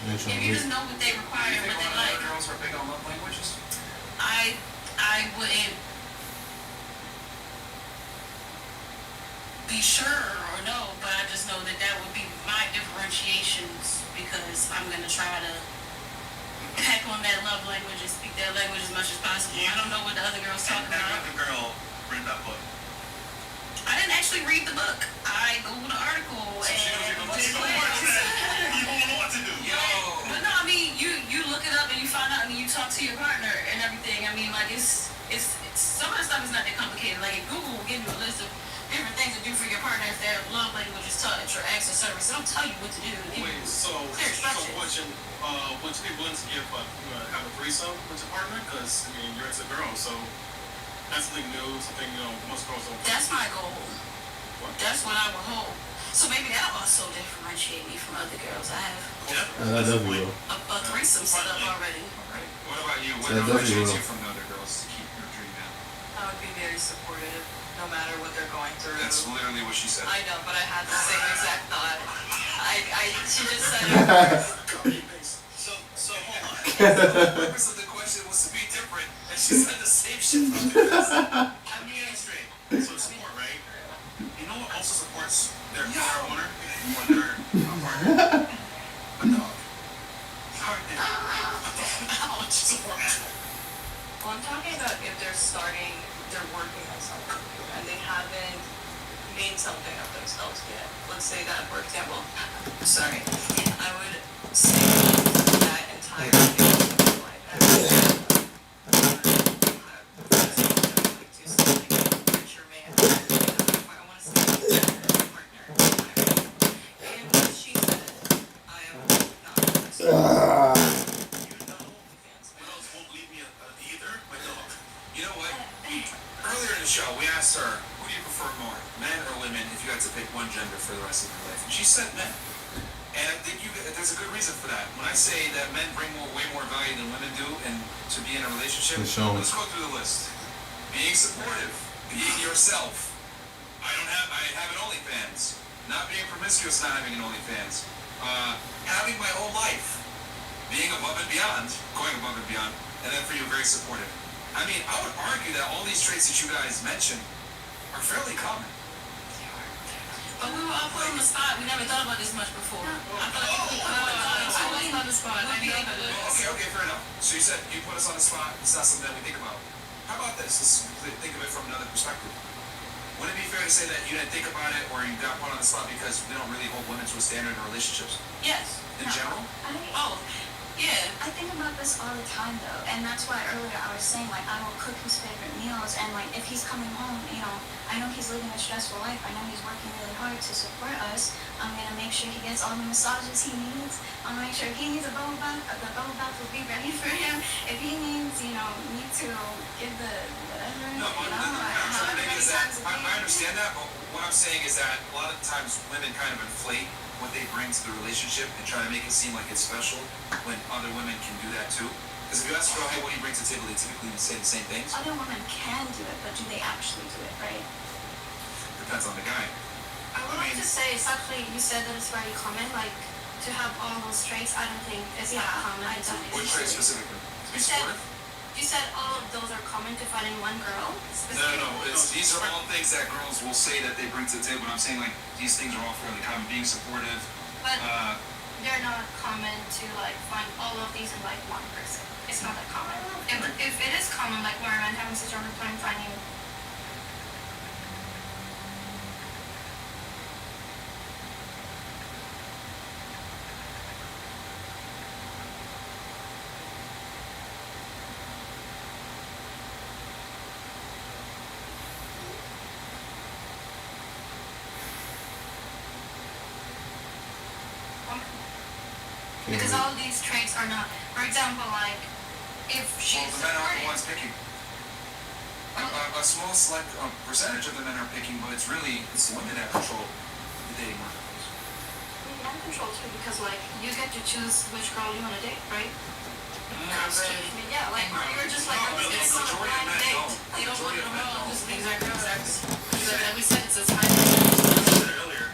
if you just know what they require and what they like. Girls are big on love languages? I wouldn't be sure or know, but I just know that that would be my differentiations because I'm gonna try to peck on that love language and speak that language as much as possible. I don't know what the other girls talk about. The girl read that book. I didn't actually read the book. I googled the article and You don't know what to do. Yo! But no, I mean you look it up and you find out and you talk to your partner and everything. I mean like it's some of the stuff is not that complicated. Like Google will give you a list of different things to do for your partner if their love language is touch or acts of service. They don't tell you what to do. Wait, so would you be willing to have a threesome with your partner? Because I mean you're into girls, so that's something new, something most girls don't. That's my goal. What? That's what I would hope. So maybe that'll also differentiate me from other girls. I have That does will. a threesome set up already. Alright. What about you? What That does differentiates will. you from the other girls to keep your dream down? I would be very supportive, no matter what they're going through. That's literally what she said. I know, but I had the same exact thought. She just said it. So hold on. The purpose of the question was to be different, and she said the same shit. I'm getting straight. So support, right? You know what also supports their owner or their partner? A dog. Partner. How much support? Well, I'm talking about if they're working on something and they haven't made something of themselves yet. Let's say that, for example, I would say that entire thing of life. You know what? Earlier in the show, we asked her, who do you prefer more, men or women, if you had to pick one gender for the rest of your life? And she said men. And I think there's a good reason for that. When I say that men bring way more value than women do and to be in a relationship, let's go through the list. Being supportive, being yourself. I have an OnlyFans. Not being promiscuous, not having an OnlyFans. Having my own life. Being above and beyond, going above and beyond. And then for you, very supportive. I mean, I would argue that all these traits that you guys mentioned are fairly common. But we were all put on the spot. We never thought about this much before. I thought I was on the spot. Okay, fair enough. So you said you put us on the spot. It's not something that we think about. How about this? Let's think of it from another perspective. Would it be fair to say that you didn't think about it or you got put on the spot because we don't really hold women to a standard in relationships? Yes. In general? Oh, Yeah. I think about this all the time though, and that's why earlier I was saying like I will cook his favorite meals, and like if he's coming home, you know, I know he's living a stressful life. I know he's working really hard to support us. I'm gonna make sure he gets all the massages he needs. I'll make sure if he needs a bubble bath, the bubble bath will be ready for him. If he needs, you know, me to give the whatever, No, you know, what I'm trying to make is that times a I day. understand that, but what I'm saying is that a lot of times women kind of inflate what they bring to the relationship and try to make it seem like it's special when other women can do that too. Because if you ask a girl, hey, what do you bring to the table? They typically say the same things. Other women can do it, but do they actually do it, right? Depends on the guy. I would like to say, it's actually, you said that it's very common, like, to have all those traits. I don't think it's that common. I don't. Which trait specifically? To be You said- supportive? You said all of those are common to finding one girl? No. These are all things that girls will say that they bring to the table. But I'm saying like these things are all fairly common. Being supportive. But they're not common to like find all of these in like one person. It's not that common. If it is common, like why am I having such a hard time finding? Because all these traits are not, for example, like, if she's Well, the men aren't the supportive, ones picking. A small select percentage of the men are picking, but it's the women that control the dating marketplace. men control too, because like, you get to choose which girl you want to date, right? I mean, yeah, like, you're just like, I'm just gonna go on a blind date. You don't want to know. Just exactly. So then we said it's a time. Earlier.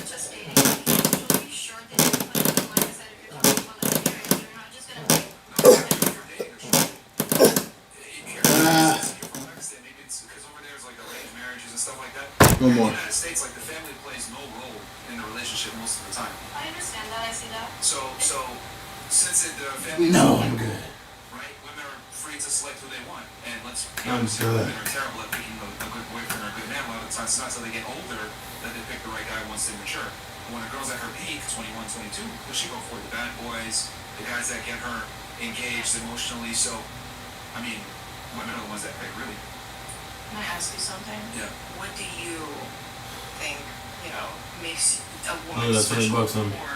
Just dating, you'll be sure that you put them, like I said, if you're talking about like marriage, you're not just gonna pick. Maybe it's because over there is like arranged marriages and stuff like that. No In more. the United States, like the family plays no role in the relationship most of the time. I understand that, I see that. So since the family No, I'm good. right, women are free to select who they want, and let's be I'm honest, here, good. women are terrible at picking a good boyfriend or a good man. A lot of the times, it's not until they get older that they pick the right guy once they mature. And when a girl's at her peak, 21, 22, who's she go for? The bad boys, the guys that get her engaged emotionally. So, I mean, women are the ones that pick, really. Can I ask you something? Yeah. What do you think, makes a Yeah, woman that's $20 special? on me. Or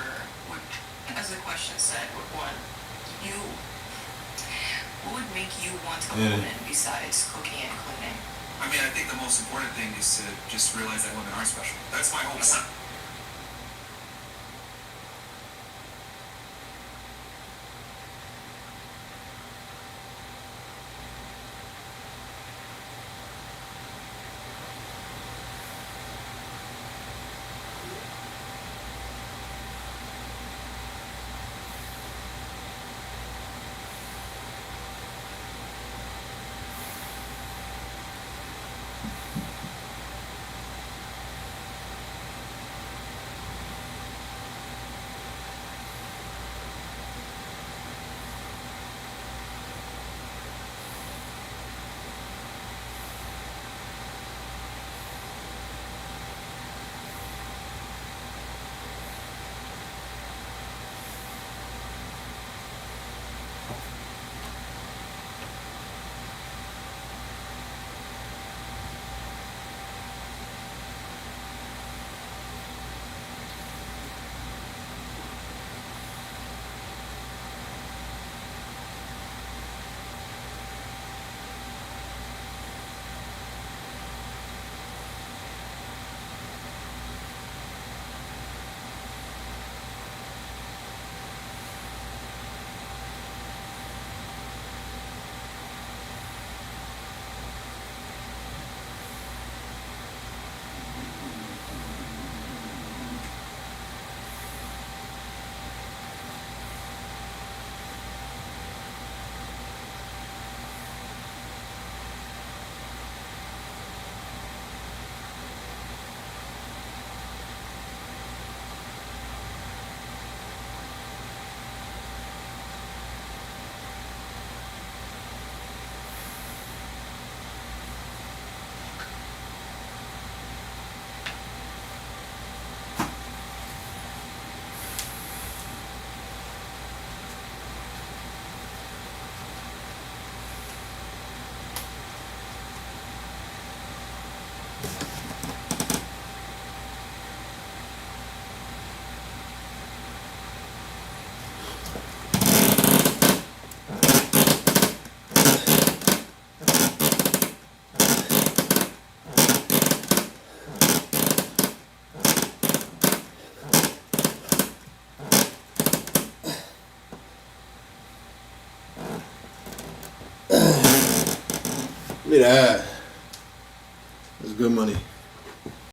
what, as the question said, what would make you want a Yeah. woman besides cooking and cleaning? I mean, I think the most important thing is to just realize that women are special. That's my whole point. Look at that. That's good money.